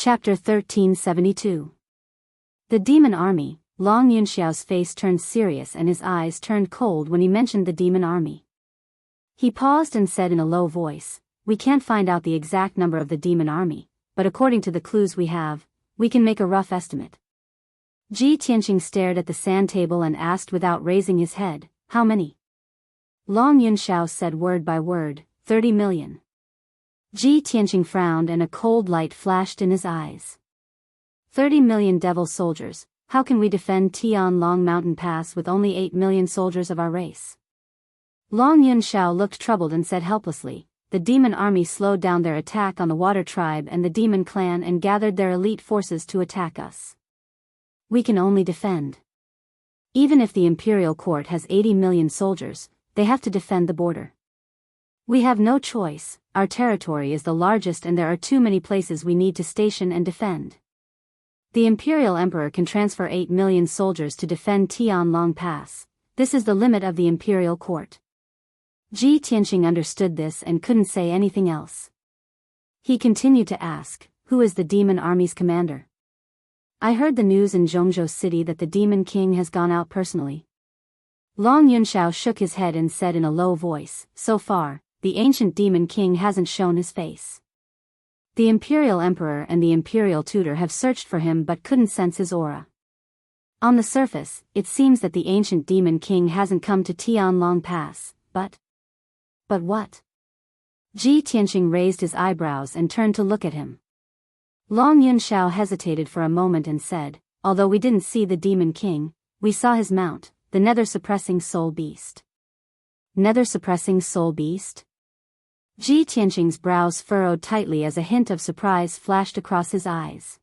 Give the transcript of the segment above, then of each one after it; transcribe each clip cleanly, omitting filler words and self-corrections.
Chapter 1372. The Demon Army. Long Yunxiao's face turned serious and his eyes turned cold when he mentioned the Demon Army. He paused and said in a low voice, "We can't find out the exact number of the Demon Army, but according to the clues we have, we can make a rough estimate." Ji Tianqing stared at the sand table and asked without raising his head, "How many?" Long Yunxiao said word by word, 30 million. Ji Tianqing frowned and a cold light flashed in his eyes. 30 million devil soldiers, how can we defend Tianlong Mountain Pass with only 8 million soldiers of our race? Long Yunxiao looked troubled and said helplessly, "The Demon Army slowed down their attack on the Water Tribe and the Demon Clan and gathered their elite forces to attack us. We can only defend. Even if the Imperial Court has 80 million soldiers, they have to defend the border. We have no choice, our territory is the largest and there are too many places we need to station and defend. The Imperial Emperor can transfer 8 million soldiers to defend Tianlong Pass. This is the limit of the Imperial Court." Ji Tianqing understood this and couldn't say anything else. He continued to ask, "Who is the Demon Army's commander? I heard the news in Zhongzhou City that the Demon King has gone out personally." Long Yunxiao shook his head and said in a low voice, "So far, the ancient Demon King hasn't shown his face. The Imperial Emperor and the Imperial Tutor have searched for him but couldn't sense his aura. On the surface, it seems that the ancient Demon King hasn't come to Tianlong Pass, but what?" Ji Tianqing raised his eyebrows and turned to look at him. Long Yunxiao hesitated for a moment and said, "Although we didn't see the Demon King, we saw his mount, the nether-suppressing soul beast." Nether-suppressing soul beast? Ji Tianqing's brows furrowed tightly as a hint of surprise flashed across his eyes.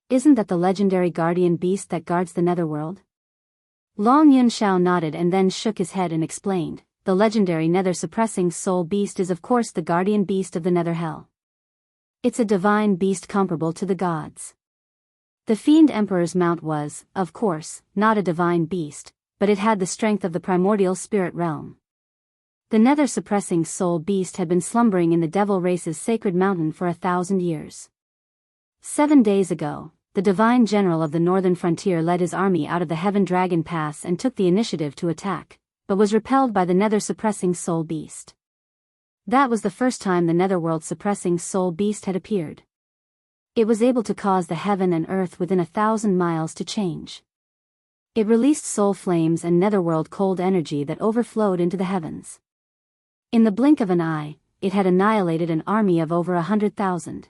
"Isn't that the legendary guardian beast that guards the netherworld?" Long Yunxiao nodded and then shook his head and explained, "The legendary nether-suppressing soul beast is of course the guardian beast of the nether hell. It's a divine beast comparable to the gods. The Fiend Emperor's mount was, of course, not a divine beast, but it had the strength of the primordial spirit realm. The nether-suppressing soul beast had been slumbering in the devil race's sacred mountain for 1,000 years. 7 days ago, the divine general of the northern frontier led his army out of the Heaven Dragon Pass and took the initiative to attack, but was repelled by the nether-suppressing soul beast. That was the first time the netherworld-suppressing soul beast had appeared. It was able to cause the heaven and earth within 1,000 miles to change. It released soul flames and netherworld cold energy that overflowed into the heavens. In the blink of an eye, it had annihilated an army of over 100,000.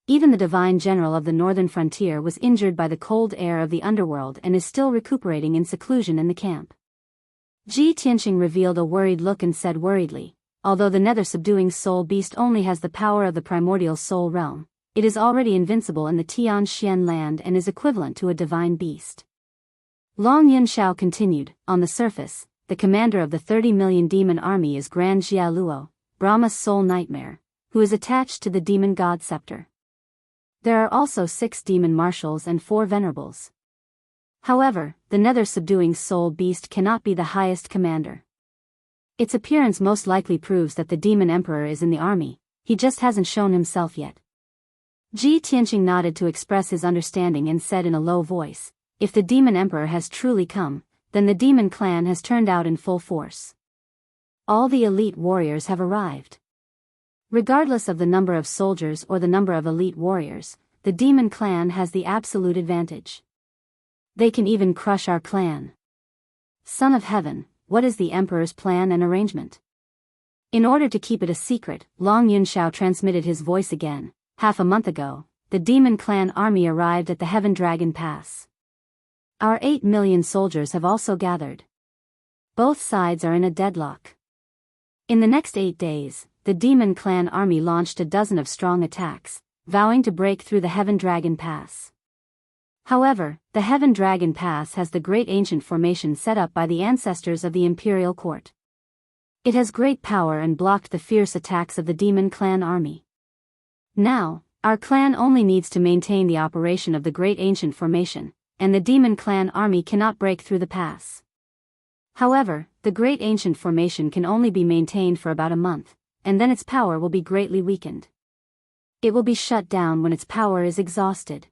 Even the divine general of the northern frontier was injured by the cold air of the underworld and is still recuperating in seclusion in the camp." Ji Tianqing revealed a worried look and said worriedly, "Although the nether-subduing soul beast only has the power of the primordial soul realm, it is already invincible in the Tianxian land and is equivalent to a divine beast." Long Yunxiao continued, "On the surface, the commander of the 30 million demon army is Grand Jia Luo, Brahma's soul nightmare, who is attached to the demon god scepter. There are also 6 demon marshals and 4 venerables. However, the nether-subduing soul beast cannot be the highest commander. Its appearance most likely proves that the demon emperor is in the army, he just hasn't shown himself yet." Ji Tianqing nodded to express his understanding and said in a low voice, "If the demon emperor has truly come, then the demon clan has turned out in full force. All the elite warriors have arrived. Regardless of the number of soldiers or the number of elite warriors, the demon clan has the absolute advantage. They can even crush our clan. Son of Heaven, what is the emperor's plan and arrangement?" In order to keep it a secret, Long Yunxiao transmitted his voice again. "Half a month ago, the demon clan army arrived at the Heaven Dragon Pass. Our 8 million soldiers have also gathered. Both sides are in a deadlock. In the next 8 days, the Demon Clan army launched a dozen of strong attacks, vowing to break through the Heaven Dragon Pass. However, the Heaven Dragon Pass has the great ancient formation set up by the ancestors of the Imperial Court. It has great power and blocked the fierce attacks of the Demon Clan army. Now, our clan only needs to maintain the operation of the great ancient formation, and the Demon Clan army cannot break through the pass. However, the great ancient formation can only be maintained for about a month, and then its power will be greatly weakened. It will be shut down when its power is exhausted.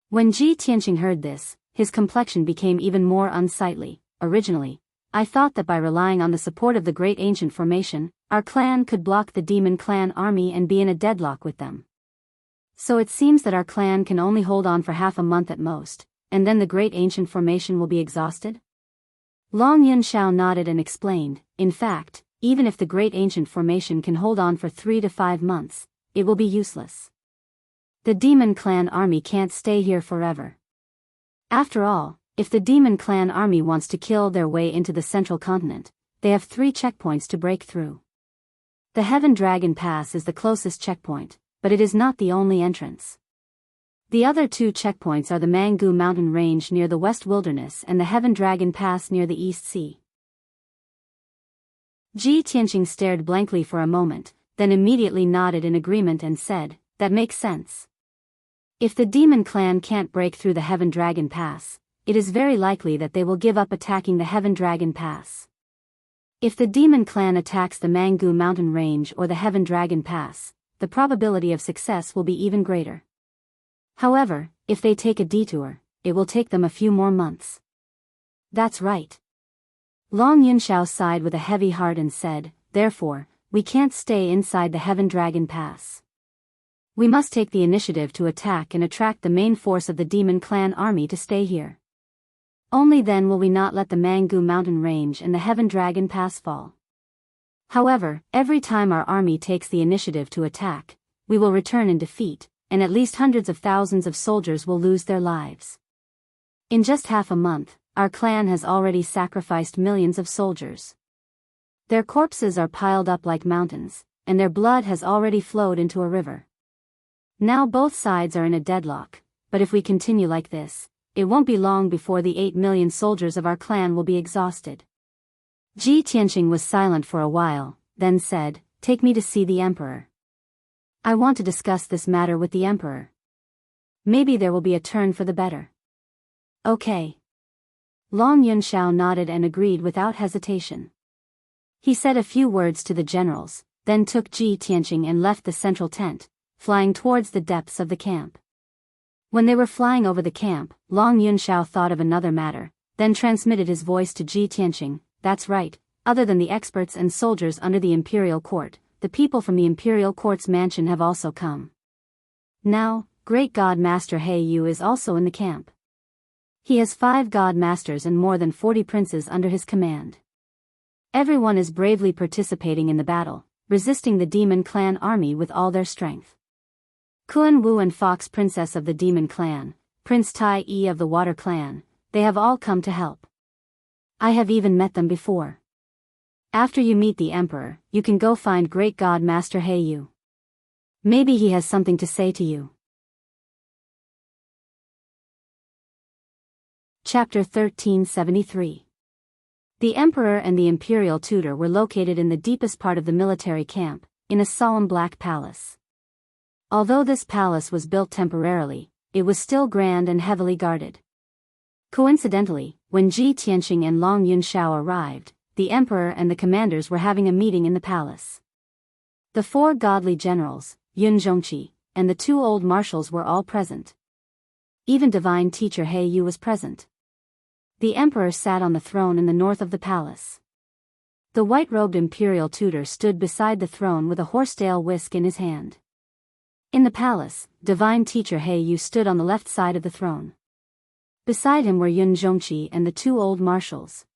When Ji Tianqing heard this, his complexion became even more unsightly. Originally, I thought that by relying on the support of the great ancient formation, our clan could block the demon clan army and be in a deadlock with them. So it seems that our clan can only hold on for half a month at most, and then the great ancient formation will be exhausted? Long Yunxiao nodded and explained, in fact, even if the great ancient formation can hold on for 3 to 5 months, it will be useless. The demon clan army can't stay here forever. After all, if the demon clan army wants to kill their way into the central continent, they have 3 checkpoints to break through. The Heaven Dragon Pass is the closest checkpoint, but it is not the only entrance. The other 2 checkpoints are the Mangu Mountain Range near the West Wilderness and the Heaven Dragon Pass near the East Sea. Ji Tianqing stared blankly for a moment, then immediately nodded in agreement and said, "That makes sense. If the demon clan can't break through the Heaven Dragon Pass, it is very likely that they will give up attacking the Heaven Dragon Pass. If the demon clan attacks the Mangu Mountain Range or the Heaven Dragon Pass, the probability of success will be even greater. However, if they take a detour, it will take them a few more months." "That's right." Long Yunxiao sighed with a heavy heart and said, "Therefore, we can't stay inside the Heaven Dragon Pass. We must take the initiative to attack and attract the main force of the demon clan army to stay here. Only then will we not let the Mangu Mountain Range and the Heaven Dragon Pass fall. However, every time our army takes the initiative to attack, we will return in defeat, and at least hundreds of thousands of soldiers will lose their lives. In just half a month, our clan has already sacrificed millions of soldiers. Their corpses are piled up like mountains, and their blood has already flowed into a river. Now both sides are in a deadlock, but if we continue like this, it won't be long before the 8 million soldiers of our clan will be exhausted." Ji Tianqing was silent for a while, then said, "Take me to see the emperor. I want to discuss this matter with the emperor. Maybe there will be a turn for the better." "Okay." Long Yunxiao nodded and agreed without hesitation. He said a few words to the generals, then took Ji Tianqing and left the central tent, flying towards the depths of the camp. When they were flying over the camp, Long Yunxiao thought of another matter, then transmitted his voice to Ji Tianqing. "That's right, other than the experts and soldiers under the imperial court, the people from the imperial court's mansion have also come. Now, Great God Master He Yu is also in the camp. He has 5 God Masters and more than 40 princes under his command. Everyone is bravely participating in the battle, resisting the demon clan army with all their strength. Kun Wu and Fox Princess of the demon clan, Prince Tai Yi of the water clan, they have all come to help. I have even met them before. After you meet the emperor, you can go find Great God Master He Yu. Maybe he has something to say to you." Chapter 1373. The emperor and the imperial tutor were located in the deepest part of the military camp, in a solemn black palace. Although this palace was built temporarily, it was still grand and heavily guarded. Coincidentally, when Ji Tianqing and Long Yunxiao arrived, the emperor and the commanders were having a meeting in the palace. The 4 godly generals, Yun Zhongqi, and the 2 old marshals were all present. Even divine teacher He Yu was present. The emperor sat on the throne in the north of the palace. The white-robed imperial tutor stood beside the throne with a horsetail whisk in his hand. In the palace, divine teacher He Yu stood on the left side of the throne. Beside him were Yun Zhongqi and the 2 old marshals.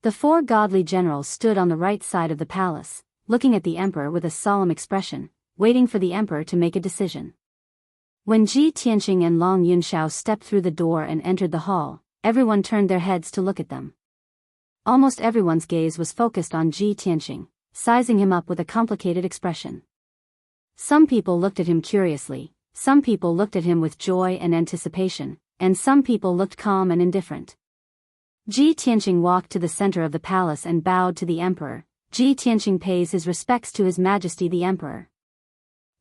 The 4 godly generals stood on the right side of the palace, looking at the emperor with a solemn expression, waiting for the emperor to make a decision. When Ji Tianqing and Long Yunxiao stepped through the door and entered the hall, everyone turned their heads to look at them. Almost everyone's gaze was focused on Ji Tianqing, sizing him up with a complicated expression. Some people looked at him curiously, some people looked at him with joy and anticipation, and some people looked calm and indifferent. Ji Tianqing walked to the center of the palace and bowed to the emperor. Ji Tianqing pays his respects to His Majesty the Emperor.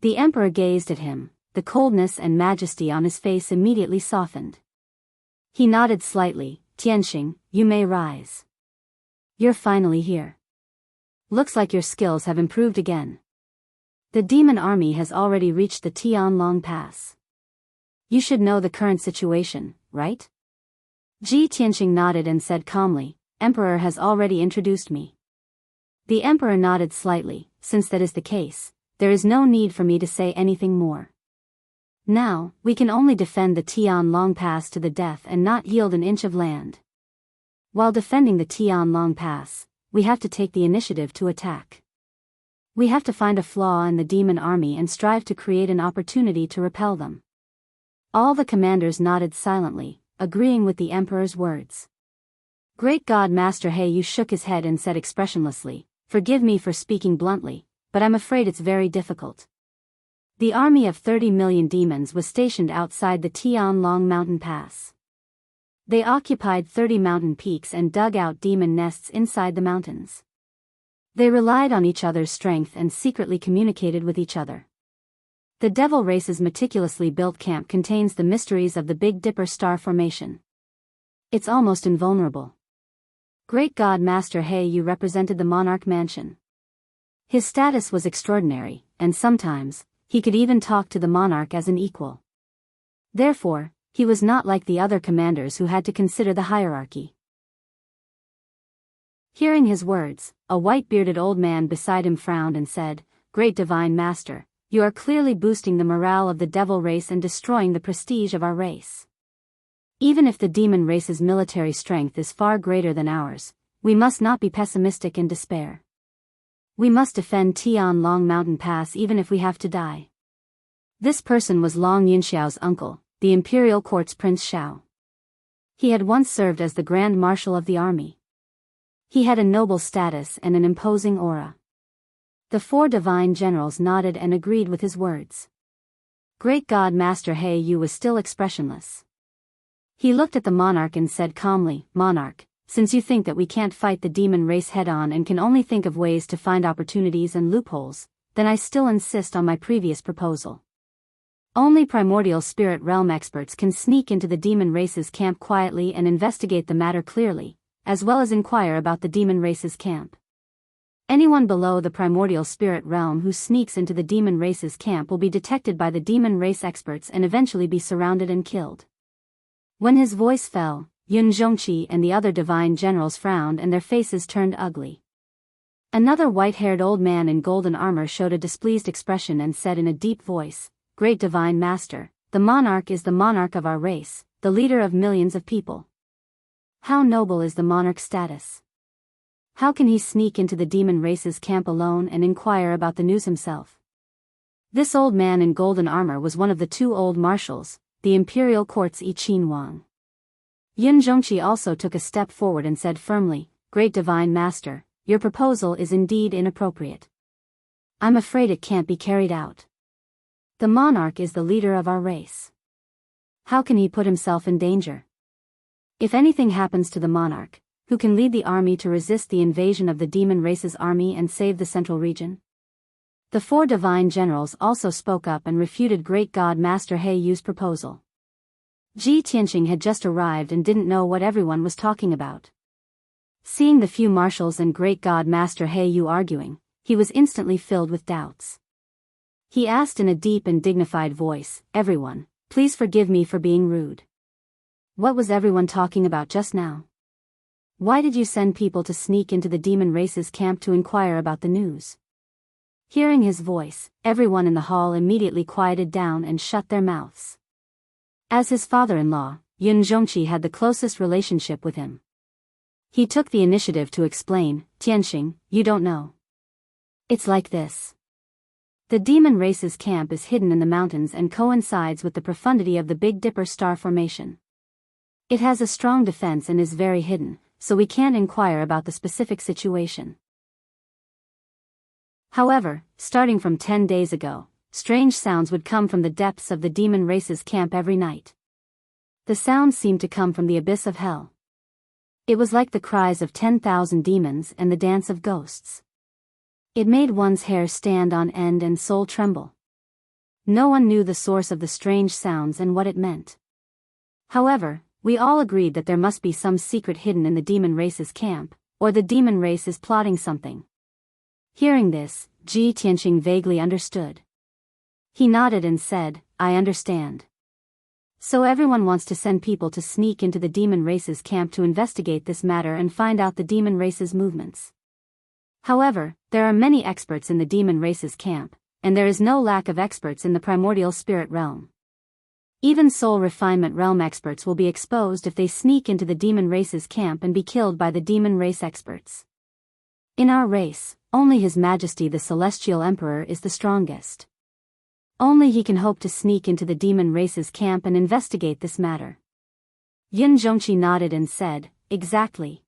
The emperor gazed at him, the coldness and majesty on his face immediately softened. He nodded slightly. "Tianqing, you may rise. You're finally here. Looks like your skills have improved again." The demon army has already reached the Tianlong Pass. You should know the current situation, right? Ji Tianxing nodded and said calmly, Emperor has already introduced me. The emperor nodded slightly. Since that is the case, there is no need for me to say anything more. Now, we can only defend the Tianlong Pass to the death and not yield an inch of land. While defending the Tianlong Pass, we have to take the initiative to attack. We have to find a flaw in the demon army and strive to create an opportunity to repel them. All the commanders nodded silently, agreeing with the emperor's words. Great God Master He Yu shook his head and said expressionlessly, Forgive me for speaking bluntly, but I'm afraid it's very difficult. The army of 30 million demons was stationed outside the Tianlong mountain pass. They occupied 30 mountain peaks and dug out demon nests inside the mountains. They relied on each other's strength and secretly communicated with each other. The Devil Race's meticulously built camp contains the mysteries of the Big Dipper star formation. It's almost invulnerable. Great God Master He Yu represented the monarch mansion. His status was extraordinary, and sometimes, he could even talk to the monarch as an equal. Therefore, he was not like the other commanders who had to consider the hierarchy. Hearing his words, a white-bearded old man beside him frowned and said, Great Divine Master, you are clearly boosting the morale of the Devil Race and destroying the prestige of our race. Even if the demon race's military strength is far greater than ours, we must not be pessimistic and despair. We must defend Tianlong Mountain Pass even if we have to die. This person was Long Yunxiao's uncle, the imperial court's Prince Xiao. He had once served as the Grand Marshal of the army. He had a noble status and an imposing aura. The four divine generals nodded and agreed with his words. Great God Master He Yu was still expressionless. He looked at the monarch and said calmly, Monarch, since you think that we can't fight the demon race head-on and can only think of ways to find opportunities and loopholes, then I still insist on my previous proposal. Only primordial spirit realm experts can sneak into the demon race's camp quietly and investigate the matter clearly, as well as inquire about the demon race's camp. Anyone below the primordial spirit realm who sneaks into the demon race's camp will be detected by the demon race experts and eventually be surrounded and killed. When his voice fell, Yun Zhongqi and the other divine generals frowned and their faces turned ugly. Another white-haired old man in golden armor showed a displeased expression and said in a deep voice, Great Divine Master, the monarch is the monarch of our race, the leader of millions of people. How noble is the monarch's status? How can he sneak into the demon race's camp alone and inquire about the news himself? This old man in golden armor was one of the two old marshals, the imperial court's I Qin Wang. Yun Zhongqi also took a step forward and said firmly, Great Divine Master, your proposal is indeed inappropriate. I'm afraid it can't be carried out. The monarch is the leader of our race. How can he put himself in danger? If anything happens to the monarch, who can lead the army to resist the invasion of the demon race's army and save the central region? The four divine generals also spoke up and refuted Great God Master He Yu's proposal. Ji Tianxing had just arrived and didn't know what everyone was talking about. Seeing the few marshals and Great God Master He Yu arguing, he was instantly filled with doubts. He asked in a deep and dignified voice, Everyone, please forgive me for being rude. What was everyone talking about just now? Why did you send people to sneak into the demon race's camp to inquire about the news? Hearing his voice, everyone in the hall immediately quieted down and shut their mouths. As his father-in-law, Yun Zhongqi had the closest relationship with him. He took the initiative to explain, Tianxing, you don't know. It's like this. The demon race's camp is hidden in the mountains and coincides with the profundity of the Big Dipper star formation. It has a strong defense and is very hidden, so we can't inquire about the specific situation. However, starting from 10 days ago, strange sounds would come from the depths of the demon race's camp every night. The sounds seemed to come from the abyss of hell. It was like the cries of 10,000 demons and the dance of ghosts. It made one's hair stand on end and soul tremble. No one knew the source of the strange sounds and what it meant. However, we all agreed that there must be some secret hidden in the demon race's camp, or the demon race is plotting something. Hearing this, Ji Tianqing vaguely understood. He nodded and said, I understand. So everyone wants to send people to sneak into the demon race's camp to investigate this matter and find out the demon race's movements. However, there are many experts in the demon race's camp, and there is no lack of experts in the primordial spirit realm. Even soul refinement realm experts will be exposed if they sneak into the demon race's camp and be killed by the demon race experts. In our race, only His Majesty the Celestial Emperor is the strongest. Only he can hope to sneak into the demon race's camp and investigate this matter. Yin Zhongqi nodded and said, exactly.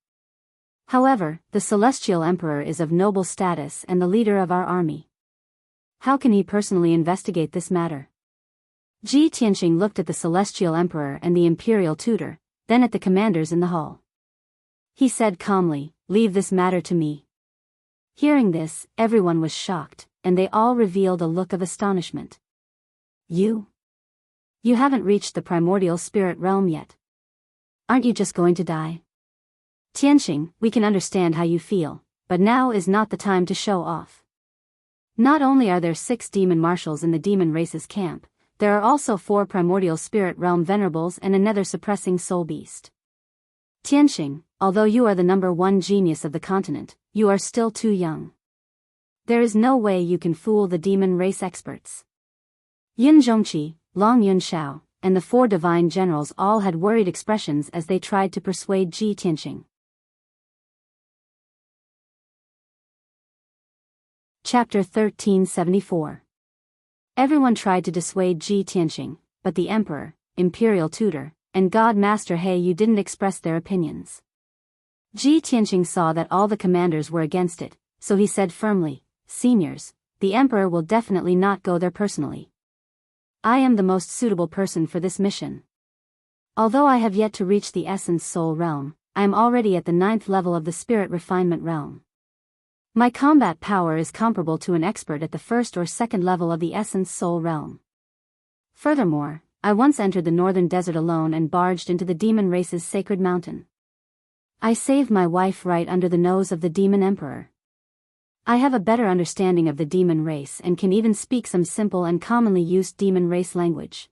However, the Celestial Emperor is of noble status and the leader of our army. How can he personally investigate this matter? Ji Tianqing looked at the Celestial Emperor and the Imperial Tutor, then at the commanders in the hall. He said calmly, leave this matter to me. Hearing this, everyone was shocked, and they all revealed a look of astonishment. You haven't reached the primordial spirit realm yet. Aren't you just going to die? Tianqing, we can understand how you feel, but now is not the time to show off. Not only are there 6 demon marshals in the demon race's camp, there are also 4 primordial spirit realm venerables and another suppressing soul beast. Tianqing, although you are the #1 genius of the continent, you are still too young. There is no way you can fool the demon race experts. Yin Zhongqi, Long Yunxiao, and the 4 divine generals all had worried expressions as they tried to persuade Ji Tianqing. Chapter 1374. Everyone tried to dissuade Ji Tianqing, but the Emperor, Imperial Tutor, and God Master He Yu didn't express their opinions. Ji Tianqing saw that all the commanders were against it, so he said firmly, Seniors, the Emperor will definitely not go there personally. I am the most suitable person for this mission. Although I have yet to reach the Essence Soul realm, I am already at the 9th level of the Spirit Refinement realm. My combat power is comparable to an expert at the 1st or 2nd level of the Essence Soul realm. Furthermore, I once entered the northern desert alone and barged into the demon race's sacred mountain. I saved my wife right under the nose of the demon emperor. I have a better understanding of the demon race and can even speak some simple and commonly used demon race language.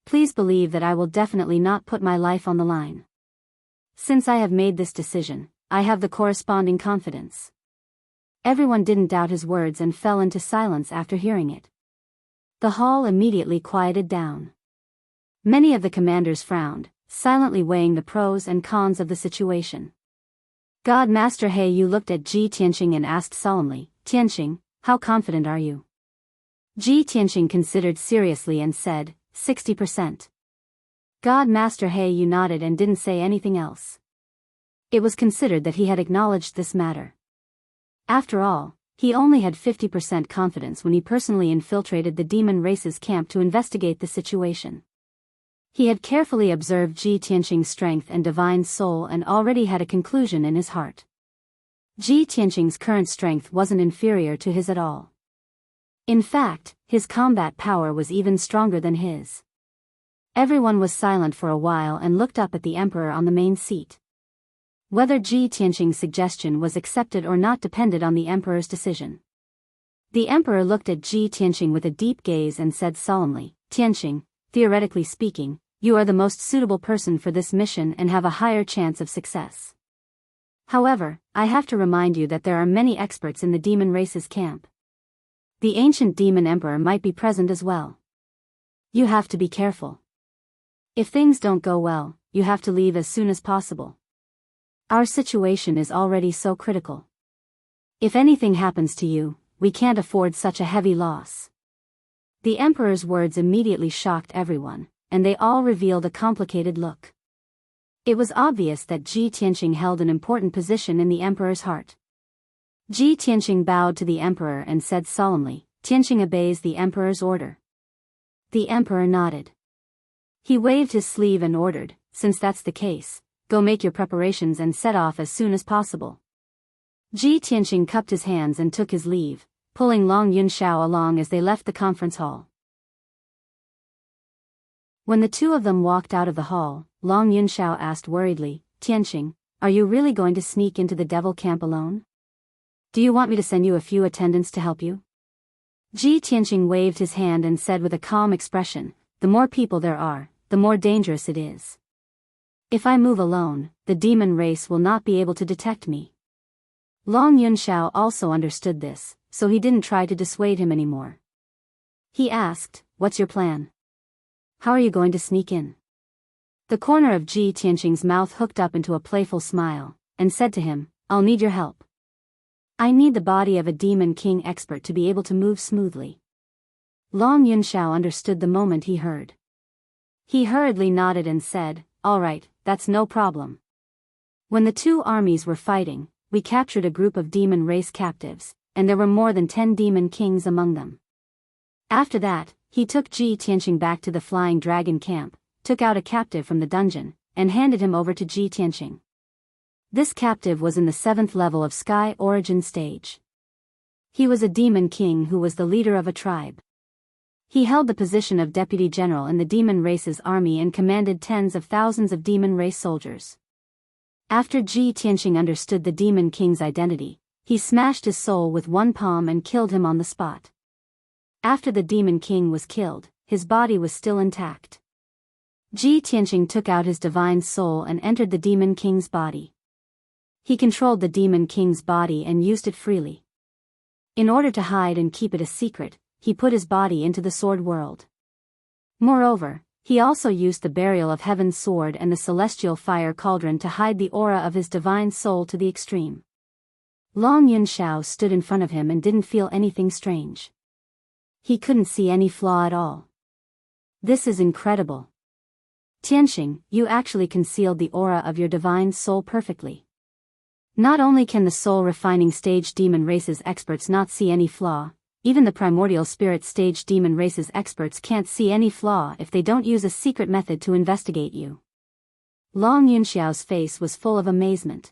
Please believe that I will definitely not put my life on the line. Since I have made this decision, I have the corresponding confidence. Everyone didn't doubt his words and fell into silence after hearing it. The hall immediately quieted down. Many of the commanders frowned, silently weighing the pros and cons of the situation. God Master He Yu looked at Ji Tianqing and asked solemnly, Tianqing, how confident are you? Ji Tianqing considered seriously and said, 60%. God Master He Yu nodded and didn't say anything else. It was considered that he had acknowledged this matter. After all, he only had 50% confidence when he personally infiltrated the demon race's camp to investigate the situation. He had carefully observed Ji Tianqing's strength and divine soul and already had a conclusion in his heart. Ji Tianqing's current strength wasn't inferior to his at all. In fact, his combat power was even stronger than his. Everyone was silent for a while and looked up at the emperor on the main seat. Whether Ji Tianqing's suggestion was accepted or not depended on the emperor's decision. The emperor looked at Ji Tianqing with a deep gaze and said solemnly, Tianqing, theoretically speaking, you are the most suitable person for this mission and have a higher chance of success. However, I have to remind you that there are many experts in the demon race's camp. The ancient demon emperor might be present as well. You have to be careful. If things don't go well, you have to leave as soon as possible. Our situation is already so critical. If anything happens to you, we can't afford such a heavy loss. The emperor's words immediately shocked everyone, and they all revealed a complicated look. It was obvious that Ji Tianqing held an important position in the emperor's heart. Ji Tianqing bowed to the emperor and said solemnly, Tianqing obeys the emperor's order. The emperor nodded. He waved his sleeve and ordered, since that's the case, go make your preparations and set off as soon as possible. Ji Tianqing cupped his hands and took his leave, pulling Long Yunxiao along as they left the conference hall. When the two of them walked out of the hall, Long Yunxiao asked worriedly, Tianqing, are you really going to sneak into the devil camp alone? Do you want me to send you a few attendants to help you? Ji Tianqing waved his hand and said with a calm expression, the more people there are, the more dangerous it is. If I move alone, the demon race will not be able to detect me. Long Yunxiao also understood this, so he didn't try to dissuade him anymore. He asked, what's your plan? How are you going to sneak in? The corner of Ji Tianqing's mouth hooked up into a playful smile, and said to him, I'll need your help. I need the body of a demon king expert to be able to move smoothly. Long Yunxiao understood the moment he heard. He hurriedly nodded and said, all right, that's no problem. When the two armies were fighting, we captured a group of demon race captives, and there were more than 10 demon kings among them. After that, he took Ji Tianqing back to the flying dragon camp, took out a captive from the dungeon, and handed him over to Ji Tianqing. This captive was in the 7th level of Sky Origin stage. He was a demon king who was the leader of a tribe. He held the position of deputy general in the demon race's army and commanded tens of thousands of demon race soldiers. After Ji Tianqing understood the demon king's identity, he smashed his soul with one palm and killed him on the spot. After the demon king was killed, his body was still intact. Ji Tianqing took out his divine soul and entered the demon king's body. He controlled the demon king's body and used it freely. In order to hide and keep it a secret, he put his body into the sword world. Moreover, he also used the burial of heaven's sword and the celestial fire cauldron to hide the aura of his divine soul to the extreme. Long Yunxiao stood in front of him and didn't feel anything strange. He couldn't see any flaw at all. This is incredible. Tianqing, you actually concealed the aura of your divine soul perfectly. Not only can the soul refining stage demon race's experts not see any flaw, even the primordial spirit stage demon race's experts can't see any flaw if they don't use a secret method to investigate you. Long Yunxiao's face was full of amazement.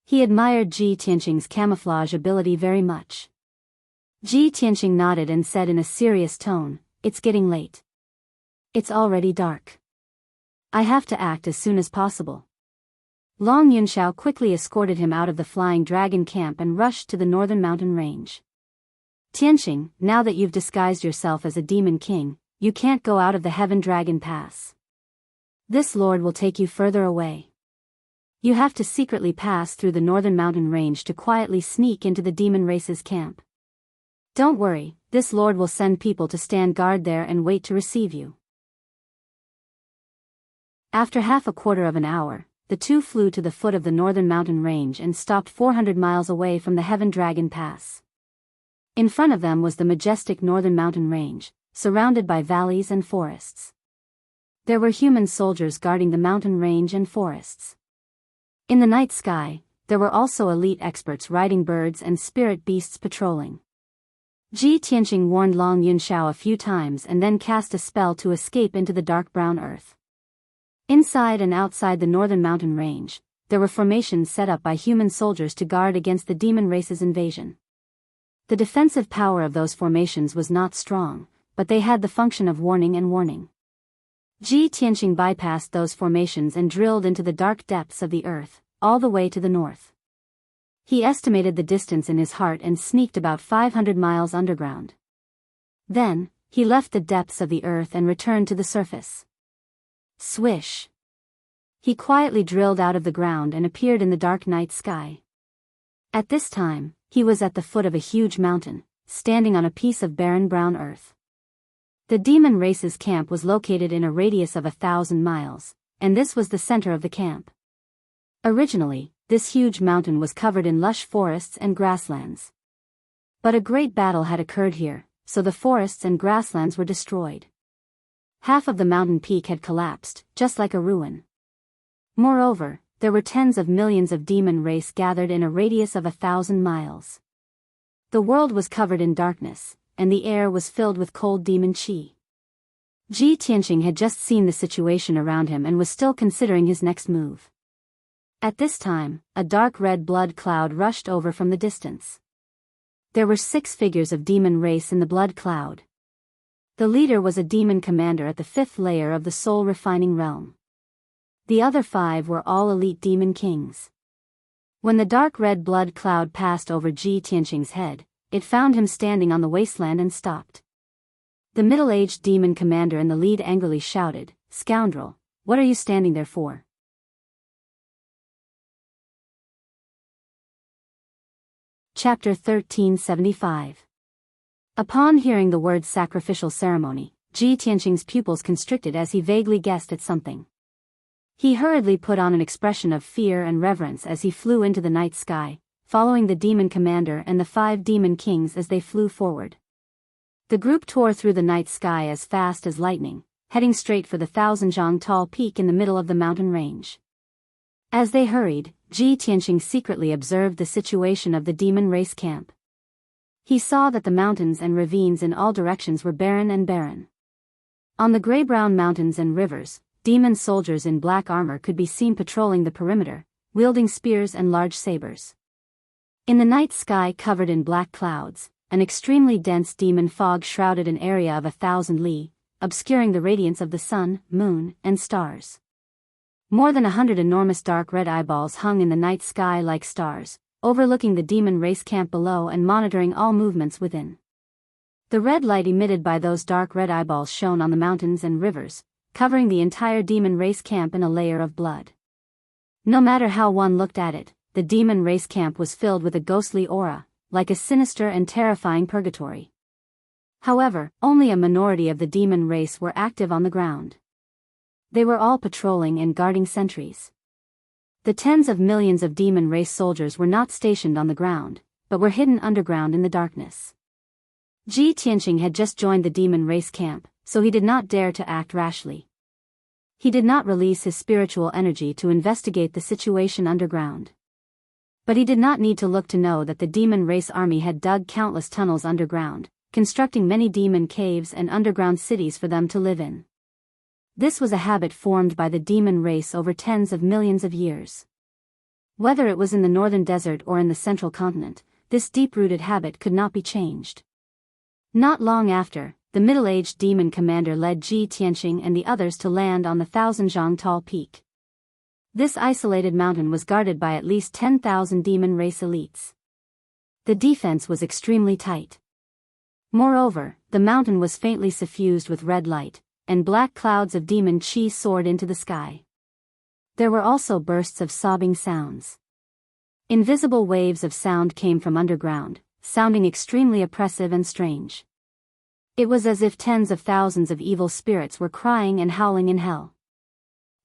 He admired Ji Tianqing's camouflage ability very much. Ji Tianqing nodded and said in a serious tone, it's getting late. It's already dark. I have to act as soon as possible. Long Yunxiao quickly escorted him out of the flying dragon camp and rushed to the northern mountain range. Tianqing, now that you've disguised yourself as a demon king, you can't go out of the Heaven Dragon Pass. This lord will take you further away. You have to secretly pass through the northern mountain range to quietly sneak into the demon race's camp. Don't worry, this lord will send people to stand guard there and wait to receive you. After half a quarter of an hour, the two flew to the foot of the northern mountain range and stopped 400 miles away from the Heaven Dragon Pass. In front of them was the majestic northern mountain range, surrounded by valleys and forests. There were human soldiers guarding the mountain range and forests. In the night sky, there were also elite experts riding birds and spirit beasts patrolling. Ji Tianqing warned Long Yunxiao a few times and then cast a spell to escape into the dark brown earth. Inside and outside the northern mountain range, there were formations set up by human soldiers to guard against the demon race's invasion. The defensive power of those formations was not strong, but they had the function of warning and warning. Ji Tianqing bypassed those formations and drilled into the dark depths of the earth, all the way to the north. He estimated the distance in his heart and sneaked about 500 miles underground. Then, he left the depths of the earth and returned to the surface. Swish! He quietly drilled out of the ground and appeared in the dark night sky. At this time, he was at the foot of a huge mountain, standing on a piece of barren brown earth. The demon race's camp was located in a radius of 1,000 miles, and this was the center of the camp. Originally, this huge mountain was covered in lush forests and grasslands. But a great battle had occurred here, so the forests and grasslands were destroyed. Half of the mountain peak had collapsed, just like a ruin. Moreover, there were tens of millions of demon race gathered in a radius of 1,000 miles. The world was covered in darkness, and the air was filled with cold demon qi. Ji Tianqing had just seen the situation around him and was still considering his next move. At this time, a dark red blood cloud rushed over from the distance. There were 6 figures of demon race in the blood cloud. The leader was a demon commander at the 5th layer of the soul refining realm. The other 5 were all elite demon kings. When the dark red blood cloud passed over Ji Tianqing's head, it found him standing on the wasteland and stopped. The middle-aged demon commander in the lead angrily shouted, "Scoundrel, what are you standing there for?" Chapter 1375. Upon hearing the words sacrificial ceremony, Ji Tianqing's pupils constricted as he vaguely guessed at something. He hurriedly put on an expression of fear and reverence as he flew into the night sky, following the demon commander and the 5 demon kings as they flew forward. The group tore through the night sky as fast as lightning, heading straight for the 1,000-zhang tall peak in the middle of the mountain range. As they hurried, Ji Tianqing secretly observed the situation of the demon race camp. He saw that the mountains and ravines in all directions were barren and barren. On the gray-brown mountains and rivers, demon soldiers in black armor could be seen patrolling the perimeter, wielding spears and large sabers. In the night sky covered in black clouds, an extremely dense demon fog shrouded an area of 1,000 li, obscuring the radiance of the sun, moon, and stars. More than 100 enormous dark red eyeballs hung in the night sky like stars, overlooking the demon race camp below and monitoring all movements within. The red light emitted by those dark red eyeballs shone on the mountains and rivers, covering the entire demon race camp in a layer of blood. No matter how one looked at it, the demon race camp was filled with a ghostly aura, like a sinister and terrifying purgatory. However, only a minority of the demon race were active on the ground. They were all patrolling and guarding sentries. The tens of millions of demon race soldiers were not stationed on the ground, but were hidden underground in the darkness. Ji Tianqing had just joined the demon race camp, so he did not dare to act rashly. He did not release his spiritual energy to investigate the situation underground. But he did not need to look to know that the demon race army had dug countless tunnels underground, constructing many demon caves and underground cities for them to live in. This was a habit formed by the demon race over tens of millions of years. Whether it was in the northern desert or in the central continent, this deep-rooted habit could not be changed. Not long after, the middle-aged demon commander led Ji Tianqing and the others to land on the 1,000-zhang tall peak. This isolated mountain was guarded by at least 10,000 demon race elites. The defense was extremely tight. Moreover, the mountain was faintly suffused with red light, and black clouds of demon chi soared into the sky. There were also bursts of sobbing sounds. Invisible waves of sound came from underground, sounding extremely oppressive and strange. It was as if tens of thousands of evil spirits were crying and howling in hell.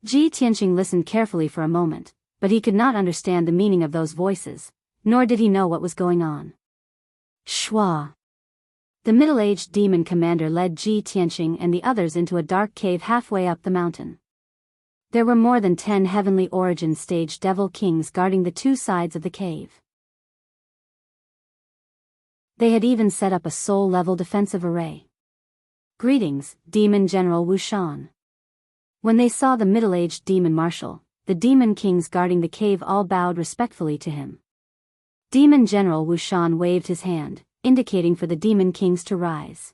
Ji Tianqing listened carefully for a moment, but he could not understand the meaning of those voices, nor did he know what was going on. Shua! The middle-aged demon commander led Ji Tianqing and the others into a dark cave halfway up the mountain. There were more than 10 heavenly origin stage devil kings guarding the 2 sides of the cave. They had even set up a soul-level defensive array. "Greetings, Demon General Wuxian." When they saw the middle-aged demon marshal, the demon kings guarding the cave all bowed respectfully to him. Demon General Wuxian waved his hand, indicating for the demon kings to rise.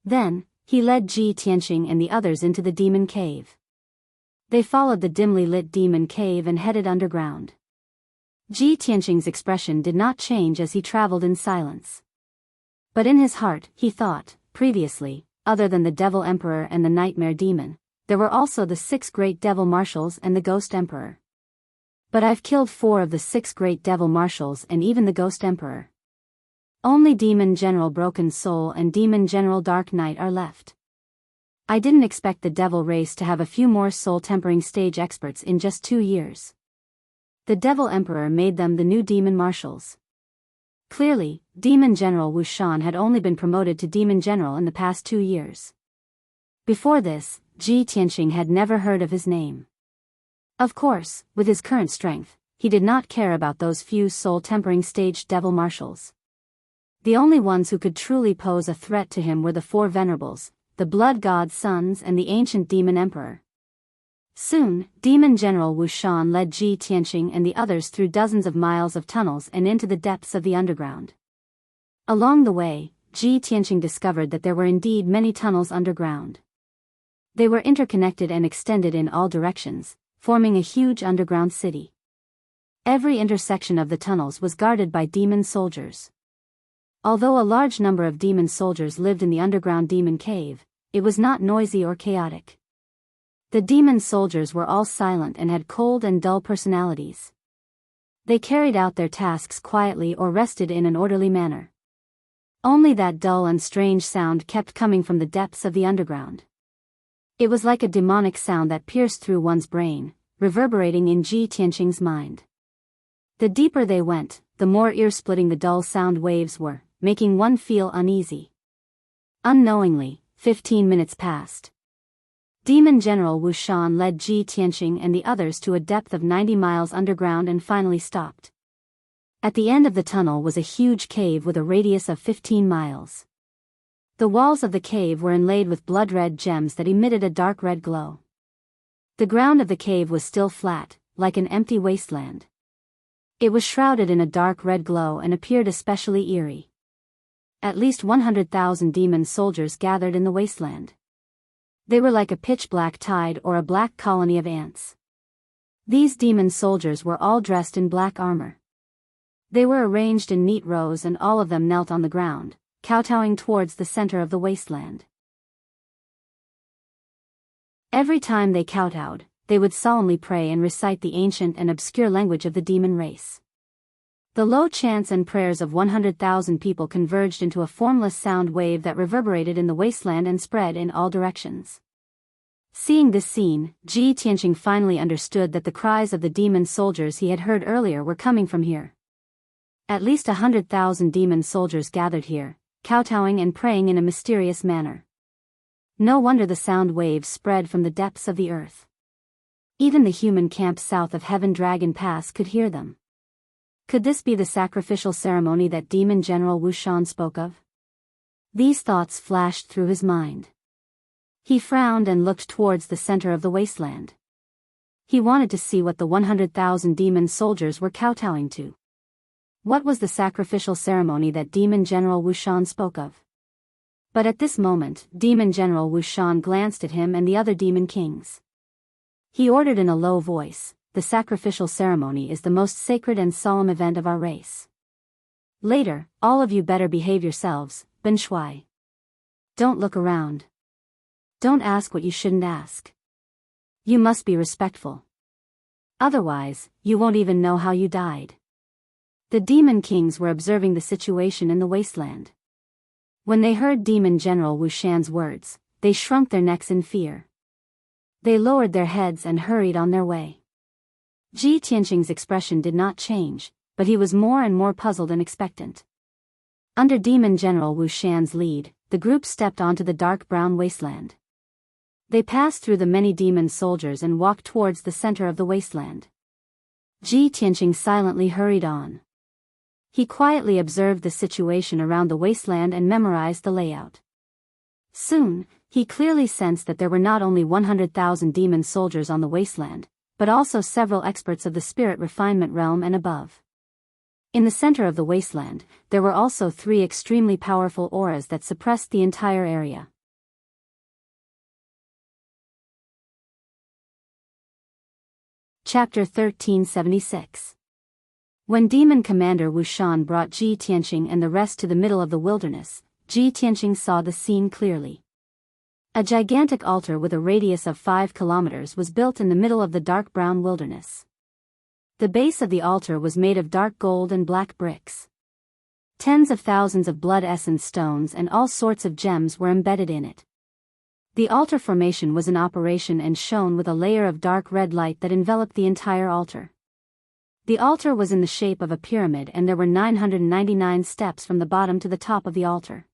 Then, he led Ji Tianqing and the others into the demon cave. They followed the dimly lit demon cave and headed underground. Ji Tianqing's expression did not change as he traveled in silence. But in his heart, he thought, previously, other than the Devil Emperor and the Nightmare Demon, there were also the 6 great devil marshals and the Ghost Emperor. But I've killed 4 of the 6 great devil marshals and even the Ghost Emperor. Only Demon General Broken Soul and Demon General Dark Knight are left. I didn't expect the devil race to have a few more soul-tempering stage experts in just 2 years. The Devil Emperor made them the new demon marshals. Clearly, Demon General Wuxian had only been promoted to Demon General in the past 2 years. Before this, Ji Tianqing had never heard of his name. Of course, with his current strength, he did not care about those few soul-tempering stage devil marshals. The only ones who could truly pose a threat to him were the 4 venerables, the Blood God's sons and the ancient Demon Emperor. Soon, Demon General Wuxian led Ji Tianqing and the others through dozens of miles of tunnels and into the depths of the underground. Along the way, Ji Tianqing discovered that there were indeed many tunnels underground. They were interconnected and extended in all directions, forming a huge underground city. Every intersection of the tunnels was guarded by demon soldiers. Although a large number of demon soldiers lived in the underground demon cave, it was not noisy or chaotic. The demon soldiers were all silent and had cold and dull personalities. They carried out their tasks quietly or rested in an orderly manner. Only that dull and strange sound kept coming from the depths of the underground. It was like a demonic sound that pierced through one's brain, reverberating in Ji Tianqing's mind. The deeper they went, the more ear-splitting the dull sound waves were, making one feel uneasy. Unknowingly, 15 minutes passed. Demon General Wu Shan led Ji Tianqing and the others to a depth of 90 miles underground and finally stopped. At the end of the tunnel was a huge cave with a radius of 15 miles. The walls of the cave were inlaid with blood-red gems that emitted a dark red glow. The ground of the cave was still flat, like an empty wasteland. It was shrouded in a dark red glow and appeared especially eerie. At least 100,000 demon soldiers gathered in the wasteland. They were like a pitch-black tide or a black colony of ants. These demon soldiers were all dressed in black armor. They were arranged in neat rows and all of them knelt on the ground, kowtowing towards the center of the wasteland. Every time they kowtowed, they would solemnly pray and recite the ancient and obscure language of the demon race. The low chants and prayers of 100,000 people converged into a formless sound wave that reverberated in the wasteland and spread in all directions. Seeing this scene, Ji Tianqing finally understood that the cries of the demon soldiers he had heard earlier were coming from here. At least 100,000 demon soldiers gathered here, kowtowing and praying in a mysterious manner. No wonder the sound waves spread from the depths of the earth. Even the human camp south of Heaven Dragon Pass could hear them. Could this be the sacrificial ceremony that Demon General Wu Shan spoke of? These thoughts flashed through his mind. He frowned and looked towards the center of the wasteland. He wanted to see what the 100,000 demon soldiers were kowtowing to. What was the sacrificial ceremony that Demon General Wu Shan spoke of? But at this moment, Demon General Wu Shan glanced at him and the other demon kings. He ordered in a low voice, "The sacrificial ceremony is the most sacred and solemn event of our race. Later, all of you better behave yourselves, Ben Shui. Don't look around. Don't ask what you shouldn't ask. You must be respectful. Otherwise, you won't even know how you died." The demon kings were observing the situation in the wasteland. When they heard Demon General Wu Shan's words, they shrunk their necks in fear. They lowered their heads and hurried on their way. Ji Tianqing's expression did not change, but he was more and more puzzled and expectant. Under Demon General Wu Shan's lead, the group stepped onto the dark brown wasteland. They passed through the many demon soldiers and walked towards the center of the wasteland. Ji Tianqing silently hurried on. He quietly observed the situation around the wasteland and memorized the layout. Soon, he clearly sensed that there were not only 100,000 demon soldiers on the wasteland, but also several experts of the spirit refinement realm and above. In the center of the wasteland, there were also 3 extremely powerful auras that suppressed the entire area. Chapter 1376. When Demon Commander Wu Shan brought Ji Tianqing and the rest to the middle of the wilderness, Ji Tianqing saw the scene clearly. A gigantic altar with a radius of 5 kilometers was built in the middle of the dark brown wilderness. The base of the altar was made of dark gold and black bricks. Tens of thousands of blood essence stones and all sorts of gems were embedded in it. The altar formation was in operation and shone with a layer of dark red light that enveloped the entire altar. The altar was in the shape of a pyramid and there were 999 steps from the bottom to the top of the altar.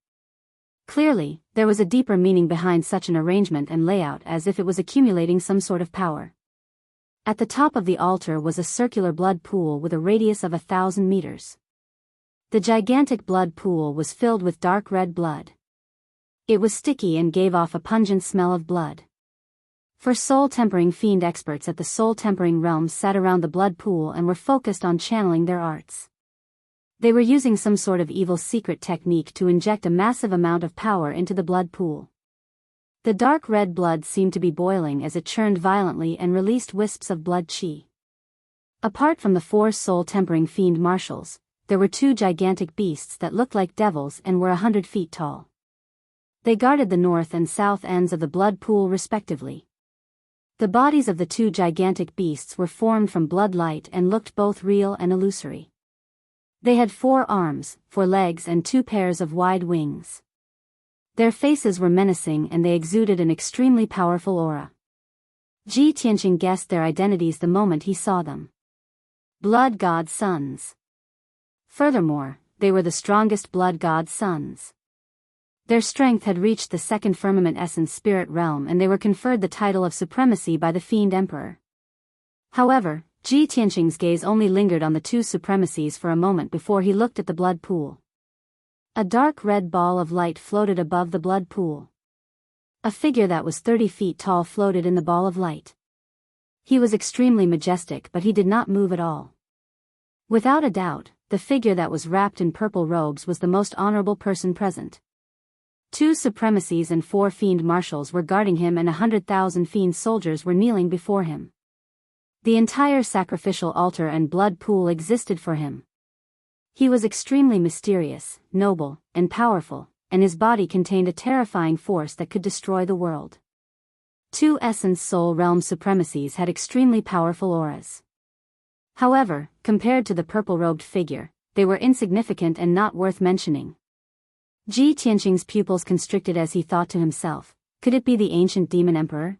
Clearly, there was a deeper meaning behind such an arrangement and layout, as if it was accumulating some sort of power. At the top of the altar was a circular blood pool with a radius of 1,000 meters. The gigantic blood pool was filled with dark red blood. It was sticky and gave off a pungent smell of blood. For soul-tempering fiend experts at the soul-tempering realm sat around the blood pool and were focused on channeling their arts. They were using some sort of evil secret technique to inject a massive amount of power into the blood pool. The dark red blood seemed to be boiling as it churned violently and released wisps of blood qi. Apart from the four soul-tempering fiend marshals, there were two gigantic beasts that looked like devils and were 100 feet tall. They guarded the north and south ends of the blood pool respectively. The bodies of the two gigantic beasts were formed from blood light and looked both real and illusory. They had 4 arms, 4 legs and 2 pairs of wide wings. Their faces were menacing and they exuded an extremely powerful aura. Ji Tianqing guessed their identities the moment he saw them. Blood God sons. Furthermore, they were the strongest blood God sons. Their strength had reached the second firmament essence spirit realm and they were conferred the title of supremacy by the Fiend Emperor. However, Ji Tianqing's gaze only lingered on the two supremacies for a moment before he looked at the blood pool. A dark red ball of light floated above the blood pool. A figure that was 30 feet tall floated in the ball of light. He was extremely majestic but he did not move at all. Without a doubt, the figure that was wrapped in purple robes was the most honorable person present. 2 supremacies and 4 fiend marshals were guarding him and 100,000 fiend soldiers were kneeling before him. The entire sacrificial altar and blood pool existed for him. He was extremely mysterious, noble, and powerful, and his body contained a terrifying force that could destroy the world. 2 essence soul realm supremacies had extremely powerful auras. However, compared to the purple-robed figure, they were insignificant and not worth mentioning. Ji Tianqing's pupils constricted as he thought to himself, could it be the ancient demon emperor?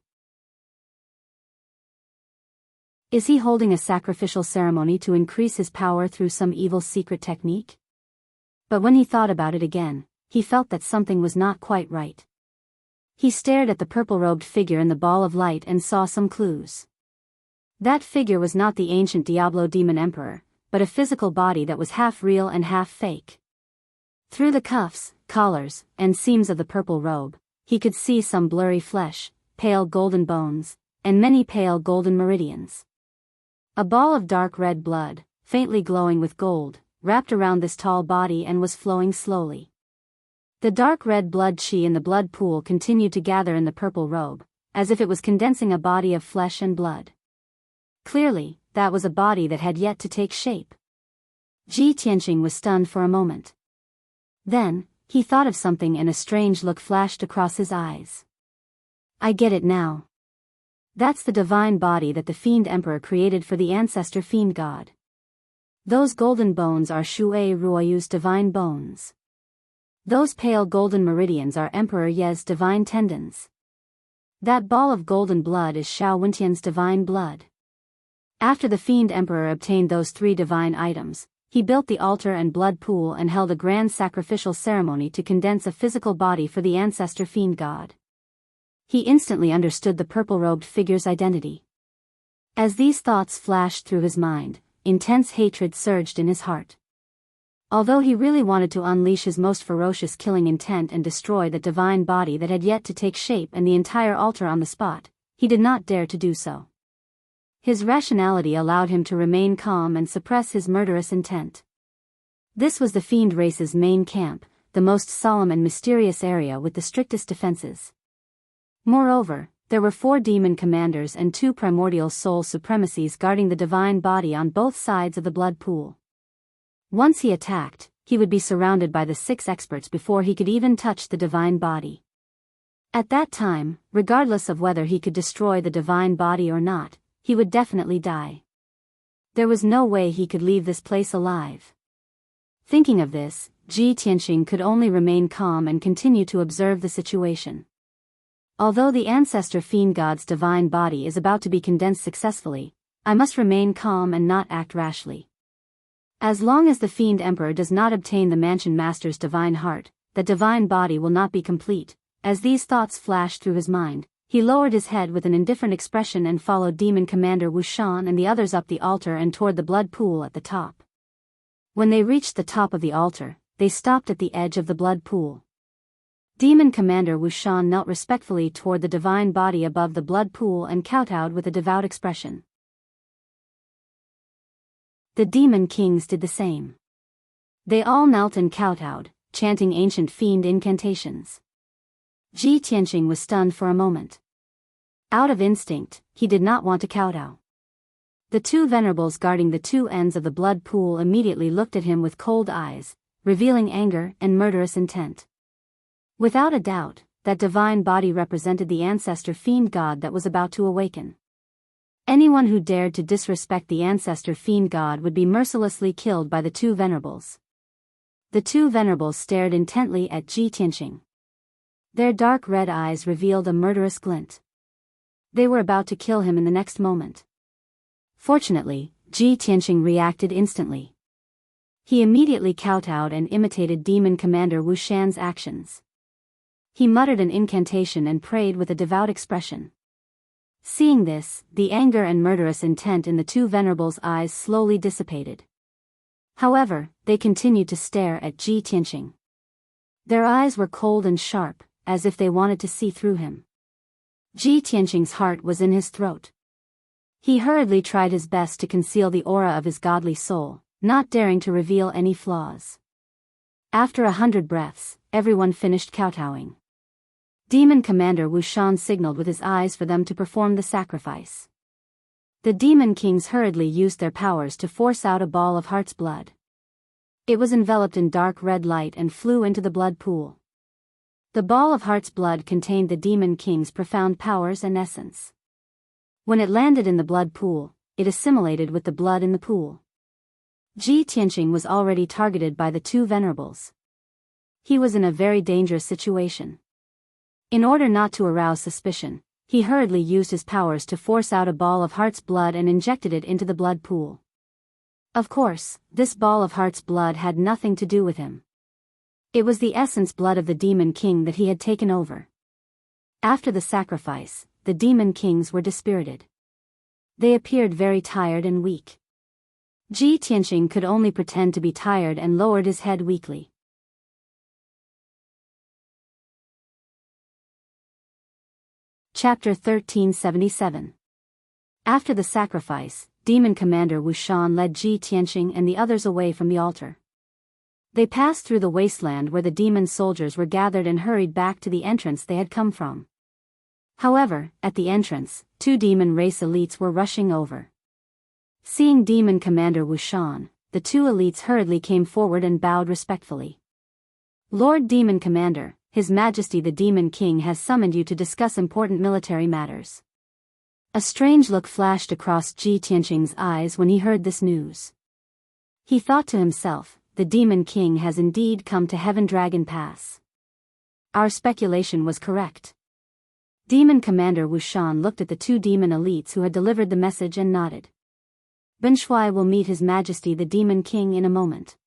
Is he holding a sacrificial ceremony to increase his power through some evil secret technique? But when he thought about it again, he felt that something was not quite right. He stared at the purple-robed figure in the ball of light and saw some clues. That figure was not the ancient Diablo demon emperor, but a physical body that was half real and half fake. Through the cuffs, collars, and seams of the purple robe, he could see some blurry flesh, pale golden bones, and many pale golden meridians. A ball of dark red blood, faintly glowing with gold, wrapped around this tall body and was flowing slowly. The dark red blood chi in the blood pool continued to gather in the purple robe, as if it was condensing a body of flesh and blood. Clearly, that was a body that had yet to take shape. Ji Tianqing was stunned for a moment. Then, he thought of something and a strange look flashed across his eyes. I get it now. That's the divine body that the Fiend Emperor created for the ancestor Fiend God. Those golden bones are Shui Ruoyu's divine bones. Those pale golden meridians are Emperor Ye's divine tendons. That ball of golden blood is Xiao Wentian's divine blood. After the Fiend Emperor obtained those 3 divine items, he built the altar and blood pool and held a grand sacrificial ceremony to condense a physical body for the ancestor Fiend God. He instantly understood the purple-robed figure's identity. As these thoughts flashed through his mind, intense hatred surged in his heart. Although he really wanted to unleash his most ferocious killing intent and destroy the divine body that had yet to take shape and the entire altar on the spot, he did not dare to do so. His rationality allowed him to remain calm and suppress his murderous intent. This was the fiend race's main camp, the most solemn and mysterious area with the strictest defenses. Moreover, there were 4 demon commanders and 2 primordial soul supremacies guarding the divine body on both sides of the blood pool. Once he attacked, he would be surrounded by the 6 experts before he could even touch the divine body. At that time, regardless of whether he could destroy the divine body or not, he would definitely die. There was no way he could leave this place alive. Thinking of this, Ji Tianqing could only remain calm and continue to observe the situation. Although the ancestor Fiend God's divine body is about to be condensed successfully, I must remain calm and not act rashly. As long as the Fiend Emperor does not obtain the Mansion Master's divine heart, the divine body will not be complete. As these thoughts flashed through his mind, he lowered his head with an indifferent expression and followed Demon Commander Wu Shan and the others up the altar and toward the blood pool at the top. When they reached the top of the altar, they stopped at the edge of the blood pool. Demon Commander Wu Shan knelt respectfully toward the divine body above the blood pool and kowtowed with a devout expression. The Demon Kings did the same. They all knelt and kowtowed, chanting ancient fiend incantations. Ji Tianqing was stunned for a moment. Out of instinct, he did not want to kowtow. The two venerables guarding the two ends of the blood pool immediately looked at him with cold eyes, revealing anger and murderous intent. Without a doubt, that divine body represented the ancestor fiend god that was about to awaken. Anyone who dared to disrespect the ancestor fiend god would be mercilessly killed by the two venerables. The two venerables stared intently at Ji Tianqing. Their dark red eyes revealed a murderous glint. They were about to kill him in the next moment. Fortunately, Ji Tianqing reacted instantly. He immediately kowtowed and imitated Demon Commander Wu Shan's actions. He muttered an incantation and prayed with a devout expression. Seeing this, the anger and murderous intent in the two venerables' eyes slowly dissipated. However, they continued to stare at Ji Tianqing. Their eyes were cold and sharp, as if they wanted to see through him. Ji Tianqing's heart was in his throat. He hurriedly tried his best to conceal the aura of his godly soul, not daring to reveal any flaws. After 100 breaths, everyone finished kowtowing. Demon Commander Wu Shan signaled with his eyes for them to perform the sacrifice. The Demon Kings hurriedly used their powers to force out a ball of heart's blood. It was enveloped in dark red light and flew into the blood pool. The ball of heart's blood contained the Demon King's profound powers and essence. When it landed in the blood pool, it assimilated with the blood in the pool. Ji Tianqing was already targeted by the two venerables. He was in a very dangerous situation. In order not to arouse suspicion, he hurriedly used his powers to force out a ball of heart's blood and injected it into the blood pool. Of course, this ball of heart's blood had nothing to do with him. It was the essence blood of the Demon King that he had taken over. After the sacrifice, the Demon Kings were dispirited. They appeared very tired and weak. Ji Tianqing could only pretend to be tired and lowered his head weakly. Chapter 1377. After the sacrifice, Demon Commander Wu Shan led Ji Tianqing and the others away from the altar. They passed through the wasteland where the demon soldiers were gathered and hurried back to the entrance they had come from. However, at the entrance, two demon race elites were rushing over. Seeing Demon Commander Wu Shan, the two elites hurriedly came forward and bowed respectfully. Lord Demon Commander, His Majesty the Demon King has summoned you to discuss important military matters. A strange look flashed across Ji Tianqing's eyes when he heard this news. He thought to himself, the Demon King has indeed come to Heaven Dragon Pass. Our speculation was correct. Demon Commander Wu Shan looked at the two demon elites who had delivered the message and nodded. Ben Shuai will meet His Majesty the Demon King in a moment.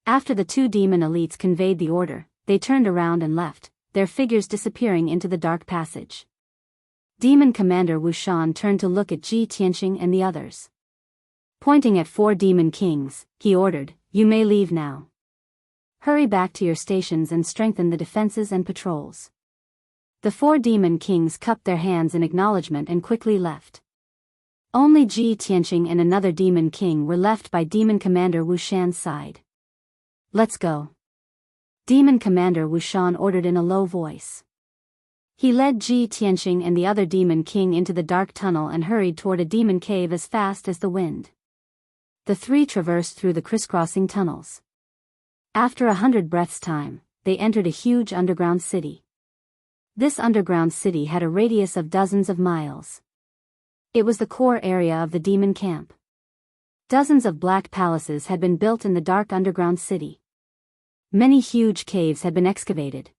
After the two demon elites conveyed the order, they turned around and left, their figures disappearing into the dark passage. Demon Commander Wu Shan turned to look at Ji Tianqing and the others. Pointing at 4 demon kings, he ordered, "You may leave now. Hurry back to your stations and strengthen the defenses and patrols." The 4 demon kings cupped their hands in acknowledgement and quickly left. Only Ji Tianqing and another demon king were left by Demon Commander Wu Shan's side. "Let's go." Demon Commander Wu Shan ordered in a low voice. He led Ji Tianqing and the other demon king into the dark tunnel and hurried toward a demon cave as fast as the wind. The 3 traversed through the crisscrossing tunnels. After 100 breaths' time, they entered a huge underground city. This underground city had a radius of dozens of miles. It was the core area of the demon camp. Dozens of black palaces had been built in the dark underground city. Many huge caves had been excavated.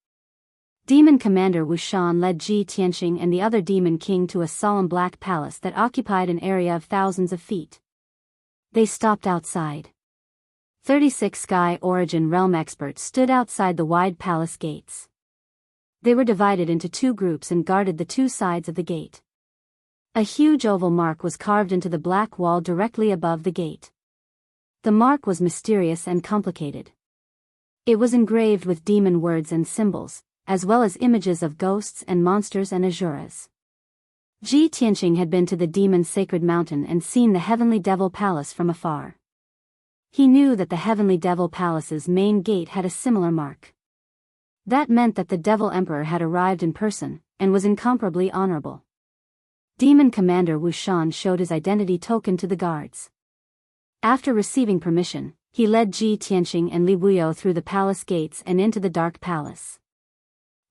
Demon Commander Wu Shan led Ji Tianqing and the other demon king to a solemn black palace that occupied an area of thousands of feet. They stopped outside. 36 Sky Origin Realm experts stood outside the wide palace gates. They were divided into 2 groups and guarded the 2 sides of the gate. A huge oval mark was carved into the black wall directly above the gate. The mark was mysterious and complicated. It was engraved with demon words and symbols, as well as images of ghosts and monsters and asuras. Ji Tianqing had been to the demon sacred mountain and seen the Heavenly Devil Palace from afar. He knew that the Heavenly Devil Palace's main gate had a similar mark. That meant that the Devil Emperor had arrived in person, and was incomparably honorable. Demon Commander Wuxian showed his identity token to the guards. After receiving permission, he led Ji Tianqing and Li Wuyo through the palace gates and into the dark palace.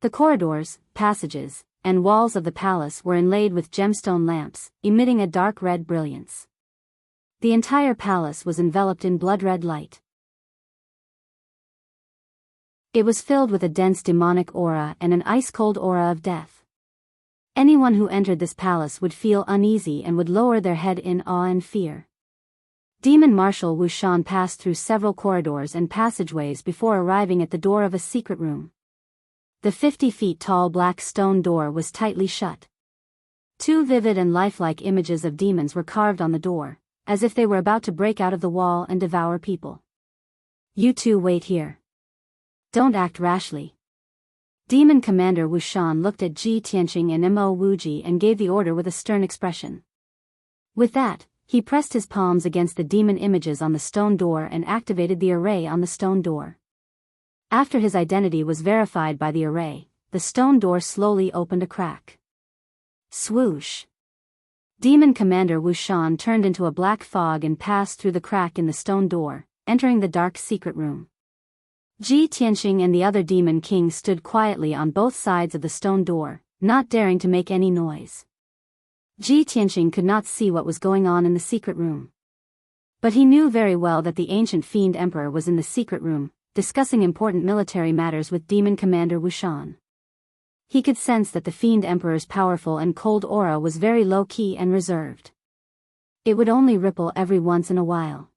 The corridors, passages, and walls of the palace were inlaid with gemstone lamps, emitting a dark red brilliance. The entire palace was enveloped in blood-red light. It was filled with a dense demonic aura and an ice-cold aura of death. Anyone who entered this palace would feel uneasy and would lower their head in awe and fear. Demon Marshal Wuxian passed through several corridors and passageways before arriving at the door of a secret room. The 50 feet tall black stone door was tightly shut. 2 vivid and lifelike images of demons were carved on the door, as if they were about to break out of the wall and devour people. "You two wait here. Don't act rashly." Demon Commander Wuxian looked at Ji Tianqing and Mo Wuji and gave the order with a stern expression. With that, he pressed his palms against the demon images on the stone door and activated the array on the stone door. After his identity was verified by the array, the stone door slowly opened a crack. Swoosh! Demon Commander Wuxian turned into a black fog and passed through the crack in the stone door, entering the dark secret room. Ji Tianqing and the other demon king stood quietly on both sides of the stone door, not daring to make any noise. Ji Tianqing could not see what was going on in the secret room. But he knew very well that the ancient Fiend Emperor was in the secret room, discussing important military matters with Demon Commander Wuxian. He could sense that the Fiend Emperor's powerful and cold aura was very low-key and reserved. It would only ripple every once in a while.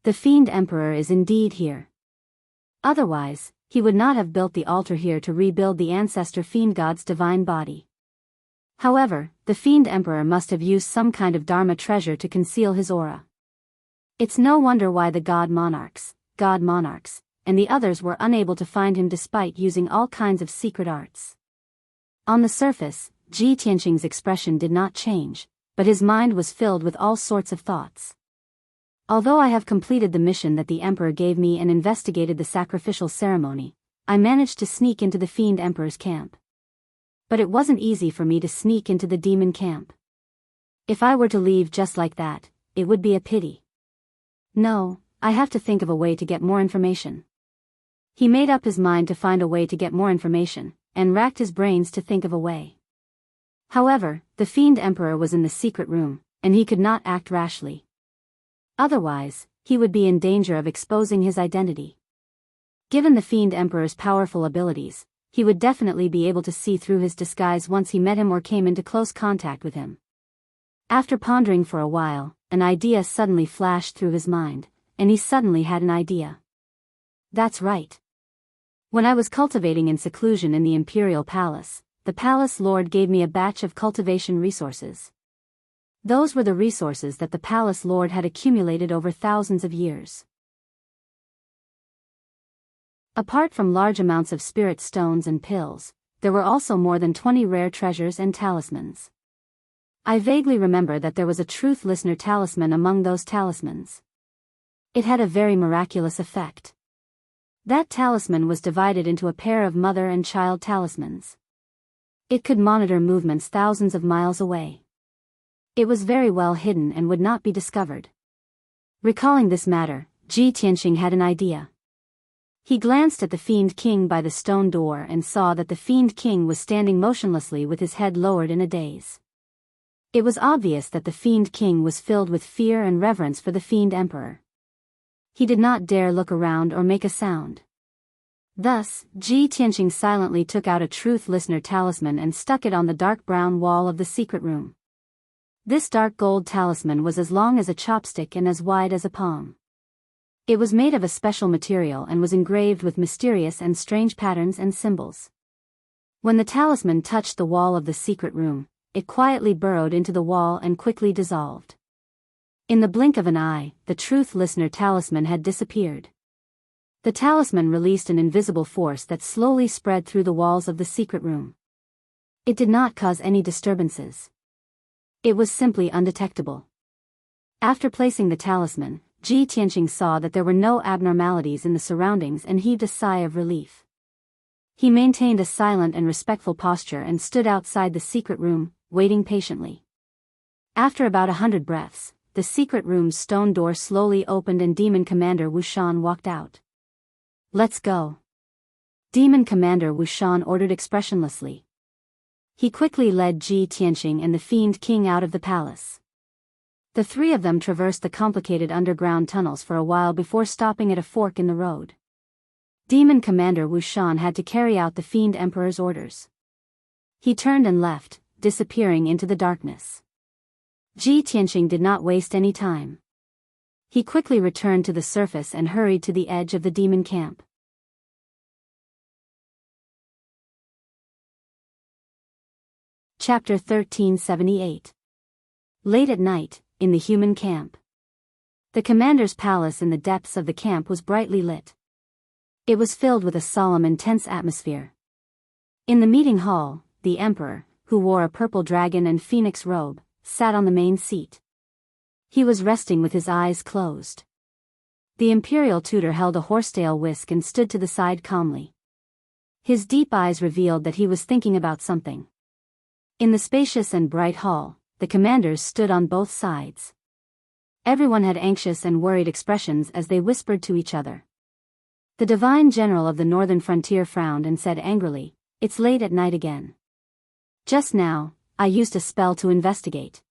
The Fiend Emperor is indeed here. Otherwise, he would not have built the altar here to rebuild the ancestor Fiend God's divine body. However, the Fiend Emperor must have used some kind of Dharma treasure to conceal his aura. It's no wonder why the God Monarchs, and the others were unable to find him despite using all kinds of secret arts. On the surface, Ji Tianqing's expression did not change, but his mind was filled with all sorts of thoughts. Although I have completed the mission that the Emperor gave me and investigated the sacrificial ceremony, I managed to sneak into the Fiend Emperor's camp. But it wasn't easy for me to sneak into the demon camp. If I were to leave just like that, it would be a pity. No, I have to think of a way to get more information. He made up his mind to find a way to get more information, and racked his brains to think of a way. However, the Fiend Emperor was in the secret room, and he could not act rashly. Otherwise, he would be in danger of exposing his identity. Given the Fiend Emperor's powerful abilities, he would definitely be able to see through his disguise once he met him or came into close contact with him. After pondering for a while, an idea suddenly flashed through his mind, and he suddenly had an idea. That's right. When I was cultivating in seclusion in the Imperial Palace, the Palace Lord gave me a batch of cultivation resources. Those were the resources that the Palace Lord had accumulated over thousands of years. Apart from large amounts of spirit stones and pills, there were also more than 20 rare treasures and talismans. I vaguely remember that there was a Truth Listener talisman among those talismans. It had a very miraculous effect. That talisman was divided into a pair of mother and child talismans. It could monitor movements thousands of miles away. It was very well hidden and would not be discovered. Recalling this matter, Ji Tianqing had an idea. He glanced at the Fiend King by the stone door and saw that the Fiend King was standing motionlessly with his head lowered in a daze. It was obvious that the Fiend King was filled with fear and reverence for the Fiend Emperor. He did not dare look around or make a sound. Thus, Ji Tianqing silently took out a Truth Listener talisman and stuck it on the dark brown wall of the secret room. This dark gold talisman was as long as a chopstick and as wide as a palm. It was made of a special material and was engraved with mysterious and strange patterns and symbols. When the talisman touched the wall of the secret room, it quietly burrowed into the wall and quickly dissolved. In the blink of an eye, the Truth Listener talisman had disappeared. The talisman released an invisible force that slowly spread through the walls of the secret room. It did not cause any disturbances. It was simply undetectable. After placing the talisman, Ji Tianqing saw that there were no abnormalities in the surroundings and heaved a sigh of relief. He maintained a silent and respectful posture and stood outside the secret room, waiting patiently. After about 100 breaths, the secret room's stone door slowly opened and Demon Commander Wuxian walked out. "Let's go," Demon Commander Wuxian ordered expressionlessly. He quickly led Ji Tianqing and the Fiend King out of the palace. The three of them traversed the complicated underground tunnels for a while before stopping at a fork in the road. Demon Commander Wuxian had to carry out the Fiend Emperor's orders. He turned and left, disappearing into the darkness. Ji Tianqing did not waste any time. He quickly returned to the surface and hurried to the edge of the demon camp. Chapter 1378. Late at night, in the human camp. The commander's palace in the depths of the camp was brightly lit. It was filled with a solemn and tense atmosphere. In the meeting hall, the emperor, who wore a purple dragon and phoenix robe, sat on the main seat. He was resting with his eyes closed. The imperial tutor held a horsetail whisk and stood to the side calmly. His deep eyes revealed that he was thinking about something. In the spacious and bright hall, the commanders stood on both sides. Everyone had anxious and worried expressions as they whispered to each other. The divine general of the northern frontier frowned and said angrily, "It's late at night again. Just now, I used a spell to investigate."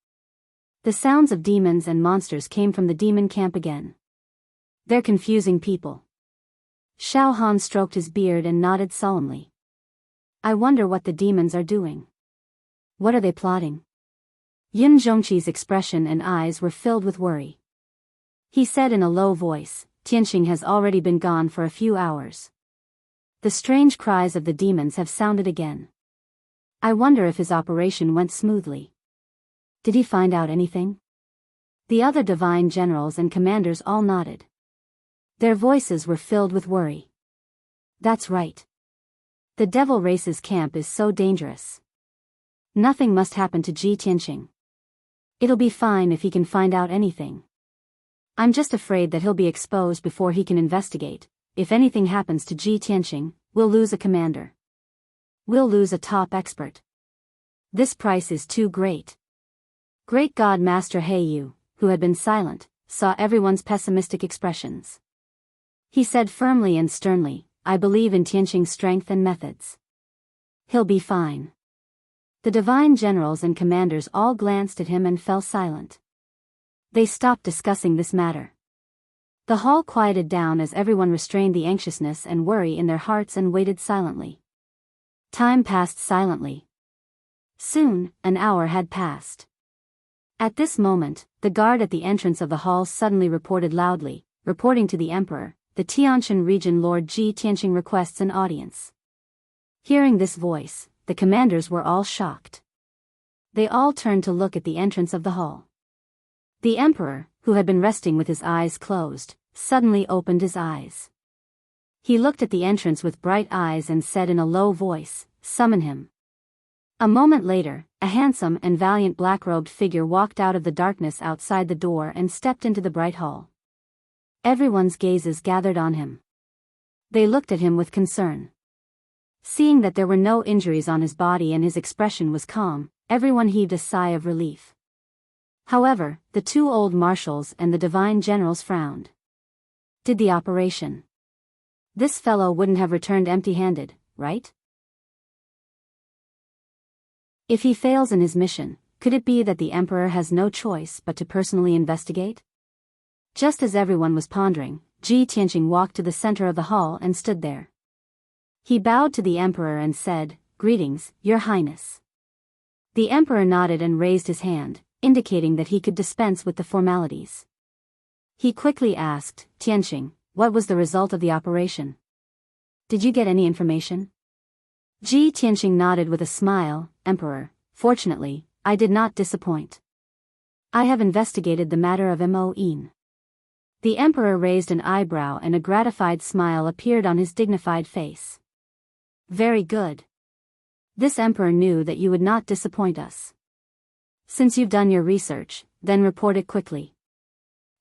The sounds of demons and monsters came from the demon camp again. "They're confusing people." Xiao Han stroked his beard and nodded solemnly. "I wonder what the demons are doing. What are they plotting?" Yin Zhongqi's expression and eyes were filled with worry. He said in a low voice, "Tianqing has already been gone for a few hours. The strange cries of the demons have sounded again. I wonder if his operation went smoothly. Did he find out anything?" The other divine generals and commanders all nodded. Their voices were filled with worry. "That's right. The devil race's camp is so dangerous. Nothing must happen to Ji Tianqing. It'll be fine if he can find out anything. I'm just afraid that he'll be exposed before he can investigate. If anything happens to Ji Tianqing, we'll lose a commander. We'll lose a top expert. This price is too great." Great God Master Heiyu, who had been silent, saw everyone's pessimistic expressions. He said firmly and sternly, "I believe in Tianqing's strength and methods. He'll be fine." The divine generals and commanders all glanced at him and fell silent. They stopped discussing this matter. The hall quieted down as everyone restrained the anxiousness and worry in their hearts and waited silently. Time passed silently. Soon, an hour had passed. At this moment, the guard at the entrance of the hall suddenly reported loudly, reporting to the emperor, "The Tianshan region Lord Ji Tianqing requests an audience." Hearing this voice, the commanders were all shocked. They all turned to look at the entrance of the hall. The emperor, who had been resting with his eyes closed, suddenly opened his eyes. He looked at the entrance with bright eyes and said in a low voice, "Summon him." A moment later, a handsome and valiant black-robed figure walked out of the darkness outside the door and stepped into the bright hall. Everyone's gazes gathered on him. They looked at him with concern. Seeing that there were no injuries on his body and his expression was calm, everyone heaved a sigh of relief. However, the two old marshals and the divine generals frowned. Did the operation? This fellow wouldn't have returned empty-handed, right? If he fails in his mission, could it be that the emperor has no choice but to personally investigate? Just as everyone was pondering, Ji Tianqing walked to the center of the hall and stood there. He bowed to the emperor and said, "Greetings, Your Highness." The emperor nodded and raised his hand, indicating that he could dispense with the formalities. He quickly asked, "Tianqing, what was the result of the operation? Did you get any information?" Ji Tianqing nodded with a smile, "Emperor, fortunately, I did not disappoint. I have investigated the matter of Moin." The emperor raised an eyebrow and a gratified smile appeared on his dignified face. "Very good. This emperor knew that you would not disappoint us. Since you've done your research, then report it quickly."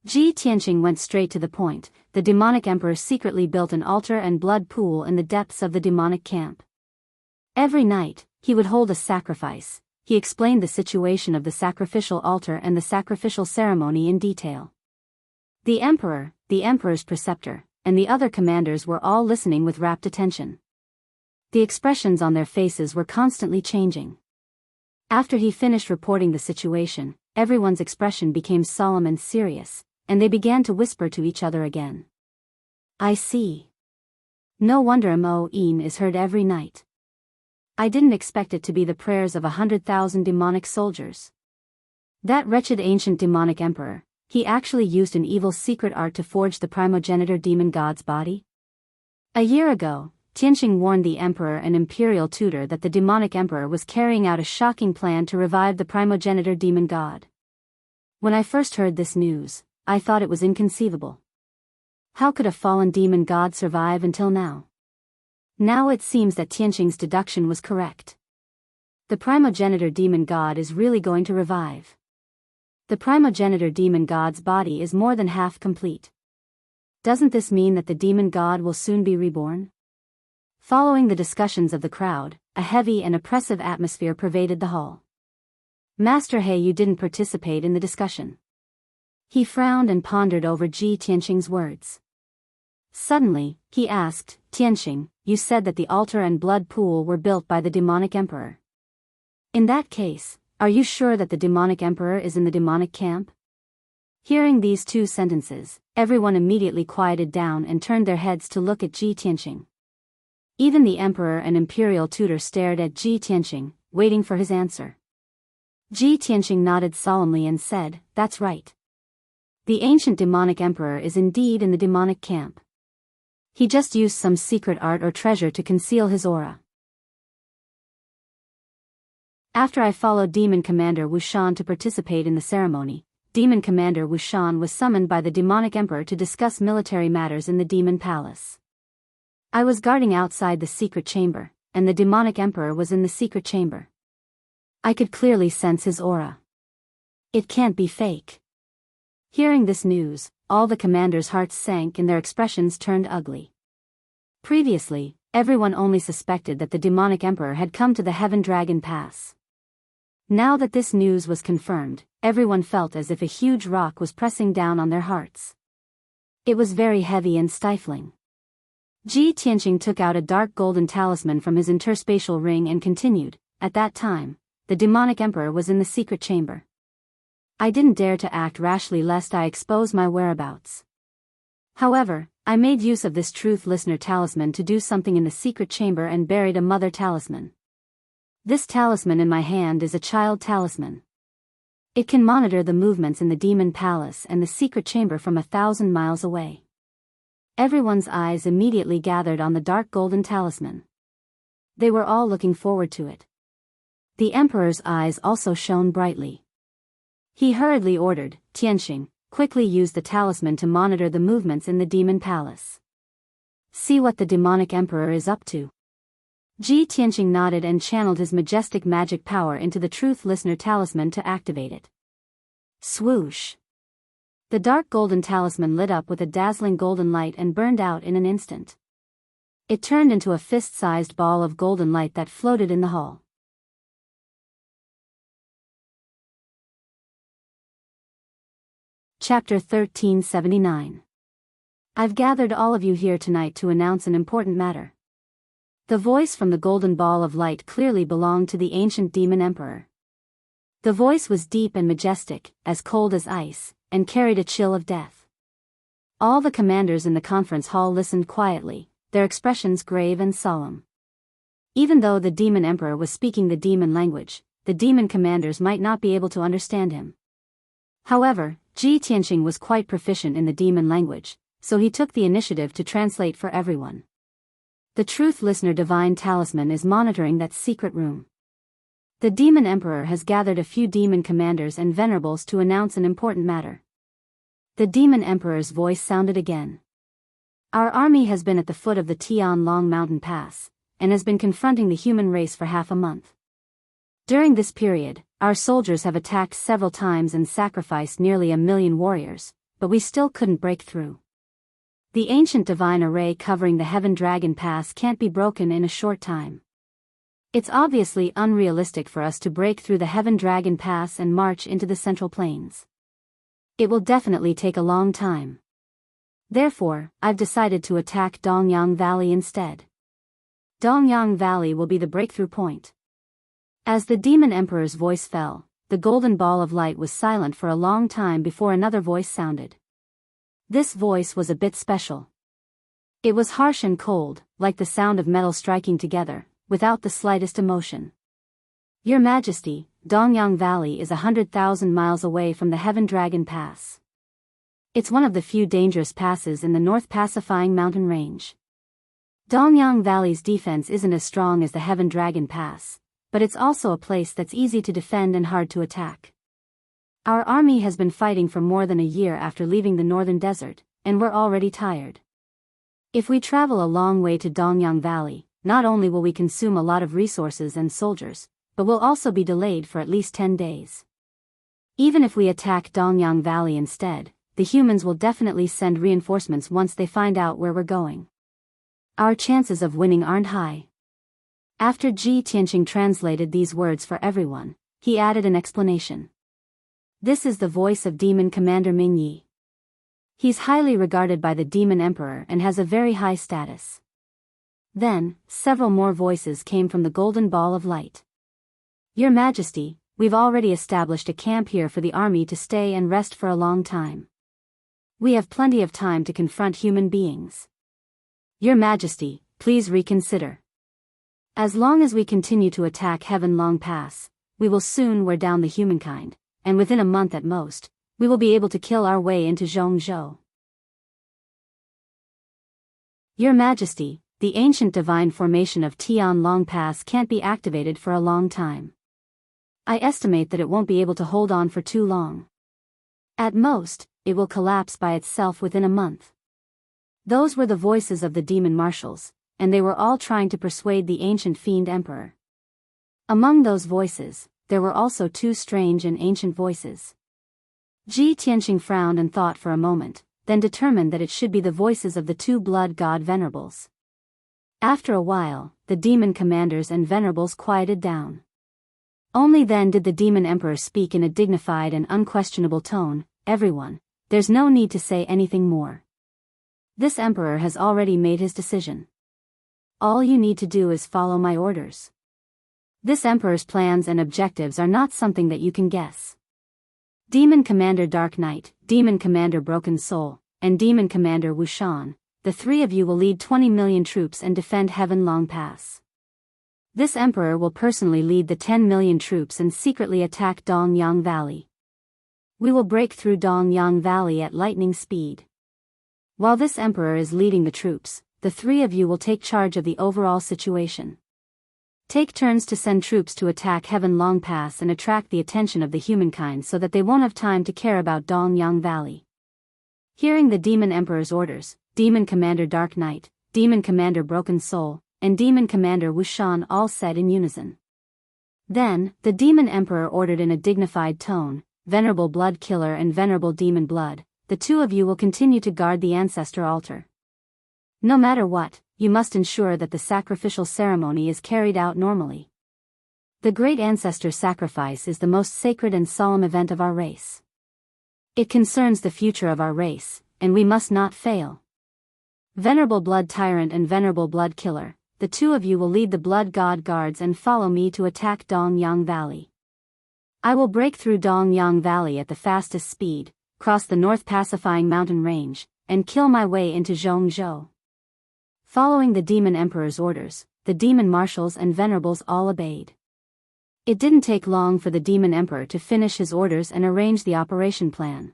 Ji Tianqing went straight to the point. The demonic emperor secretly built an altar and blood pool in the depths of the demonic camp. Every night, he would hold a sacrifice, he explained the situation of the sacrificial altar and the sacrificial ceremony in detail. The emperor, the emperor's preceptor, and the other commanders were all listening with rapt attention. The expressions on their faces were constantly changing. After he finished reporting the situation, everyone's expression became solemn and serious, and they began to whisper to each other again. I see. No wonder Mo-in is heard every night. I didn't expect it to be the prayers of 100,000 demonic soldiers. That wretched ancient demonic emperor, he actually used an evil secret art to forge the primogenitor demon god's body? A year ago, Tianqing warned the emperor and imperial tutor that the demonic emperor was carrying out a shocking plan to revive the primogenitor demon god. When I first heard this news, I thought it was inconceivable. How could a fallen demon god survive until now? Now it seems that Tianqing's deduction was correct. The primogenitor demon god is really going to revive. The primogenitor demon god's body is more than half complete. Doesn't this mean that the demon god will soon be reborn? Following the discussions of the crowd, a heavy and oppressive atmosphere pervaded the hall. Master He Yu didn't participate in the discussion. He frowned and pondered over Ji Tianqing's words. Suddenly, he asked, Tianqing, you said that the altar and blood pool were built by the demonic emperor. In that case, are you sure that the demonic emperor is in the demonic camp? Hearing these two sentences, everyone immediately quieted down and turned their heads to look at Ji Tianqing. Even the emperor and imperial tutor stared at Ji Tianqing, waiting for his answer. Ji Tianqing nodded solemnly and said, that's right. The ancient demonic emperor is indeed in the demonic camp. He just used some secret art or treasure to conceal his aura. After I followed Demon Commander Wuxian to participate in the ceremony, Demon Commander Wuxian was summoned by the demonic emperor to discuss military matters in the demon palace. I was guarding outside the secret chamber, and the demonic emperor was in the secret chamber. I could clearly sense his aura. It can't be fake. Hearing this news, all the commanders' hearts sank and their expressions turned ugly. Previously, everyone only suspected that the demonic emperor had come to the Heaven Dragon Pass. Now that this news was confirmed, everyone felt as if a huge rock was pressing down on their hearts. It was very heavy and stifling. Ji Tianqing took out a dark golden talisman from his interspatial ring and continued, at that time, the demonic emperor was in the secret chamber. I didn't dare to act rashly lest I expose my whereabouts. However, I made use of this truth listener talisman to do something in the secret chamber and buried a mother talisman. This talisman in my hand is a child talisman. It can monitor the movements in the demon palace and the secret chamber from 1,000 miles away. Everyone's eyes immediately gathered on the dark golden talisman. They were all looking forward to it. The emperor's eyes also shone brightly. He hurriedly ordered, Tianqing, quickly use the talisman to monitor the movements in the demon palace. See what the demonic emperor is up to. Ji Tianqing nodded and channeled his majestic magic power into the truth listener talisman to activate it. Swoosh! The dark golden talisman lit up with a dazzling golden light and burned out in an instant. It turned into a fist-sized ball of golden light that floated in the hall. Chapter 1379. I've gathered all of you here tonight to announce an important matter. The voice from the golden ball of light clearly belonged to the ancient demon emperor. The voice was deep and majestic, as cold as ice, and carried a chill of death. All the commanders in the conference hall listened quietly, their expressions grave and solemn. Even though the demon emperor was speaking the demon language, the demon commanders might not be able to understand him. However, Ji Tianqing was quite proficient in the demon language, so he took the initiative to translate for everyone. The truth listener divine talisman is monitoring that secret room. The demon emperor has gathered a few demon commanders and venerables to announce an important matter. The demon emperor's voice sounded again. Our army has been at the foot of the Tianlong mountain pass, and has been confronting the human race for half a month. During this period, our soldiers have attacked several times and sacrificed nearly 1 million warriors, but we still couldn't break through. The ancient divine array covering the Heaven Dragon Pass can't be broken in a short time. It's obviously unrealistic for us to break through the Heaven Dragon Pass and march into the Central Plains. It will definitely take a long time. Therefore, I've decided to attack Dongyang Valley instead. Dongyang Valley will be the breakthrough point. As the Demon Emperor's voice fell, the golden ball of light was silent for a long time before another voice sounded. This voice was a bit special. It was harsh and cold, like the sound of metal striking together, without the slightest emotion. Your Majesty, Dongyang Valley is 100,000 miles away from the Heaven Dragon Pass. It's one of the few dangerous passes in the North Pacifying Mountain Range. Dongyang Valley's defense isn't as strong as the Heaven Dragon Pass, but it's also a place that's easy to defend and hard to attack. Our army has been fighting for more than a year after leaving the northern desert, and we're already tired. If we travel a long way to Dongyang Valley, not only will we consume a lot of resources and soldiers, but we'll also be delayed for at least 10 days. Even if we attack Dongyang Valley instead, the humans will definitely send reinforcements once they find out where we're going. Our chances of winning aren't high. After Ji Tianqing translated these words for everyone, he added an explanation. This is the voice of Demon Commander Ming Yi. He's highly regarded by the Demon Emperor and has a very high status. Then, several more voices came from the Golden Ball of Light. Your Majesty, we've already established a camp here for the army to stay and rest for a long time. We have plenty of time to confront human beings. Your Majesty, please reconsider. As long as we continue to attack Heaven Long Pass, we will soon wear down the humankind, and within a month at most, we will be able to kill our way into Zhongzhou. Your Majesty, the ancient divine formation of Tian Long Pass can't be activated for a long time. I estimate that it won't be able to hold on for too long. At most, it will collapse by itself within a month. Those were the voices of the demon marshals, and they were all trying to persuade the ancient fiend emperor. Among those voices, there were also two strange and ancient voices. Ji Tianqing frowned and thought for a moment, then determined that it should be the voices of the two blood god venerables. After a while, the demon commanders and venerables quieted down. Only then did the demon emperor speak in a dignified and unquestionable tone, "Everyone, there's no need to say anything more. This emperor has already made his decision. All you need to do is follow my orders. This emperor's plans and objectives are not something that you can guess. Demon Commander Dark Knight, Demon Commander Broken Soul, and Demon Commander Wushan, the three of you will lead 20 million troops and defend Heaven Long Pass. This emperor will personally lead the 10 million troops and secretly attack Dongyang Valley. We will break through Dongyang Valley at lightning speed. While this emperor is leading the troops, the three of you will take charge of the overall situation. Take turns to send troops to attack Heaven Long Pass and attract the attention of the humankind so that they won't have time to care about Dongyang Valley." Hearing the Demon Emperor's orders, Demon Commander Dark Knight, Demon Commander Broken Soul, and Demon Commander Wushan all said in unison. Then, the Demon Emperor ordered in a dignified tone, "Venerable Blood Killer and Venerable Demon Blood, the two of you will continue to guard the ancestor altar. No matter what, you must ensure that the sacrificial ceremony is carried out normally. The Great Ancestor Sacrifice is the most sacred and solemn event of our race. It concerns the future of our race, and we must not fail. Venerable Blood Tyrant and Venerable Blood Killer, the two of you will lead the Blood God Guards and follow me to attack Dongyang Valley. I will break through Dongyang Valley at the fastest speed, cross the North Pacifying Mountain Range, and kill my way into Zhongzhou." Following the Demon Emperor's orders, the Demon Marshals and Venerables all obeyed. It didn't take long for the Demon Emperor to finish his orders and arrange the operation plan.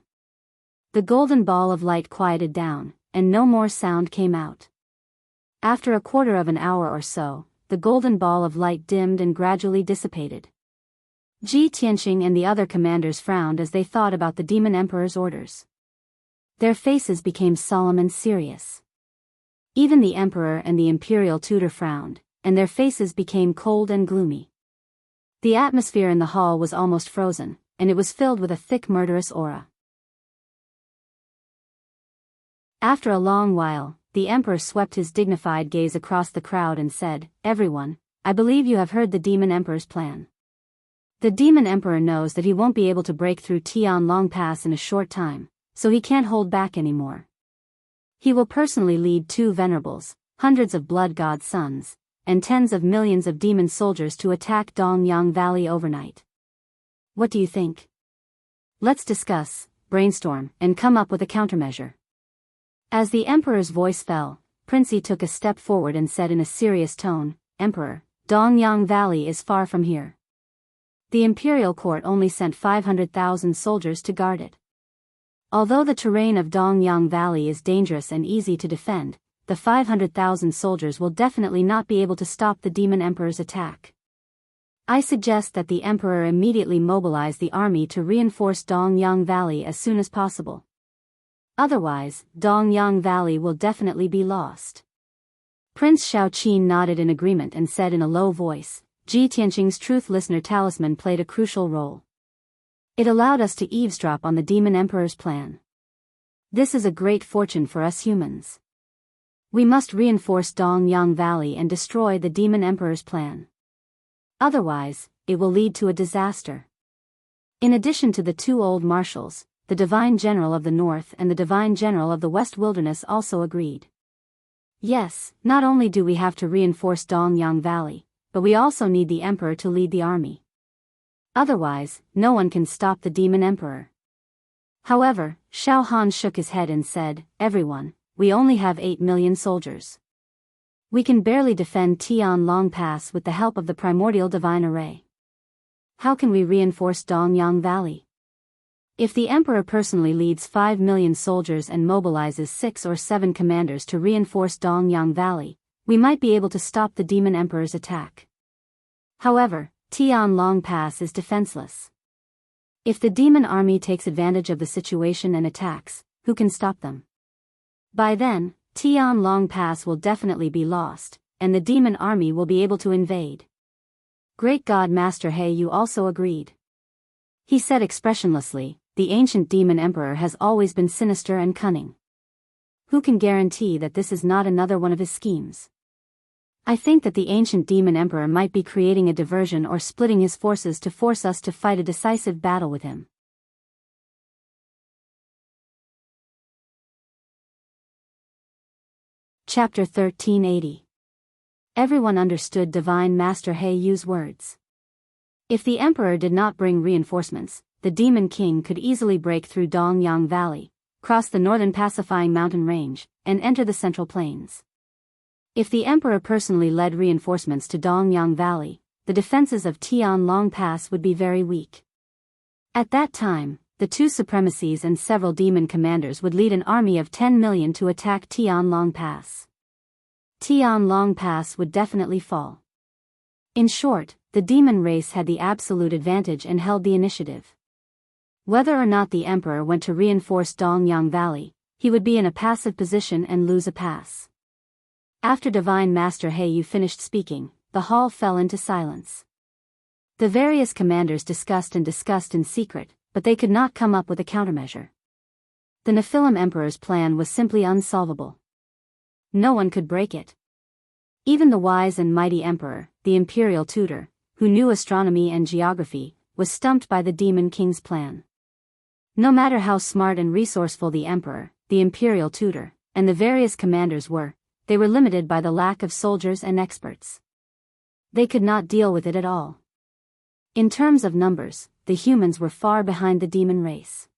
The golden ball of light quieted down, and no more sound came out. After a quarter of an hour or so, the golden ball of light dimmed and gradually dissipated. Ji Tianqing and the other commanders frowned as they thought about the Demon Emperor's orders. Their faces became solemn and serious. Even the Emperor and the Imperial Tutor frowned, and their faces became cold and gloomy. The atmosphere in the hall was almost frozen, and it was filled with a thick murderous aura. After a long while, the Emperor swept his dignified gaze across the crowd and said, "Everyone, I believe you have heard the Demon Emperor's plan. The Demon Emperor knows that he won't be able to break through Tianlong Pass in a short time, so he can't hold back anymore. He will personally lead 2 venerables, hundreds of blood god sons, and tens of millions of demon soldiers to attack Dongyang Valley overnight. What do you think? Let's discuss, brainstorm, and come up with a countermeasure. As the Emperor's voice fell, Princey took a step forward and said in a serious tone, Emperor, Dongyang Valley is far from here. The imperial court only sent 500,000 soldiers to guard it. Although the terrain of Dongyang Valley is dangerous and easy to defend, the 500,000 soldiers will definitely not be able to stop the Demon Emperor's attack. I suggest that the Emperor immediately mobilize the army to reinforce Dongyang Valley as soon as possible. Otherwise, Dongyang Valley will definitely be lost. Prince Shaoqin nodded in agreement and said in a low voice, Ji Tianqing's Truth Listener talisman played a crucial role. It allowed us to eavesdrop on the Demon Emperor's plan. This is a great fortune for us humans. We must reinforce Dongyang Valley and destroy the Demon Emperor's plan. Otherwise, it will lead to a disaster. In addition to the 2 old marshals, the Divine General of the North and the Divine General of the West Wilderness also agreed. Yes, not only do we have to reinforce Dongyang Valley, but we also need the Emperor to lead the army. Otherwise, no one can stop the Demon Emperor. However, Xiao Han shook his head and said, Everyone, we only have 8 million soldiers. We can barely defend Tianlong Pass with the help of the primordial divine array. How can we reinforce Dongyang Valley? If the Emperor personally leads 5 million soldiers and mobilizes 6 or 7 commanders to reinforce Dongyang Valley, we might be able to stop the Demon Emperor's attack. However, Tianlong Pass is defenseless. If the demon army takes advantage of the situation and attacks, who can stop them? By then, Tianlong Pass will definitely be lost, and the demon army will be able to invade. Great God Master He Yu also agreed. He said expressionlessly, the ancient demon emperor has always been sinister and cunning. Who can guarantee that this is not another one of his schemes? I think that the ancient demon emperor might be creating a diversion or splitting his forces to force us to fight a decisive battle with him. Chapter 1380. Everyone understood Divine Master He Yu's words. If the emperor did not bring reinforcements, the demon king could easily break through Dongyang Valley, cross the northern pacifying mountain range, and enter the central plains. If the emperor personally led reinforcements to Dongyang Valley, the defenses of Tianlong Pass would be very weak. At that time, the 2 supremacies and several demon commanders would lead an army of 10 million to attack Tianlong Pass. Tianlong Pass would definitely fall. In short, the demon race had the absolute advantage and held the initiative. Whether or not the emperor went to reinforce Dongyang Valley, he would be in a passive position and lose a pass. After Divine Master He Yu finished speaking, the hall fell into silence. The various commanders discussed in secret, but they could not come up with a countermeasure. The Nephilim Emperor's plan was simply unsolvable. No one could break it. Even the wise and mighty emperor, the imperial tutor, who knew astronomy and geography, was stumped by the demon king's plan. No matter how smart and resourceful the emperor, the imperial tutor, and the various commanders were, they were limited by the lack of soldiers and experts. They could not deal with it at all. In terms of numbers, the humans were far behind the demon race.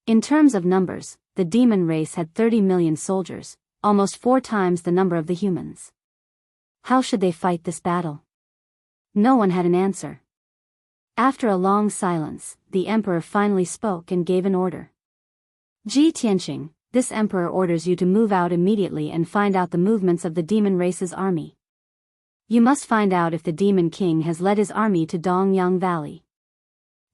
In terms of numbers, the demon race had 30 million soldiers, almost 4 times the number of the humans. How should they fight this battle? No one had an answer. After a long silence, the emperor finally spoke and gave an order. Ji Tianqing, this emperor orders you to move out immediately and find out the movements of the demon race's army. You must find out if the demon king has led his army to Dongyang Valley.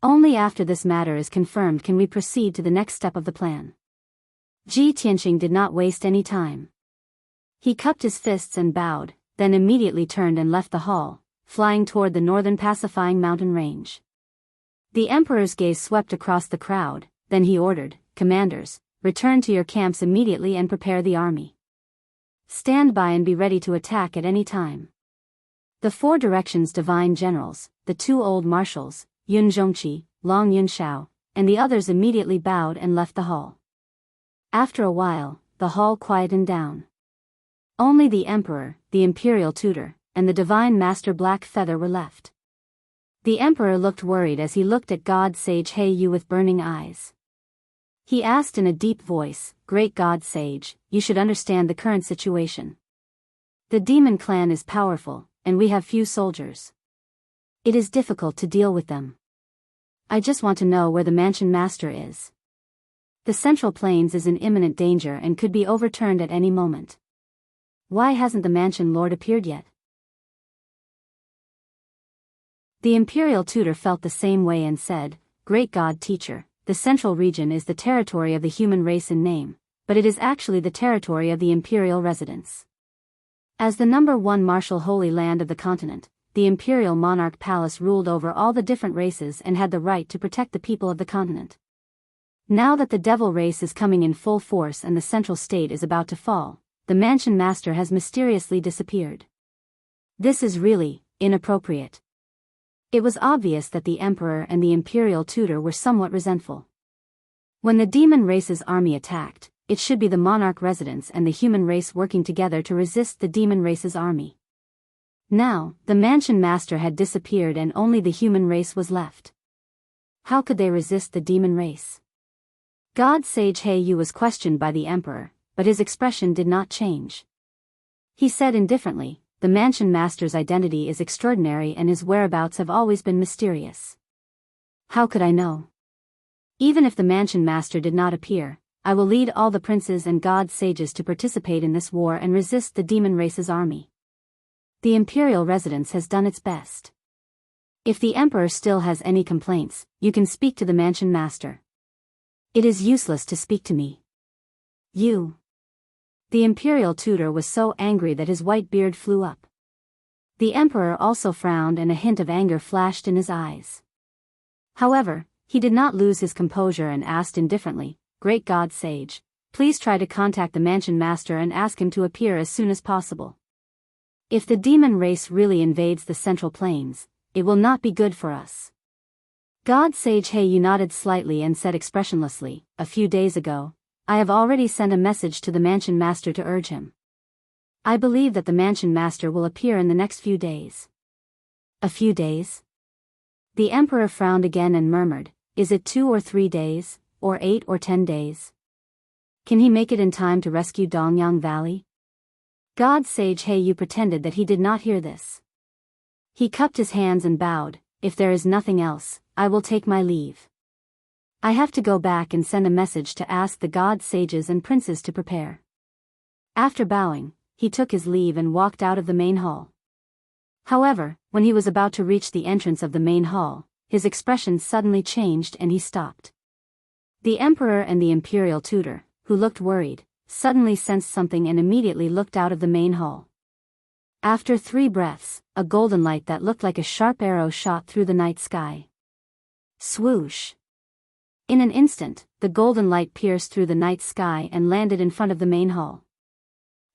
Only after this matter is confirmed can we proceed to the next step of the plan. Ji Tianqing did not waste any time. He cupped his fists and bowed, then immediately turned and left the hall, flying toward the northern pacifying mountain range. The emperor's gaze swept across the crowd, then he ordered, Commanders, return to your camps immediately and prepare the army. Stand by and be ready to attack at any time. The 4 directions divine generals, the 2 old marshals, Yun Zhongqi, Long Yunxiao, and the others immediately bowed and left the hall. After a while, the hall quietened down. Only the emperor, the imperial tutor, and the divine master Black Feather were left. The emperor looked worried as he looked at God Sage He Yu with burning eyes. He asked in a deep voice, "Great God Sage, you should understand the current situation. The demon clan is powerful, and we have few soldiers. It is difficult to deal with them. I just want to know where the mansion master is. The Central Plains is in imminent danger and could be overturned at any moment. Why hasn't the mansion lord appeared yet?" The imperial tutor felt the same way and said, "Great God Teacher, the central region is the territory of the human race in name, but it is actually the territory of the imperial residents. As the #1 martial holy land of the continent, the imperial monarch palace ruled over all the different races and had the right to protect the people of the continent. Now that the devil race is coming in full force and the central state is about to fall, the mansion master has mysteriously disappeared. This is really inappropriate." It was obvious that the emperor and the imperial tutor were somewhat resentful. When the demon race's army attacked, it should be the monarch residents and the human race working together to resist the demon race's army. Now, the mansion master had disappeared and only the human race was left. How could they resist the demon race? God Sage He Yu was questioned by the emperor, but his expression did not change. He said indifferently, "The mansion master's identity is extraordinary and his whereabouts have always been mysterious. How could I know? Even if the mansion master did not appear, I will lead all the princes and god sages to participate in this war and resist the demon race's army. The imperial residence has done its best. If the emperor still has any complaints, you can speak to the mansion master. It is useless to speak to me. You." The imperial tutor was so angry that his white beard flew up. The emperor also frowned and a hint of anger flashed in his eyes. However, he did not lose his composure and asked indifferently, "Great God Sage, please try to contact the mansion master and ask him to appear as soon as possible. If the demon race really invades the Central Plains, it will not be good for us." God Sage He Yu nodded slightly and said expressionlessly, "A few days ago, I have already sent a message to the mansion master to urge him. I believe that the mansion master will appear in the next few days." "A few days?" The emperor frowned again and murmured, "Is it 2 or 3 days, or 8 or 10 days? Can he make it in time to rescue Dongyang Valley?" God Sage He Yu pretended that he did not hear this. He cupped his hands and bowed, "If there is nothing else, I will take my leave. I have to go back and send a message to ask the god sages and princes to prepare." After bowing, he took his leave and walked out of the main hall. However, when he was about to reach the entrance of the main hall, his expression suddenly changed and he stopped. The emperor and the imperial tutor, who looked worried, suddenly sensed something and immediately looked out of the main hall. After 3 breaths, a golden light that looked like a sharp arrow shot through the night sky. Swoosh! In an instant, the golden light pierced through the night sky and landed in front of the main hall.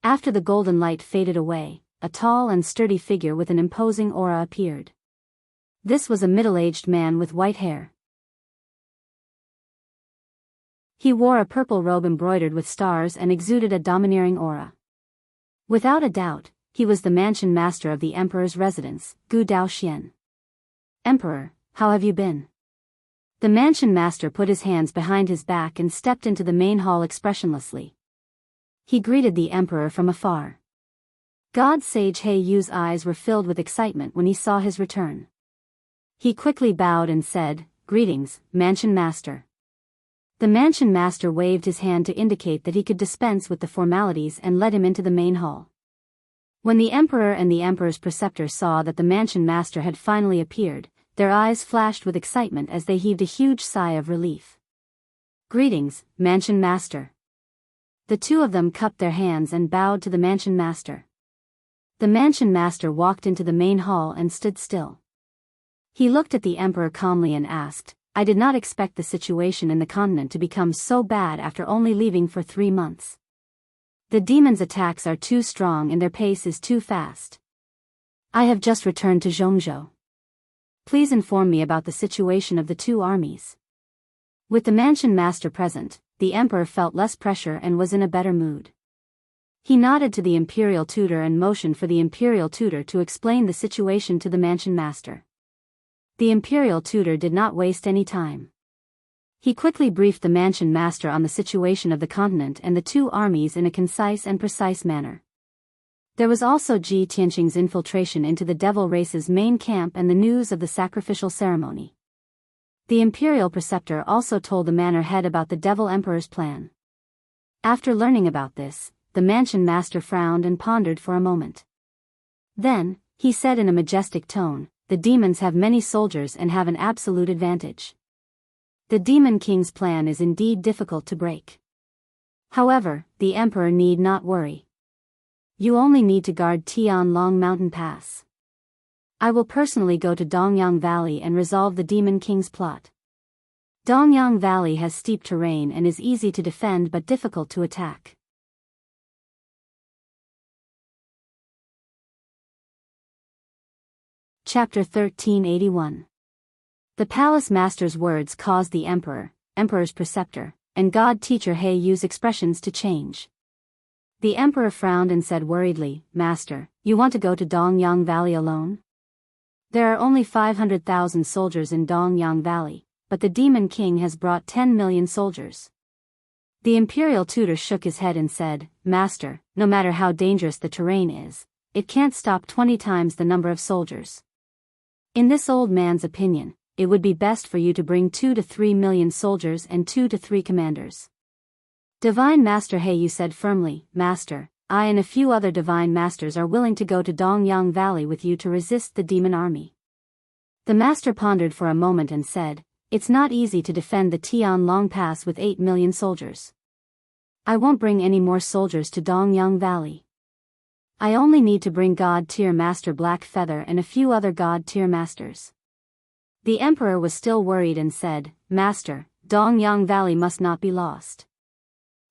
After the golden light faded away, a tall and sturdy figure with an imposing aura appeared. This was a middle-aged man with white hair. He wore a purple robe embroidered with stars and exuded a domineering aura. Without a doubt, he was the mansion master of the emperor's residence, Gu Daoxian. "Emperor, how have you been?" The mansion master put his hands behind his back and stepped into the main hall expressionlessly. He greeted the emperor from afar. God Sage He Yu's eyes were filled with excitement when he saw his return. He quickly bowed and said, "Greetings, mansion master." The mansion master waved his hand to indicate that he could dispense with the formalities and led him into the main hall. When the emperor and the emperor's preceptor saw that the mansion master had finally appeared, their eyes flashed with excitement as they heaved a huge sigh of relief. "Greetings, mansion master." The 2 of them cupped their hands and bowed to the mansion master. The mansion master walked into the main hall and stood still. He looked at the emperor calmly and asked, "I did not expect the situation in the continent to become so bad after only leaving for 3 months. The demons' attacks are too strong and their pace is too fast. I have just returned to Zhongzhou. Please inform me about the situation of the two armies. With the mansion master present, the emperor felt less pressure and was in a better mood. He nodded to the imperial tutor and motioned for the imperial tutor to explain the situation to the mansion master. The imperial tutor did not waste any time. He quickly briefed the mansion master on the situation of the continent and the two armies in a concise and precise manner. There was also Ji Tianqing's infiltration into the devil race's main camp and the news of the sacrificial ceremony. The imperial preceptor also told the manor head about the devil emperor's plan. After learning about this, the mansion master frowned and pondered for a moment. Then, he said in a majestic tone, "The demons have many soldiers and have an absolute advantage. The demon king's plan is indeed difficult to break. However, the emperor need not worry. You only need to guard Tianlong Mountain Pass. I will personally go to Dongyang Valley and resolve the demon king's plot. Dongyang Valley has steep terrain and is easy to defend but difficult to attack." Chapter 1381. The palace master's words caused the emperor's preceptor, and god teacher He Yu's expressions to change. The emperor frowned and said worriedly, "Master, you want to go to Dongyang Valley alone? There are only 500,000 soldiers in Dongyang Valley, but the demon king has brought 10 million soldiers." The imperial tutor shook his head and said, "Master, no matter how dangerous the terrain is, it can't stop 20 times the number of soldiers. In this old man's opinion, it would be best for you to bring 2 to 3 million soldiers and 2 to 3 commanders." Divine Master He Yu said firmly, "Master, I and a few other divine masters are willing to go to Dongyang Valley with you to resist the demon army." The master pondered for a moment and said, "It's not easy to defend the Tianlong Pass with 8 million soldiers. I won't bring any more soldiers to Dongyang Valley. I only need to bring God-tier Master Black Feather and a few other God-tier masters." The emperor was still worried and said, "Master, Dongyang Valley must not be lost.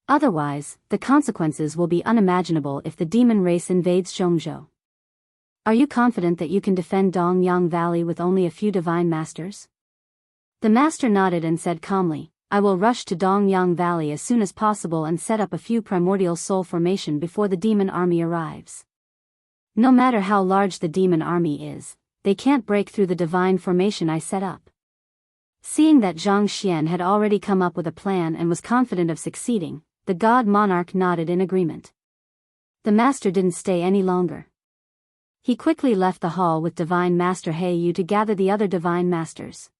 Otherwise, the consequences will be unimaginable if the demon race invades Zhongzhou. Are you confident that you can defend Dongyang Valley with only a few divine masters?" The master nodded and said calmly, "I will rush to Dongyang Valley as soon as possible and set up a few primordial soul formation before the demon army arrives. No matter how large the demon army is, they can't break through the divine formation I set up." Seeing that Zhang Xian had already come up with a plan and was confident of succeeding, the god monarch nodded in agreement. The master didn't stay any longer. He quickly left the hall with Divine Master He Yu to gather the other divine masters.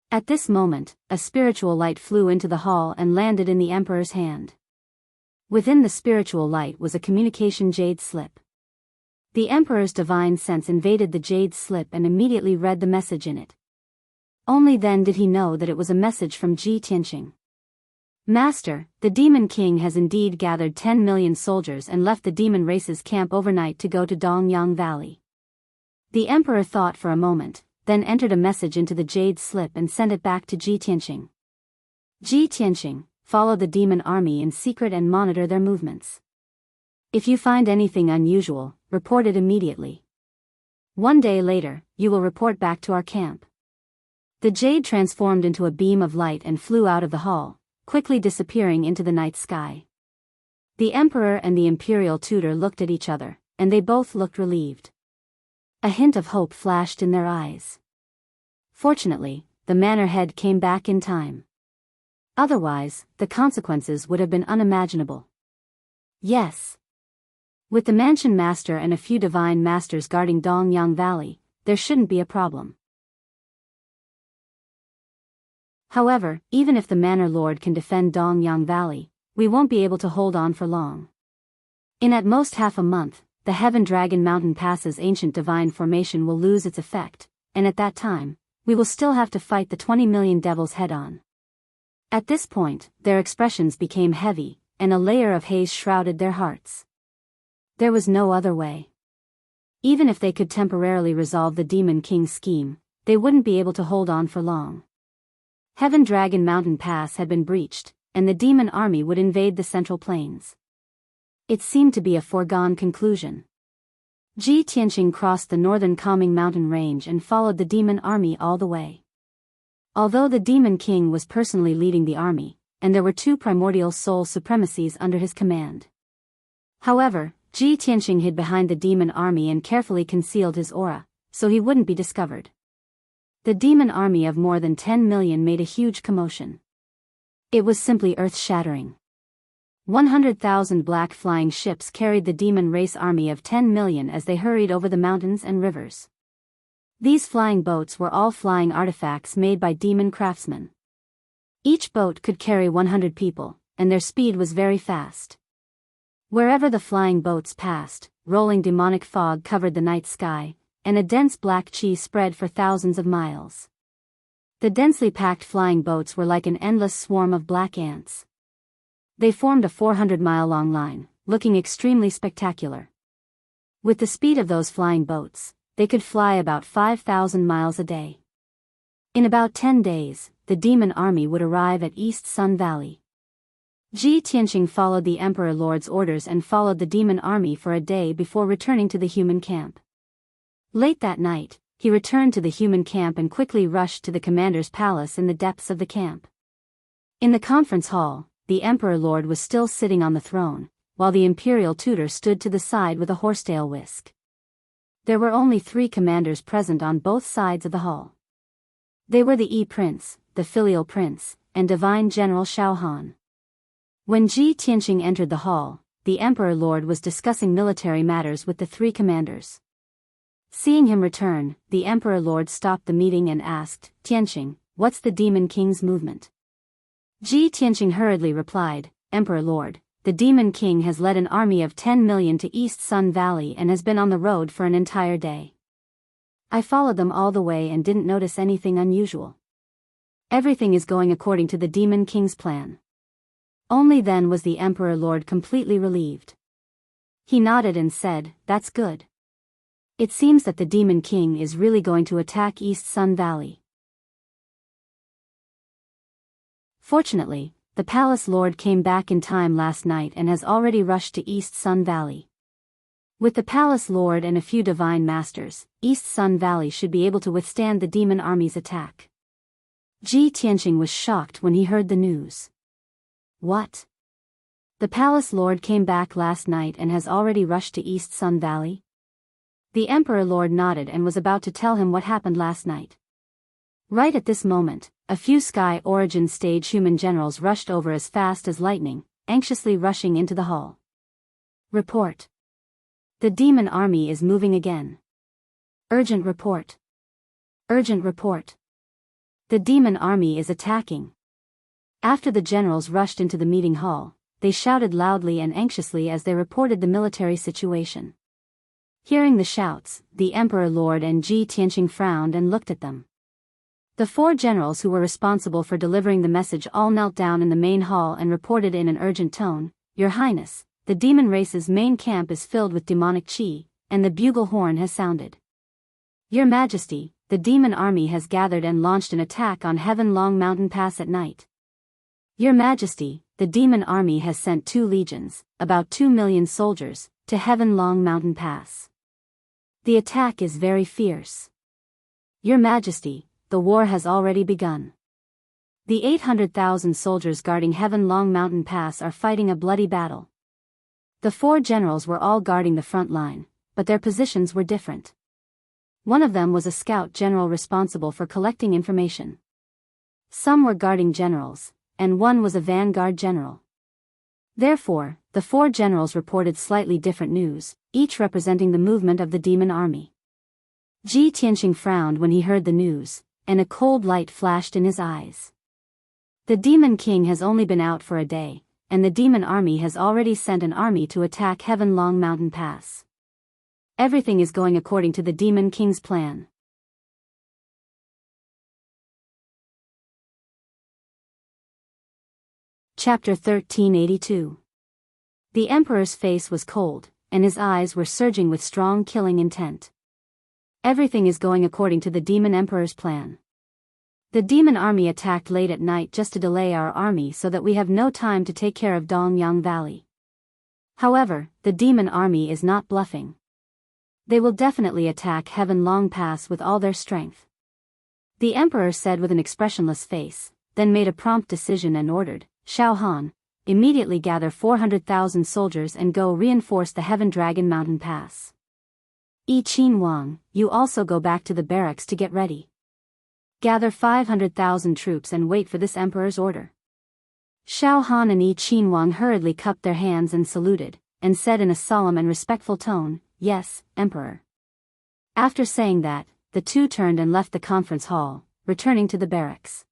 At this moment, a spiritual light flew into the hall and landed in the emperor's hand. Within the spiritual light was a communication jade slip. The emperor's divine sense invaded the jade slip and immediately read the message in it. Only then did he know that it was a message from Ji Tianqing. "Master, the demon king has indeed gathered 10 million soldiers and left the demon race's camp overnight to go to Dongyang Valley." The emperor thought for a moment, then entered a message into the jade slip and sent it back to Ji Tianqing. "Ji Tianqing, follow the demon army in secret and monitor their movements. If you find anything unusual, report it immediately. One day later, you will report back to our camp." The jade transformed into a beam of light and flew out of the hall, quickly disappearing into the night sky. The emperor and the imperial tutor looked at each other, and they both looked relieved. A hint of hope flashed in their eyes. Fortunately, the manor head came back in time. Otherwise, the consequences would have been unimaginable. Yes. With the mansion master and a few divine masters guarding Dongyang Valley, there shouldn't be a problem. However, even if the manor lord can defend Dongyang Valley, we won't be able to hold on for long. In at most half a month, the Heaven Dragon Mountain Pass's ancient divine formation will lose its effect, and at that time, we will still have to fight the 20 million devils head-on. At this point, their expressions became heavy, and a layer of haze shrouded their hearts. There was no other way. Even if they could temporarily resolve the Demon King's scheme, they wouldn't be able to hold on for long. Heaven Dragon Mountain Pass had been breached, and the demon army would invade the Central Plains. It seemed to be a foregone conclusion. Ji Tianqing crossed the northern calming mountain range and followed the demon army all the way. Although the demon king was personally leading the army, and there were 2 primordial soul supremacies under his command. However, Ji Tianqing hid behind the demon army and carefully concealed his aura, so he wouldn't be discovered. The demon army of more than 10 million made a huge commotion. It was simply earth-shattering. 100,000 black flying ships carried the demon race army of 10 million as they hurried over the mountains and rivers. These flying boats were all flying artifacts made by demon craftsmen. Each boat could carry 100 people, and their speed was very fast. Wherever the flying boats passed, rolling demonic fog covered the night sky, and a dense black chi spread for thousands of miles. The densely packed flying boats were like an endless swarm of black ants. They formed a 400-mile-long line, looking extremely spectacular. With the speed of those flying boats, they could fly about 5,000 miles a day. In about 10 days, the demon army would arrive at East Sun Valley. Ji Tianqing followed the Emperor Lord's orders and followed the demon army for a day before returning to the human camp. Late that night, he returned to the human camp and quickly rushed to the commander's palace in the depths of the camp. In the conference hall, the Emperor Lord was still sitting on the throne, while the imperial tutor stood to the side with a horsetail whisk. There were only 3 commanders present on both sides of the hall. They were the Prince, the filial prince, and divine general Shao Han. When Ji Tianqing entered the hall, the Emperor Lord was discussing military matters with the 3 commanders. Seeing him return, the Emperor Lord stopped the meeting and asked, "Tianqing, what's the Demon King's movement?" Ji Tianqing hurriedly replied, "Emperor Lord, the Demon King has led an army of 10 million to East Sun Valley and has been on the road for an entire day. I followed them all the way and didn't notice anything unusual. Everything is going according to the Demon King's plan." Only then was the Emperor Lord completely relieved. He nodded and said, "That's good. It seems that the Demon King is really going to attack East Sun Valley." Fortunately, the Palace Lord came back in time last night and has already rushed to East Sun Valley. With the Palace Lord and a few divine masters, East Sun Valley should be able to withstand the demon army's attack. Ji Tianqing was shocked when he heard the news. What? The Palace Lord came back last night and has already rushed to East Sun Valley? The Emperor Lord nodded and was about to tell him what happened last night. Right at this moment, a few Sky Origin stage human generals rushed over as fast as lightning, anxiously rushing into the hall. Report. The demon army is moving again. Urgent report. Urgent report. The demon army is attacking. After the generals rushed into the meeting hall, they shouted loudly and anxiously as they reported the military situation. Hearing the shouts, the Emperor Lord and Ji Tianqing frowned and looked at them. The 4 generals who were responsible for delivering the message all knelt down in the main hall and reported in an urgent tone, "Your Highness, the demon race's main camp is filled with demonic chi, and the bugle horn has sounded. Your Majesty, the demon army has gathered and launched an attack on Heaven Long Mountain Pass at night. Your Majesty, the demon army has sent 2 legions, about 2 million soldiers, to Heaven Long Mountain Pass. The attack is very fierce. Your Majesty, the war has already begun. The 800,000 soldiers guarding Heaven Long Mountain Pass are fighting a bloody battle." The 4 generals were all guarding the front line, but their positions were different. One of them was a scout general responsible for collecting information. Some were guarding generals, and one was a vanguard general. Therefore, the 4 generals reported slightly different news, each representing the movement of the demon army. Ji Tianqing frowned when he heard the news, and a cold light flashed in his eyes. The Demon King has only been out for a day, and the demon army has already sent an army to attack Heaven Long Mountain Pass. Everything is going according to the Demon King's plan. Chapter 1382. The Emperor's face was cold, and his eyes were surging with strong killing intent. Everything is going according to the Demon Emperor's plan. The demon army attacked late at night just to delay our army so that we have no time to take care of Dongyang Valley. However, the demon army is not bluffing. They will definitely attack Heaven Long Pass with all their strength. The emperor said with an expressionless face, then made a prompt decision and ordered, Xiao Han, immediately gather 400,000 soldiers and go reinforce the Heaven Dragon Mountain Pass. Yi Qin Wang, you also go back to the barracks to get ready. Gather 500,000 troops and wait for this emperor's order. Xiao Han and Yi Qin Wang hurriedly cupped their hands and saluted, and said in a solemn and respectful tone, Yes, Emperor. After saying that, the two turned and left the conference hall, returning to the barracks.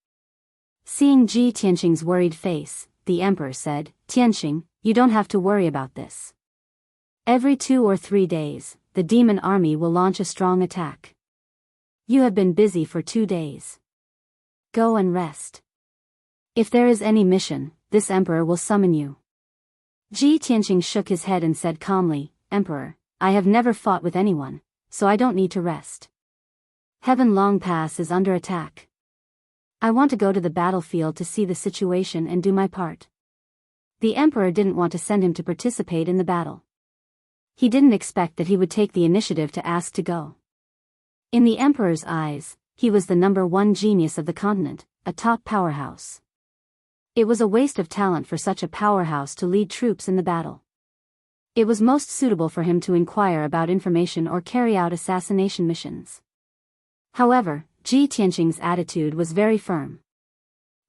Seeing Ji Tianqing's worried face, the emperor said, Tianqing, you don't have to worry about this. Every 2 or 3 days, the demon army will launch a strong attack. You have been busy for 2 days. Go and rest. If there is any mission, this emperor will summon you. Ji Tianqing shook his head and said calmly, Emperor, I have never fought with anyone, so I don't need to rest. Heaven Long Pass is under attack. I want to go to the battlefield to see the situation and do my part. The emperor didn't want to send him to participate in the battle. He didn't expect that he would take the initiative to ask to go. In the emperor's eyes, he was the #1 genius of the continent, a top powerhouse. It was a waste of talent for such a powerhouse to lead troops in the battle. It was most suitable for him to inquire about information or carry out assassination missions. However, Ji Tianqing's attitude was very firm.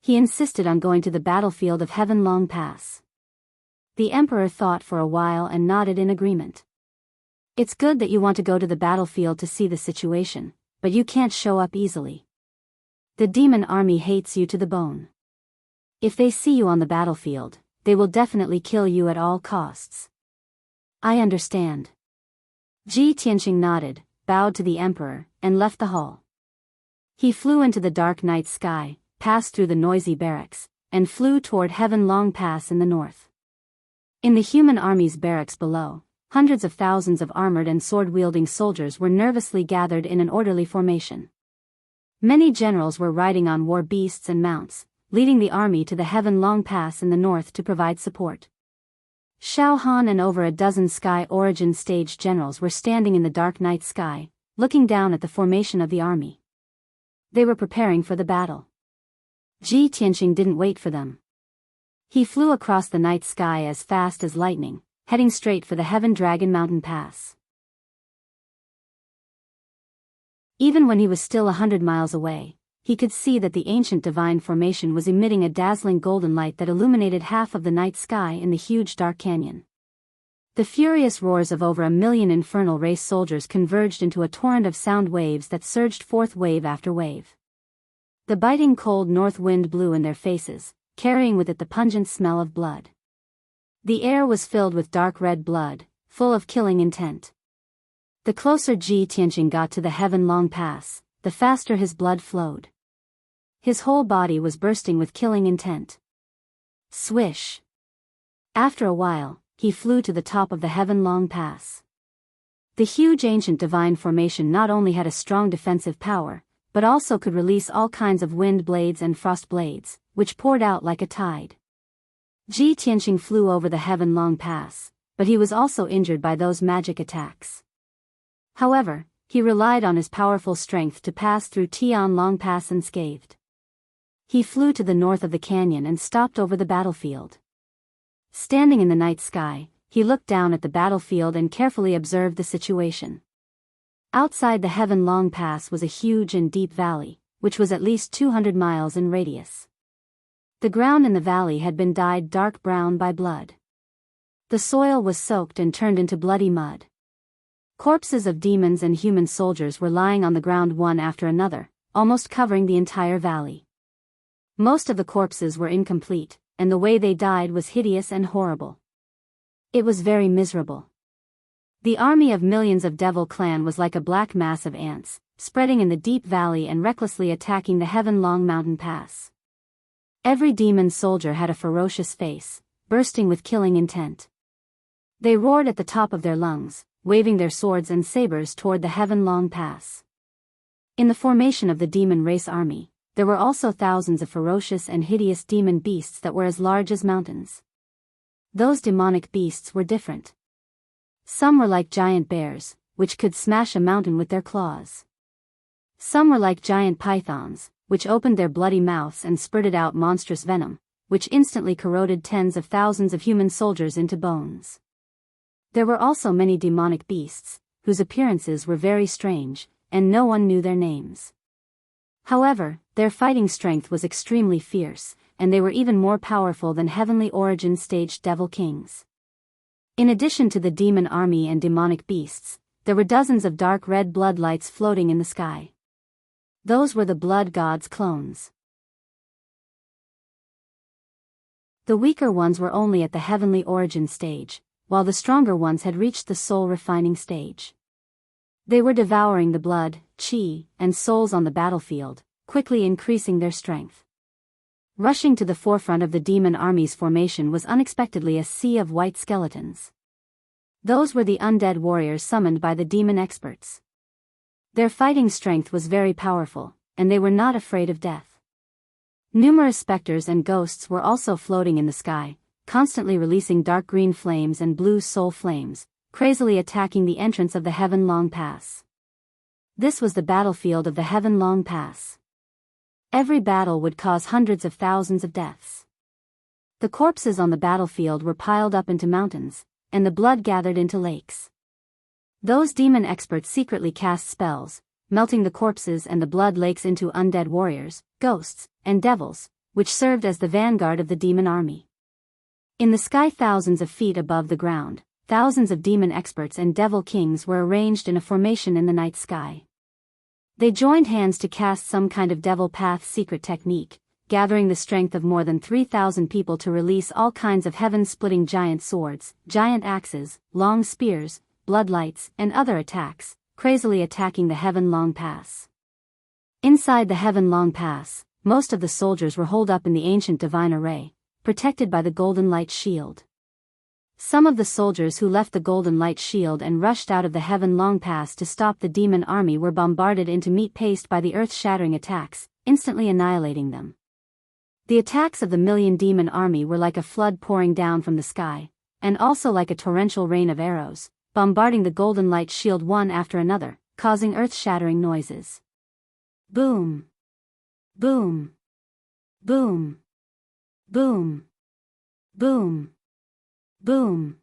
He insisted on going to the battlefield of Heaven Long Pass. The emperor thought for a while and nodded in agreement. It's good that you want to go to the battlefield to see the situation, but you can't show up easily. The demon army hates you to the bone. If they see you on the battlefield, they will definitely kill you at all costs. I understand. Ji Tianqing nodded, bowed to the emperor, and left the hall. He flew into the dark night sky, passed through the noisy barracks, and flew toward Heaven Long Pass in the north. In the human army's barracks below, hundreds of thousands of armored and sword-wielding soldiers were nervously gathered in an orderly formation. Many generals were riding on war beasts and mounts, leading the army to the Heaven Long Pass in the north to provide support. Xiao Han and over a dozen Sky Origin stage generals were standing in the dark night sky, looking down at the formation of the army. They were preparing for the battle. Ji Tianqing didn't wait for them. He flew across the night sky as fast as lightning, heading straight for the Heaven Dragon Mountain Pass. Even when he was still 100 miles away, he could see that the ancient divine formation was emitting a dazzling golden light that illuminated half of the night sky in the huge dark canyon. The furious roars of over 1 million infernal race soldiers converged into a torrent of sound waves that surged forth wave after wave. The biting cold north wind blew in their faces, carrying with it the pungent smell of blood. The air was filled with dark red blood, full of killing intent. The closer Ji Tianqing got to the Heaven Long Pass, the faster his blood flowed. His whole body was bursting with killing intent. Swish! After a while, he flew to the top of the Heaven Long Pass. The huge ancient divine formation not only had a strong defensive power, but also could release all kinds of wind blades and frost blades, which poured out like a tide. Ji Tianqing flew over the Heaven Long Pass, but he was also injured by those magic attacks. However, he relied on his powerful strength to pass through Tian Long Pass unscathed. He flew to the north of the canyon and stopped over the battlefield. Standing in the night sky, he looked down at the battlefield and carefully observed the situation. Outside the Heaven Long Pass was a huge and deep valley, which was at least 200 miles in radius. The ground in the valley had been dyed dark brown by blood. The soil was soaked and turned into bloody mud. Corpses of demons and human soldiers were lying on the ground one after another, almost covering the entire valley. Most of the corpses were incomplete, and the way they died was hideous and horrible. It was very miserable. The army of millions of Devil Clan was like a black mass of ants, spreading in the deep valley and recklessly attacking the Heaven Long Mountain Pass. Every demon soldier had a ferocious face, bursting with killing intent. They roared at the top of their lungs, waving their swords and sabers toward the Heaven Long Pass. In the formation of the demon race army, there were also thousands of ferocious and hideous demon beasts that were as large as mountains. Those demonic beasts were different. Some were like giant bears, which could smash a mountain with their claws. Some were like giant pythons, which opened their bloody mouths and spurted out monstrous venom, which instantly corroded tens of thousands of human soldiers into bones. There were also many demonic beasts, whose appearances were very strange, and no one knew their names. However, their fighting strength was extremely fierce, and they were even more powerful than heavenly origin staged devil kings. In addition to the demon army and demonic beasts, there were dozens of dark red blood lights floating in the sky. Those were the blood gods' clones. The weaker ones were only at the heavenly origin stage, while the stronger ones had reached the soul refining stage. They were devouring the blood, chi, and souls on the battlefield, quickly increasing their strength. Rushing to the forefront of the demon army's formation was unexpectedly a sea of white skeletons. Those were the undead warriors summoned by the demon experts. Their fighting strength was very powerful, and they were not afraid of death. Numerous specters and ghosts were also floating in the sky, constantly releasing dark green flames and blue soul flames, crazily attacking the entrance of the Heaven Long Pass. This was the battlefield of the Heaven Long Pass. Every battle would cause hundreds of thousands of deaths. The corpses on the battlefield were piled up into mountains, and the blood gathered into lakes. Those demon experts secretly cast spells, melting the corpses and the blood lakes into undead warriors, ghosts, and devils, which served as the vanguard of the demon army. In the sky thousands of feet above the ground, thousands of demon experts and devil kings were arranged in a formation in the night sky. They joined hands to cast some kind of devil path secret technique, gathering the strength of more than 3,000 people to release all kinds of heaven-splitting giant swords, giant axes, long spears, bloodlights, and other attacks, crazily attacking the Heaven Long Pass. Inside the Heaven Long Pass, most of the soldiers were holed up in the ancient divine array, protected by the Golden Light Shield. Some of the soldiers who left the Golden Light Shield and rushed out of the Heaven Long Pass to stop the demon army were bombarded into meat paste by the earth-shattering attacks, instantly annihilating them. The attacks of the million demon army were like a flood pouring down from the sky, and also like a torrential rain of arrows, bombarding the Golden Light Shield one after another, causing earth-shattering noises. Boom! Boom! Boom! Boom! Boom! Boom!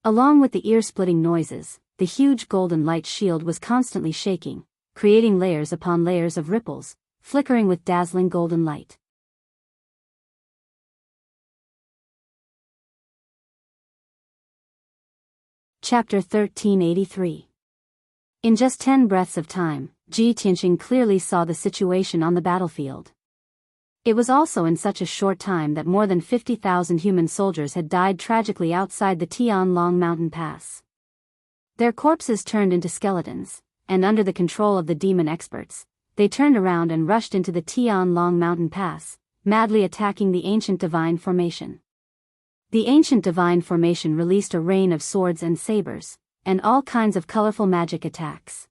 Along with the ear-splitting noises, the huge Golden Light Shield was constantly shaking, creating layers upon layers of ripples, flickering with dazzling golden light. Chapter 1383. In just 10 breaths of time, Ji Tianqing clearly saw the situation on the battlefield. It was also in such a short time that more than 50,000 human soldiers had died tragically outside the Tianlong Mountain Pass. Their corpses turned into skeletons, and under the control of the demon experts, they turned around and rushed into the Tianlong Mountain Pass, madly attacking the ancient divine formation. The ancient divine formation released a rain of swords and sabers, and all kinds of colorful magic attacks.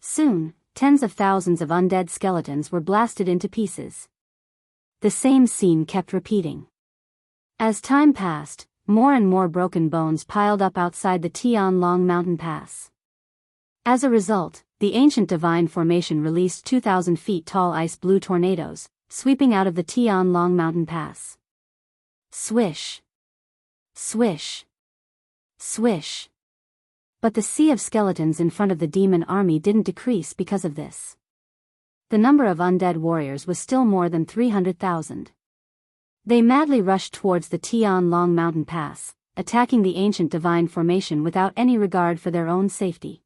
Soon, tens of thousands of undead skeletons were blasted into pieces. The same scene kept repeating. As time passed, more and more broken bones piled up outside the Tianlong Mountain Pass. As a result, the ancient divine formation released 2,000 feet tall ice blue tornadoes, sweeping out of the Tianlong Mountain Pass. Swish! Swish! Swish! But the sea of skeletons in front of the demon army didn't decrease because of this. The number of undead warriors was still more than 300,000. They madly rushed towards the Tianlong Mountain Pass, attacking the ancient divine formation without any regard for their own safety.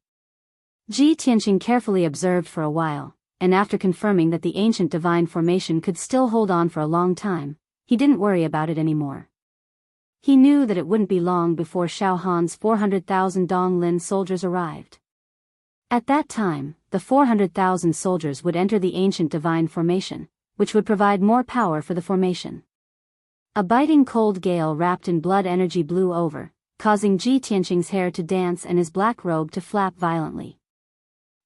Ji Tianqing carefully observed for a while, and after confirming that the ancient divine formation could still hold on for a long time, he didn't worry about it anymore. He knew that it wouldn't be long before Xiao Han's 400,000 Donglin soldiers arrived. At that time, the 400,000 soldiers would enter the ancient divine formation, which would provide more power for the formation. A biting cold gale wrapped in blood energy blew over, causing Ji Tianqing's hair to dance and his black robe to flap violently.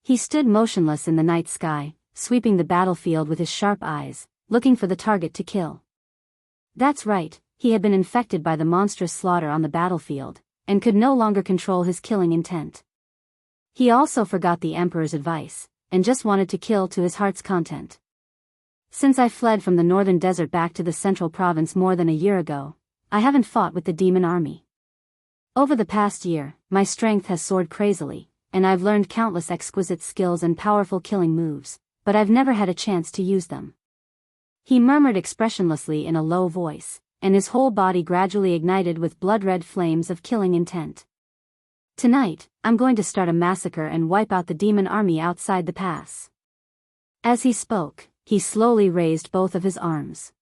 He stood motionless in the night sky, sweeping the battlefield with his sharp eyes, looking for the target to kill. That's right, he had been infected by the monstrous slaughter on the battlefield, and could no longer control his killing intent. He also forgot the emperor's advice, and just wanted to kill to his heart's content. Since I fled from the northern desert back to the central province more than a year ago, I haven't fought with the demon army. Over the past year, my strength has soared crazily, and I've learned countless exquisite skills and powerful killing moves, but I've never had a chance to use them. He murmured expressionlessly in a low voice, and his whole body gradually ignited with blood-red flames of killing intent. Tonight, I'm going to start a massacre and wipe out the demon army outside the pass. As he spoke, he slowly raised both of his arms.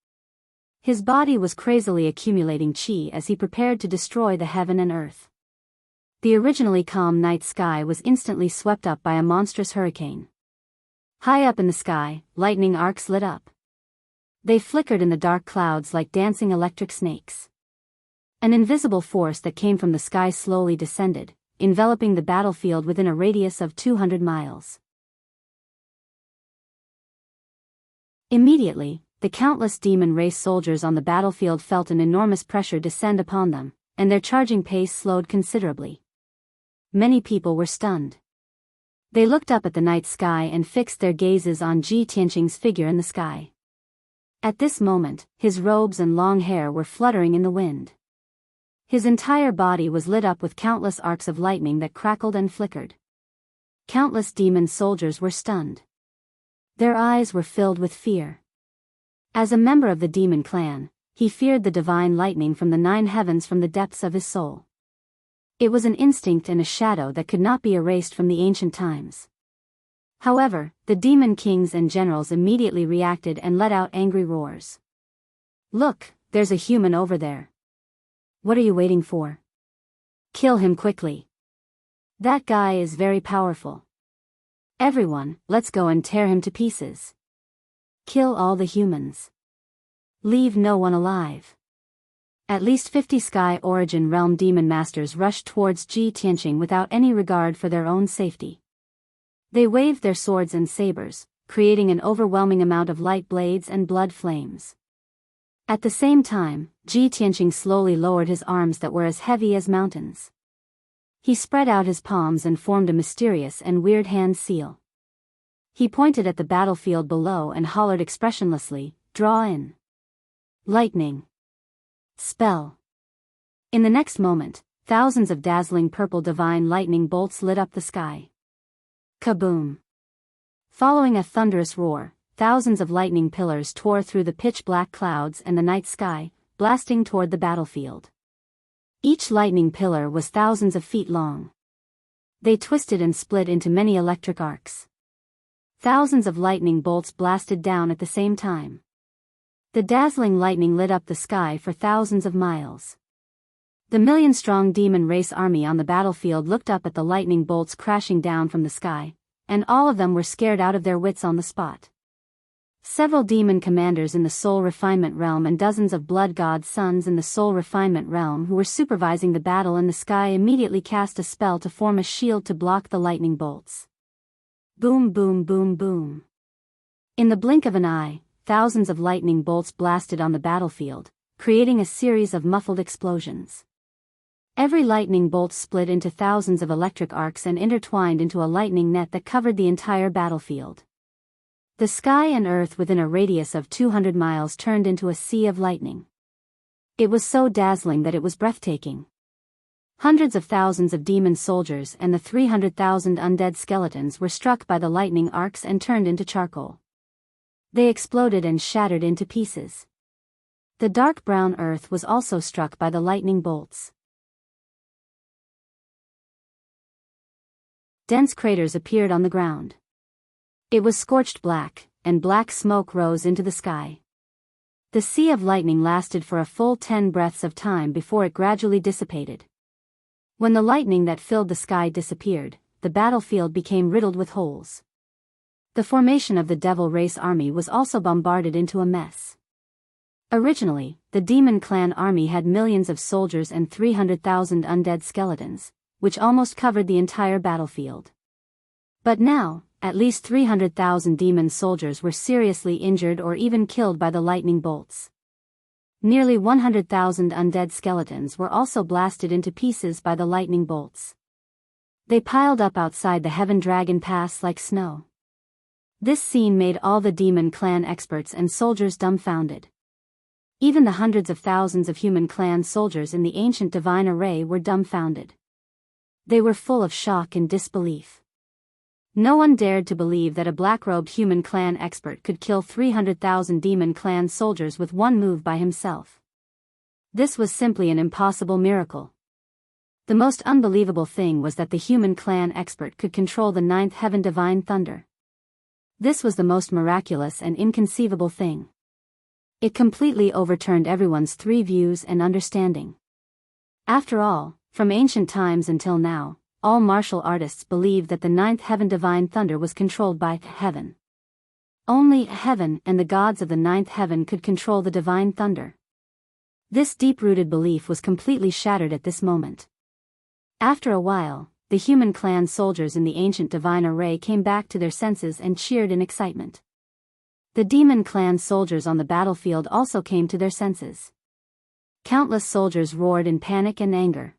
His body was crazily accumulating chi as he prepared to destroy the heaven and earth. The originally calm night sky was instantly swept up by a monstrous hurricane. High up in the sky, lightning arcs lit up. They flickered in the dark clouds like dancing electric snakes. An invisible force that came from the sky slowly descended, enveloping the battlefield within a radius of 200 miles. Immediately, the countless demon race soldiers on the battlefield felt an enormous pressure descend upon them, and their charging pace slowed considerably. Many people were stunned. They looked up at the night sky and fixed their gazes on Ji Tianqing's figure in the sky. At this moment, his robes and long hair were fluttering in the wind. His entire body was lit up with countless arcs of lightning that crackled and flickered. Countless demon soldiers were stunned. Their eyes were filled with fear. As a member of the demon clan, he feared the divine lightning from the 9 heavens from the depths of his soul. It was an instinct and a shadow that could not be erased from the ancient times. However, the demon kings and generals immediately reacted and let out angry roars. "Look, there's a human over there. What are you waiting for? Kill him quickly. That guy is very powerful. Everyone, let's go and tear him to pieces. Kill all the humans. Leave no one alive." At least 50 Sky Origin Realm demon masters rushed towards Ji Tianqing without any regard for their own safety. They waved their swords and sabers, creating an overwhelming amount of light blades and blood flames. At the same time, Ji Tianqing slowly lowered his arms that were as heavy as mountains. He spread out his palms and formed a mysterious and weird hand seal. He pointed at the battlefield below and hollered expressionlessly, "Draw in. Lightning. Spell." In the next moment, thousands of dazzling purple divine lightning bolts lit up the sky. Kaboom! Following a thunderous roar, thousands of lightning pillars tore through the pitch-black clouds and the night sky, blasting toward the battlefield. Each lightning pillar was thousands of feet long. They twisted and split into many electric arcs. Thousands of lightning bolts blasted down at the same time. The dazzling lightning lit up the sky for thousands of miles. The million-strong demon race army on the battlefield looked up at the lightning bolts crashing down from the sky, and all of them were scared out of their wits on the spot. Several demon commanders in the Soul Refinement Realm and dozens of blood god sons in the Soul Refinement Realm who were supervising the battle in the sky immediately cast a spell to form a shield to block the lightning bolts. Boom, boom, boom, boom. In the blink of an eye, thousands of lightning bolts blasted on the battlefield, creating a series of muffled explosions. Every lightning bolt split into thousands of electric arcs and intertwined into a lightning net that covered the entire battlefield. The sky and earth within a radius of 200 miles turned into a sea of lightning. It was so dazzling that it was breathtaking. Hundreds of thousands of demon soldiers and the 300,000 undead skeletons were struck by the lightning arcs and turned into charcoal. They exploded and shattered into pieces. The dark brown earth was also struck by the lightning bolts. Dense craters appeared on the ground. It was scorched black, and black smoke rose into the sky. The sea of lightning lasted for a full 10 breaths of time before it gradually dissipated. When the lightning that filled the sky disappeared, the battlefield became riddled with holes. The formation of the Devil Race Army was also bombarded into a mess. Originally, the Demon Clan Army had millions of soldiers and 300,000 undead skeletons, which almost covered the entire battlefield. But now, at least 300,000 demon soldiers were seriously injured or even killed by the lightning bolts. Nearly 100,000 undead skeletons were also blasted into pieces by the lightning bolts. They piled up outside the Heaven Dragon Pass like snow. This scene made all the demon clan experts and soldiers dumbfounded. Even the hundreds of thousands of human clan soldiers in the ancient divine array were dumbfounded. They were full of shock and disbelief. No one dared to believe that a black-robed human clan expert could kill 300,000 demon clan soldiers with one move by himself. This was simply an impossible miracle. The most unbelievable thing was that the human clan expert could control the ninth heaven divine thunder. This was the most miraculous and inconceivable thing. It completely overturned everyone's three views and understanding. After all, from ancient times until now, all martial artists believed that the ninth heaven divine thunder was controlled by heaven. Only heaven and the gods of the ninth heaven could control the divine thunder. This deep-rooted belief was completely shattered at this moment. After a while, the human clan soldiers in the ancient divine array came back to their senses and cheered in excitement. The demon clan soldiers on the battlefield also came to their senses. Countless soldiers roared in panic and anger.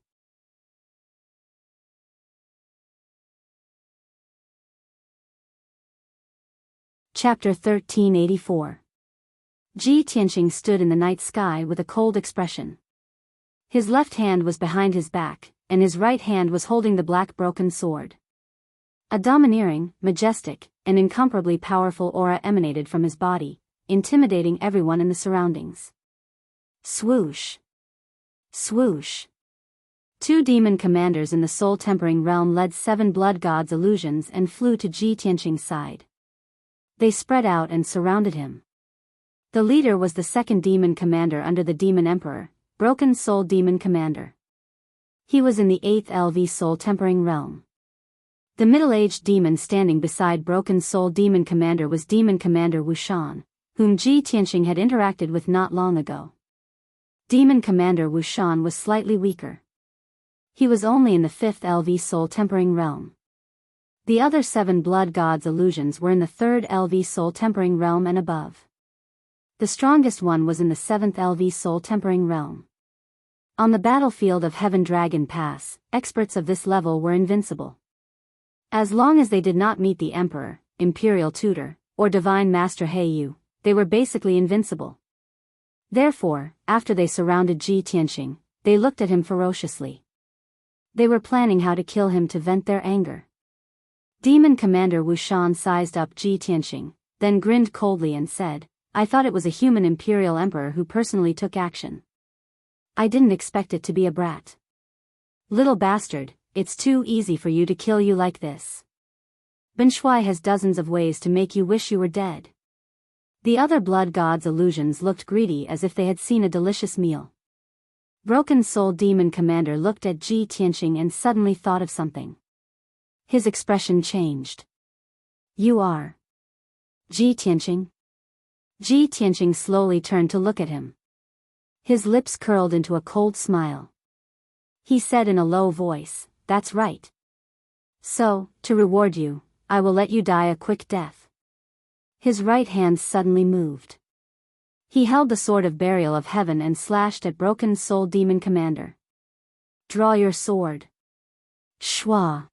Chapter 1384. Ji Tianqing stood in the night sky with a cold expression. His left hand was behind his back, and his right hand was holding the black broken sword. A domineering, majestic, and incomparably powerful aura emanated from his body, intimidating everyone in the surroundings. Swoosh! Swoosh! Two demon commanders in the soul-tempering realm led 7 blood gods' illusions and flew to Ji Tianqing's side. They spread out and surrounded him. The leader was the second demon commander under the demon emperor, Broken Soul Demon Commander. He was in the 8th LV soul-tempering realm. The middle-aged demon standing beside Broken Soul Demon Commander was Demon Commander Wuxia, whom Ji Tianqing had interacted with not long ago. Demon Commander Wuxia was slightly weaker. He was only in the 5th LV soul-tempering realm. The other 7 blood gods' illusions were in the 3rd LV soul-tempering realm and above. The strongest one was in the 7th LV soul-tempering realm. On the battlefield of Heaven Dragon Pass, experts of this level were invincible. As long as they did not meet the Emperor, Imperial Tutor, or Divine Master Heiyu, they were basically invincible. Therefore, after they surrounded Ji Tianqing, they looked at him ferociously. They were planning how to kill him to vent their anger. Demon Commander Wuxia sized up Ji Tianqing, then grinned coldly and said, "I thought it was a human Imperial Emperor who personally took action. I didn't expect it to be a brat. Little bastard, it's too easy for you to kill you like this. Ben Shui has dozens of ways to make you wish you were dead." The other blood gods' illusions looked greedy as if they had seen a delicious meal. Broken Soul Demon Commander looked at Ji Tianqing and suddenly thought of something. His expression changed. "You are Ji Tianqing?" Ji Tianqing slowly turned to look at him. His lips curled into a cold smile. He said in a low voice, "That's right. So, to reward you, I will let you die a quick death." His right hand suddenly moved. He held the sword of burial of heaven and slashed at Broken Soul Demon Commander. "Draw your sword." Shwa!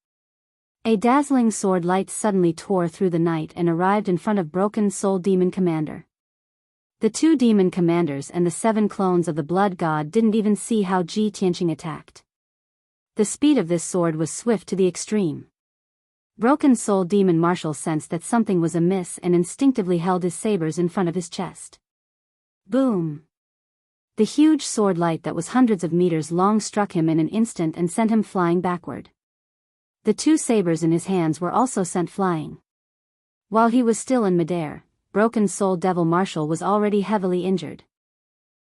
A dazzling sword light suddenly tore through the night and arrived in front of Broken Soul Demon Commander. The 2 demon commanders and the 7 clones of the blood god didn't even see how Ji Tianqing attacked. The speed of this sword was swift to the extreme. Broken Soul Demon Marshal sensed that something was amiss and instinctively held his sabers in front of his chest. Boom! The huge sword light that was hundreds of meters long struck him in an instant and sent him flying backward. The 2 sabers in his hands were also sent flying. While he was still in midair, Broken Soul Devil Marshal was already heavily injured.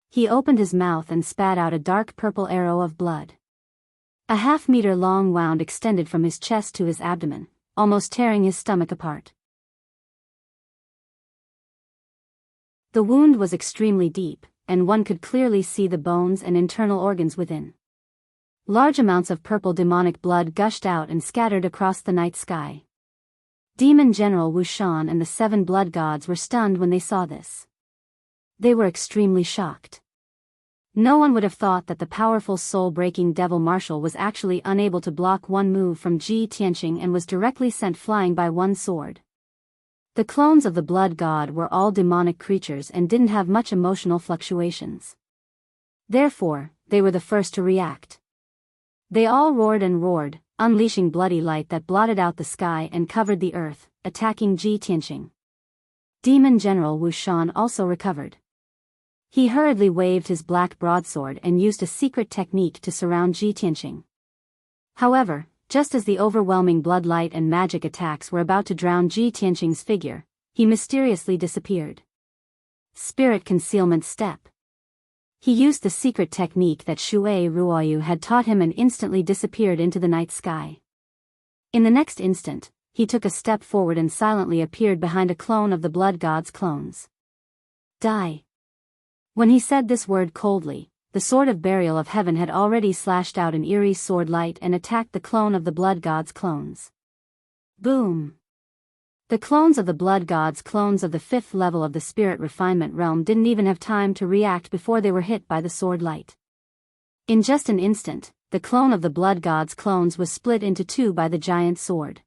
He opened his mouth and spat out a dark purple arrow of blood. A half-meter long wound extended from his chest to his abdomen, almost tearing his stomach apart. The wound was extremely deep, and one could clearly see the bones and internal organs within. Large amounts of purple demonic blood gushed out and scattered across the night sky. Demon General Wuxia and the 7 blood gods were stunned when they saw this. They were extremely shocked. No one would have thought that the powerful soul-breaking devil marshal was actually unable to block one move from Ji Tianqing and was directly sent flying by one sword. The clones of the blood god were all demonic creatures and didn't have much emotional fluctuations. Therefore, they were the first to react. They all roared and roared, unleashing bloody light that blotted out the sky and covered the earth, attacking Ji Tianqing. Demon General Wu Shan also recovered. He hurriedly waved his black broadsword and used a secret technique to surround Ji Tianqing. However, just as the overwhelming blood light and magic attacks were about to drown Ji Tianqing's figure, he mysteriously disappeared. Spirit Concealment Step. He used the secret technique that Shui Ruoyu had taught him and instantly disappeared into the night sky. In the next instant, he took a step forward and silently appeared behind a clone of the blood god's clones. Die. When he said this word coldly, the sword of burial of heaven had already slashed out an eerie sword light and attacked the clone of the blood god's clones. Boom! The clones of the blood god's clones of the 5th level of the spirit refinement realm didn't even have time to react before they were hit by the sword light. In just an instant, the clone of the blood god's clones was split into two by the giant sword.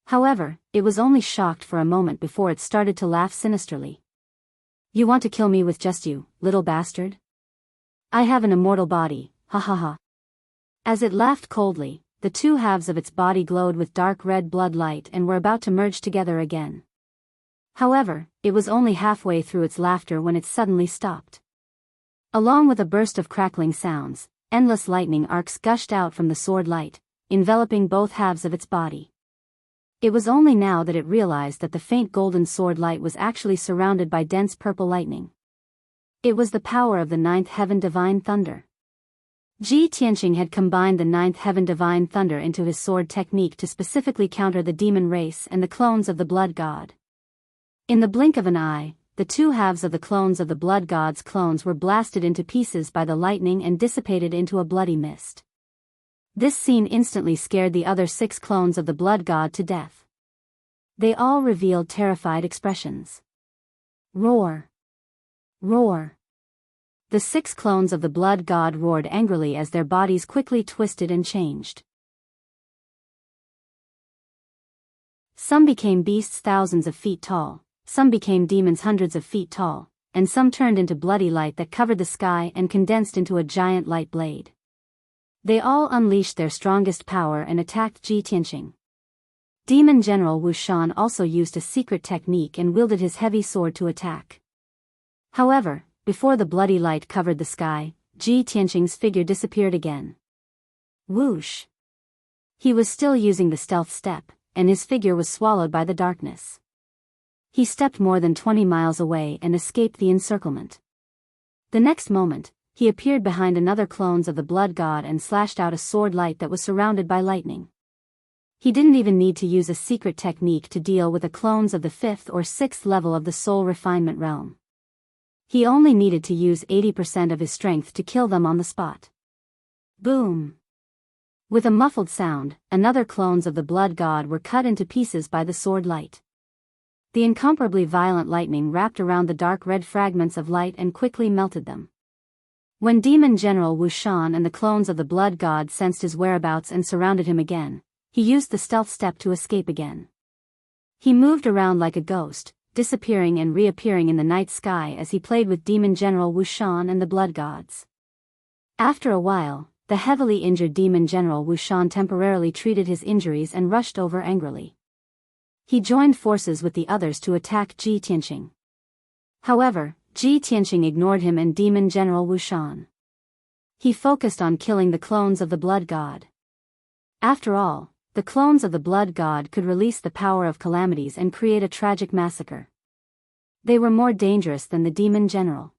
However, it was only shocked for a moment before it started to laugh sinisterly. You want to kill me with just you, little bastard? I have an immortal body, ha ha ha. As it laughed coldly, the two halves of its body glowed with dark red blood light and were about to merge together again. However, it was only halfway through its laughter when it suddenly stopped. Along with a burst of crackling sounds, endless lightning arcs gushed out from the sword light, enveloping both halves of its body. It was only now that it realized that the faint golden sword light was actually surrounded by dense purple lightning. It was the power of the 9th heaven divine thunder. Ji Tianqing had combined the 9th heaven divine thunder into his sword technique to specifically counter the demon race and the clones of the blood god. In the blink of an eye, the two halves of the clones of the blood god's clones were blasted into pieces by the lightning and dissipated into a bloody mist. This scene instantly scared the other 6 clones of the blood god to death. They all revealed terrified expressions. Roar! Roar! The 6 clones of the blood god roared angrily as their bodies quickly twisted and changed. Some became beasts thousands of feet tall, some became demons hundreds of feet tall, and some turned into bloody light that covered the sky and condensed into a giant light blade. They all unleashed their strongest power and attacked Ji Tianqing. Demon General Wu Shan also used a secret technique and wielded his heavy sword to attack. However, before the bloody light covered the sky, Ji Tianqing's figure disappeared again. Whoosh! He was still using the stealth step, and his figure was swallowed by the darkness. He stepped more than 20 miles away and escaped the encirclement. The next moment, he appeared behind another clones of the blood god and slashed out a sword light that was surrounded by lightning. He didn't even need to use a secret technique to deal with the clones of the 5th or 6th level of the soul refinement realm. He only needed to use 80% of his strength to kill them on the spot. Boom! With a muffled sound, another clones of the blood god were cut into pieces by the sword light. The incomparably violent lightning wrapped around the dark red fragments of light and quickly melted them. When Demon General Wu Shan and the clones of the blood god sensed his whereabouts and surrounded him again, he used the stealth step to escape again. He moved around like a ghost, disappearing and reappearing in the night sky as he played with Demon General Wu Shan and the blood gods. After a while, the heavily injured Demon General Wu Shan temporarily treated his injuries and rushed over angrily. He joined forces with the others to attack Ji Tianqing. However, Ji Tianqing ignored him and Demon General Wu Shan. He focused on killing the clones of the blood god. After all, the clones of the blood god could release the power of calamities and create a tragic massacre. They were more dangerous than the demon general.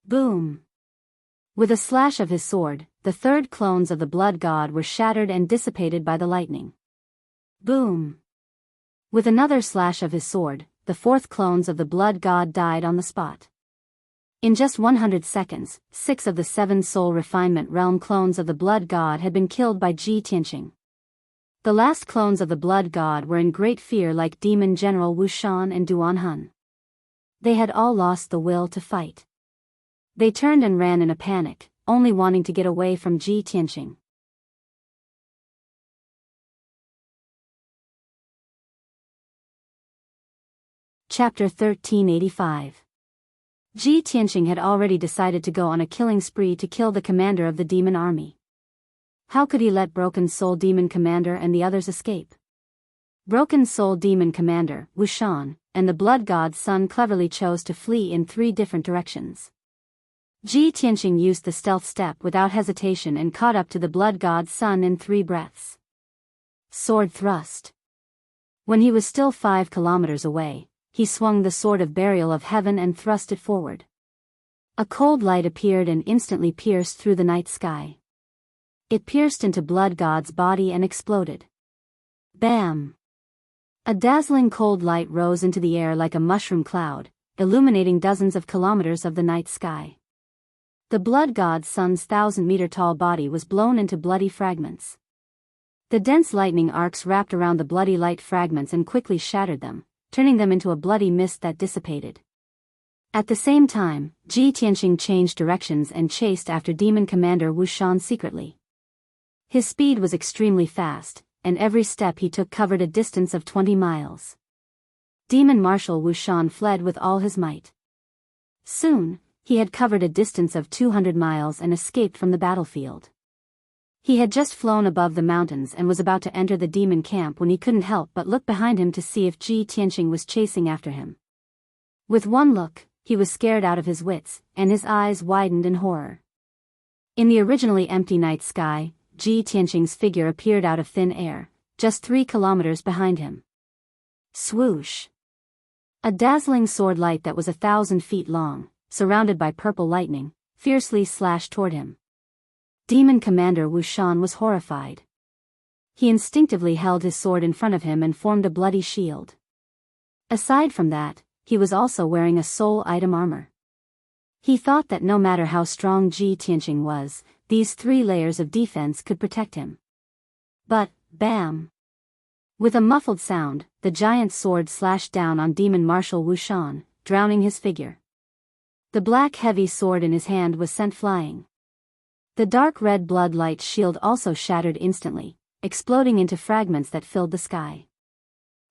Boom! With a slash of his sword, the 3rd clones of the blood god were shattered and dissipated by the lightning. Boom! With another slash of his sword, the 4th clones of the blood god died on the spot. In just 100 seconds, 6 of the 7 soul refinement realm clones of the blood god had been killed by Ji Tianqing. The last clones of the blood god were in great fear like Demon General Wu Shan and Duan Hun. They had all lost the will to fight. They turned and ran in a panic, only wanting to get away from Ji Tianqing. Chapter 1385. Ji Tianqing had already decided to go on a killing spree to kill the commander of the demon army. How could he let Broken Soul Demon Commander and the others escape? Broken Soul Demon Commander, Wuxian, and the Blood God's son cleverly chose to flee in 3 different directions. Ji Tianqing used the stealth step without hesitation and caught up to the Blood God's son in 3 breaths. Sword thrust. When he was still 5 kilometers away, he swung the sword of burial of heaven and thrust it forward. A cold light appeared and instantly pierced through the night sky. It pierced into Blood God's body and exploded. Bam! A dazzling cold light rose into the air like a mushroom cloud, illuminating dozens of kilometers of the night sky. The Blood God's son's 1,000-meter-tall body was blown into bloody fragments. The dense lightning arcs wrapped around the bloody light fragments and quickly shattered them, turning them into a bloody mist that dissipated. At the same time, Ji Tianqing changed directions and chased after Demon Commander Wuxian secretly. His speed was extremely fast, and every step he took covered a distance of 20 miles. Demon Marshal Wuxian fled with all his might. Soon, he had covered a distance of 200 miles and escaped from the battlefield. He had just flown above the mountains and was about to enter the demon camp when he couldn't help but look behind him to see if Ji Tianqing was chasing after him. With one look, he was scared out of his wits, and his eyes widened in horror. In the originally empty night sky, Ji Tianqing's figure appeared out of thin air, just 3 kilometers behind him. Swoosh! A dazzling sword light that was 1,000 feet long, surrounded by purple lightning, fiercely slashed toward him. Demon Commander Wuxian was horrified. He instinctively held his sword in front of him and formed a bloody shield. Aside from that, he was also wearing a soul item armor. He thought that no matter how strong Ji Tianqing was, these 3 layers of defense could protect him. But, bam! With a muffled sound, the giant sword slashed down on Demon Marshal Wuxian, drowning his figure. The black heavy sword in his hand was sent flying. The dark red blood light shield also shattered instantly, exploding into fragments that filled the sky.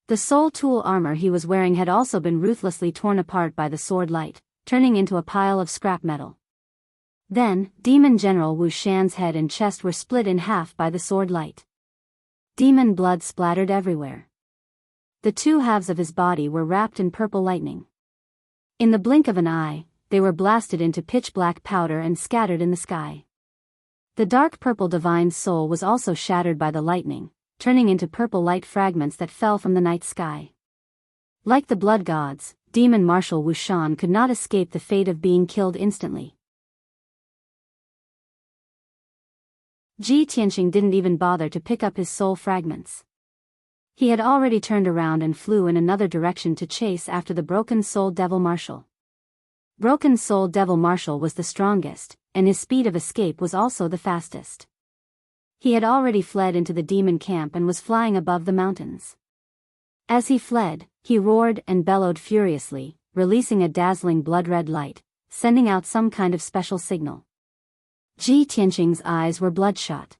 The soul tool armor he was wearing had also been ruthlessly torn apart by the sword light, turning into a pile of scrap metal. Then, Demon General Wuxian's head and chest were split in half by the sword light. Demon blood splattered everywhere. The 2 halves of his body were wrapped in purple lightning. In the blink of an eye, they were blasted into pitch-black powder and scattered in the sky. The dark purple divine soul was also shattered by the lightning, turning into purple light fragments that fell from the night sky. Like the blood gods, Demon Marshal Wuxian could not escape the fate of being killed instantly. Ji Tianqing didn't even bother to pick up his soul fragments. He had already turned around and flew in another direction to chase after the Broken Soul Devil Marshal. Broken Soul Devil Marshal was the strongest, and his speed of escape was also the fastest. He had already fled into the demon camp and was flying above the mountains. As he fled, he roared and bellowed furiously, releasing a dazzling blood-red light, sending out some kind of special signal. Ji Tianqing's eyes were bloodshot.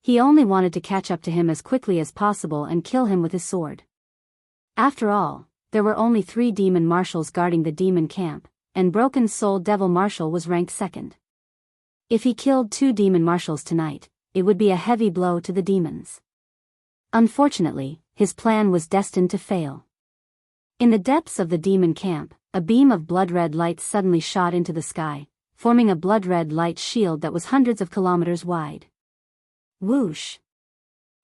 He only wanted to catch up to him as quickly as possible and kill him with his sword. After all, there were only 3 demon marshals guarding the demon camp, and Broken Soul Devil Marshal was ranked 2nd. If he killed 2 demon marshals tonight, it would be a heavy blow to the demons. Unfortunately, his plan was destined to fail. In the depths of the demon camp, a beam of blood-red light suddenly shot into the sky, forming a blood-red light shield that was hundreds of kilometers wide. Whoosh!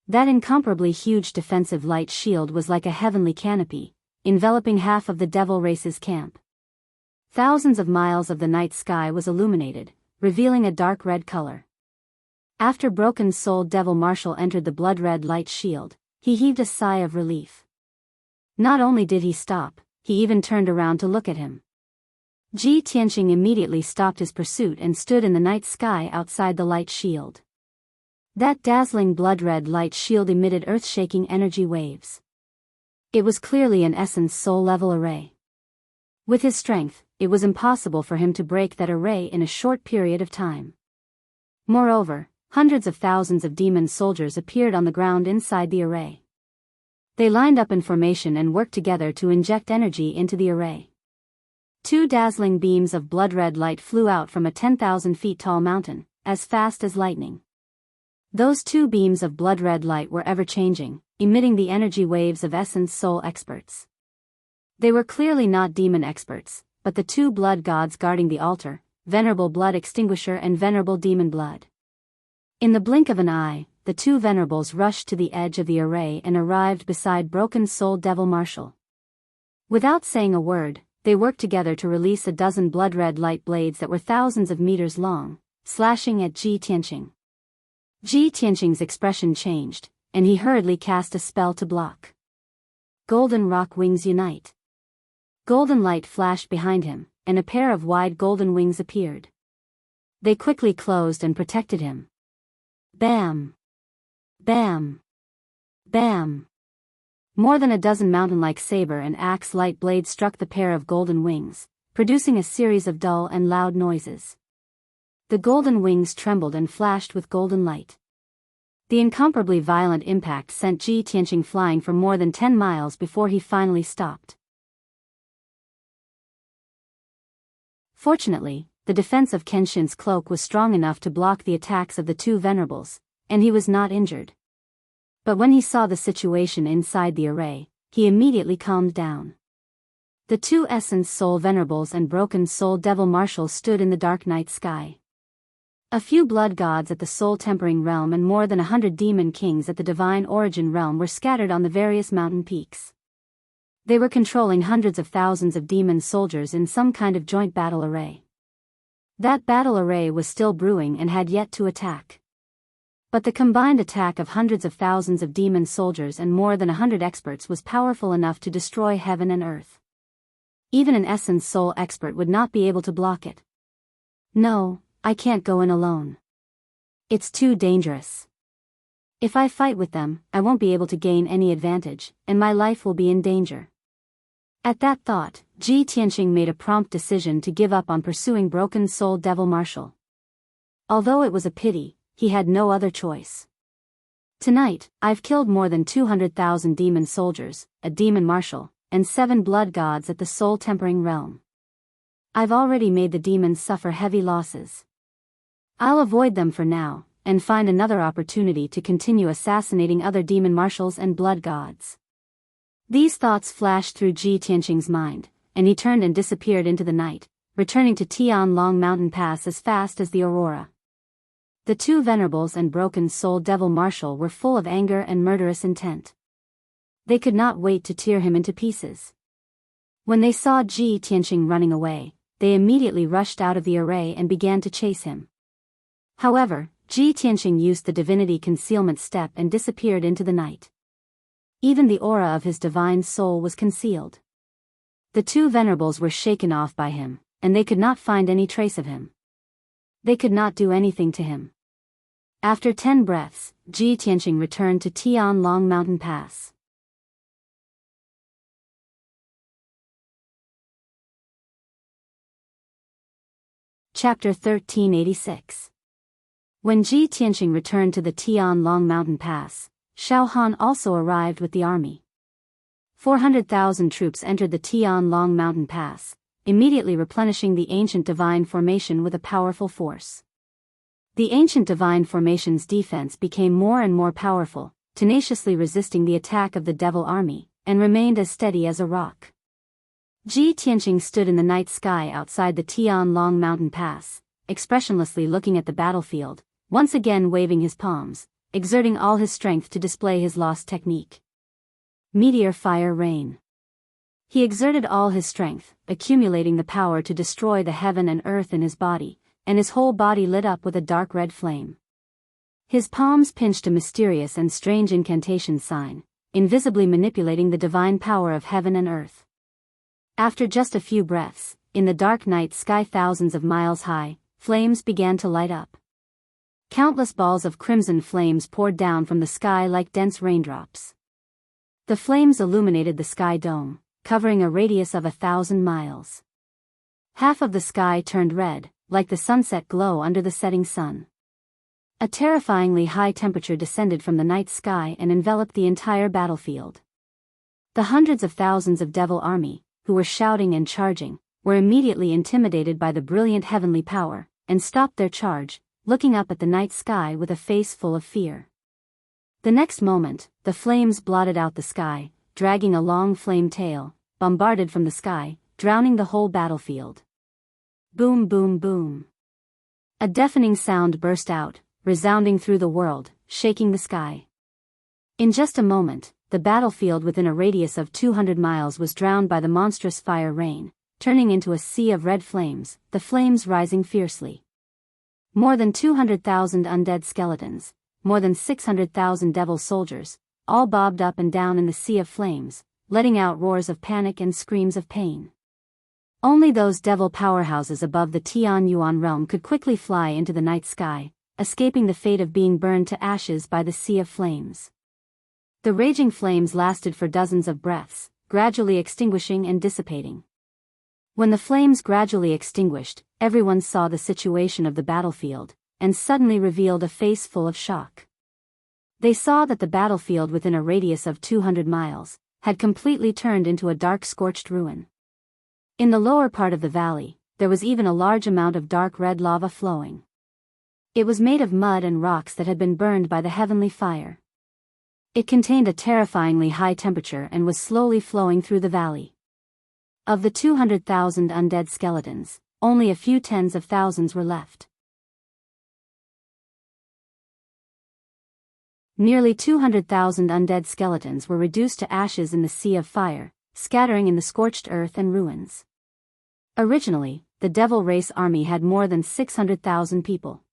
That incomparably huge defensive light shield was like a heavenly canopy, enveloping half of the devil race's camp. Thousands of miles of the night sky was illuminated, revealing a dark red color. After Broken Soul Devil Marshal entered the blood-red light shield, he heaved a sigh of relief. Not only did he stop, he even turned around to look at him. Ji Tianqing immediately stopped his pursuit and stood in the night sky outside the light shield. That dazzling blood-red light shield emitted earth-shaking energy waves. It was clearly an essence soul-level array. With his strength, it was impossible for him to break that array in a short period of time. Moreover, hundreds of thousands of demon soldiers appeared on the ground inside the array. They lined up in formation and worked together to inject energy into the array. 2 dazzling beams of blood-red light flew out from a 10,000 feet tall mountain, as fast as lightning. Those 2 beams of blood-red light were ever-changing, emitting the energy waves of essence soul experts. They were clearly not demon experts, but the 2 blood gods guarding the altar, Venerable Blood Extinguisher and Venerable Demon Blood. In the blink of an eye, the 2 venerables rushed to the edge of the array and arrived beside Broken Soul Devil Marshal. Without saying a word, they worked together to release a dozen blood-red light blades that were thousands of meters long, slashing at Ji Tianqing. Ji Tianqing's expression changed, and he hurriedly cast a spell to block. Golden Rock Wings Unite. Golden light flashed behind him, and a pair of wide golden wings appeared. They quickly closed and protected him. Bam! Bam! Bam! More than a dozen mountain-like saber and axe-light blades struck the pair of golden wings, producing a series of dull and loud noises. The golden wings trembled and flashed with golden light. The incomparably violent impact sent Ji Tianqing flying for more than 10 miles before he finally stopped. Fortunately, the defense of Kenshin's cloak was strong enough to block the attacks of the 2 venerables, and he was not injured. But when he saw the situation inside the array, he immediately calmed down. The 2 Essence Soul Venerables and Broken Soul Devil Marshal stood in the dark night sky. A few blood gods at the Soul Tempering Realm and more than 100 demon kings at the Divine Origin Realm were scattered on the various mountain peaks. They were controlling hundreds of thousands of demon soldiers in some kind of joint battle array. That battle array was still brewing and had yet to attack. But the combined attack of hundreds of thousands of demon soldiers and more than 100 experts was powerful enough to destroy heaven and earth. Even an Essence Soul expert would not be able to block it. No, I can't go in alone. It's too dangerous. If I fight with them, I won't be able to gain any advantage, and my life will be in danger. At that thought, Ji Tianqing made a prompt decision to give up on pursuing Broken Soul Devil Marshal. Although it was a pity, he had no other choice. Tonight, I've killed more than 200,000 demon soldiers, a demon marshal, and 7 blood gods at the Soul Tempering Realm. I've already made the demons suffer heavy losses. I'll avoid them for now, and find another opportunity to continue assassinating other demon marshals and blood gods. These thoughts flashed through Ji Tianqing's mind, and he turned and disappeared into the night, returning to Tian Long Mountain Pass as fast as the aurora. The 2 venerables and Broken Soul Devil Marshal were full of anger and murderous intent. They could not wait to tear him into pieces. When they saw Ji Tianqing running away, they immediately rushed out of the array and began to chase him. However, Ji Tianqing used the divinity concealment step and disappeared into the night. Even the aura of his divine soul was concealed. The 2 venerables were shaken off by him, and they could not find any trace of him. They could not do anything to him. After 10 breaths, Ji Tianqing returned to Tian Long Mountain Pass. Chapter 1386. When Ji Tianqing returned to the Tian Long Mountain Pass, Xiao Han also arrived with the army. 400,000 troops entered the Tian Long Mountain Pass, immediately replenishing the ancient divine formation with a powerful force. The ancient divine formation's defense became more and more powerful, tenaciously resisting the attack of the devil army, and remained as steady as a rock. Ji Tianqing stood in the night sky outside the Tian Long Mountain Pass, expressionlessly looking at the battlefield, once again waving his palms, exerting all his strength to display his lost technique. Meteor Fire Rain. He exerted all his strength, accumulating the power to destroy the heaven and earth in his body, and his whole body lit up with a dark red flame. His palms pinched a mysterious and strange incantation sign, invisibly manipulating the divine power of heaven and earth. After just a few breaths, in the dark night sky thousands of miles high, flames began to light up. Countless balls of crimson flames poured down from the sky like dense raindrops. The flames illuminated the sky dome, covering a radius of 1,000 miles. Half of the sky turned red, like the sunset glow under the setting sun. A terrifyingly high temperature descended from the night sky and enveloped the entire battlefield. The hundreds of thousands of Devil Army, who were shouting and charging, were immediately intimidated by the brilliant heavenly power, and stopped their charge, looking up at the night sky with a face full of fear. The next moment, the flames blotted out the sky, dragging a long flame tail, bombarded from the sky, drowning the whole battlefield. Boom, boom, boom. A deafening sound burst out, resounding through the world, shaking the sky. In just a moment, the battlefield within a radius of 200 miles was drowned by the monstrous fire rain, turning into a sea of red flames, the flames rising fiercely. More than 200,000 undead skeletons, more than 600,000 devil soldiers, all bobbed up and down in the sea of flames, letting out roars of panic and screams of pain. Only those devil powerhouses above the Tian Yuan realm could quickly fly into the night sky, escaping the fate of being burned to ashes by the sea of flames. The raging flames lasted for dozens of breaths, gradually extinguishing and dissipating. When the flames gradually extinguished, everyone saw the situation of the battlefield, and suddenly revealed a face full of shock. They saw that the battlefield within a radius of 200 miles had completely turned into a dark scorched ruin. In the lower part of the valley, there was even a large amount of dark red lava flowing. It was made of mud and rocks that had been burned by the heavenly fire. It contained a terrifyingly high temperature and was slowly flowing through the valley. Of the 200,000 undead skeletons, only a few tens of thousands were left. Nearly 200,000 undead skeletons were reduced to ashes in the sea of fire, scattering in the scorched earth and ruins. Originally, the Devil Race army had more than 600,000 people.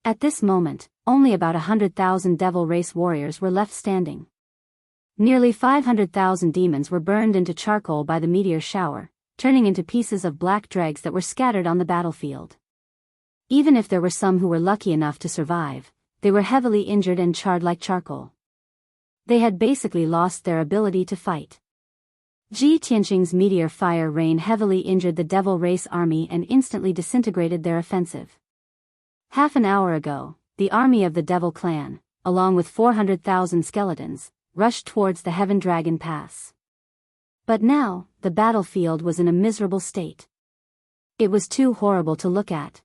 At this moment, only about 100,000 Devil Race warriors were left standing. Nearly 500,000 demons were burned into charcoal by the meteor shower, turning into pieces of black dregs that were scattered on the battlefield. Even if there were some who were lucky enough to survive, they were heavily injured and charred like charcoal. They had basically lost their ability to fight. Ji Tianqing's meteor fire rain heavily injured the Devil Race army and instantly disintegrated their offensive. Half an hour ago, the army of the Devil Clan, along with 400,000 skeletons, rushed towards the Heaven Dragon Pass. But now, the battlefield was in a miserable state. It was too horrible to look at.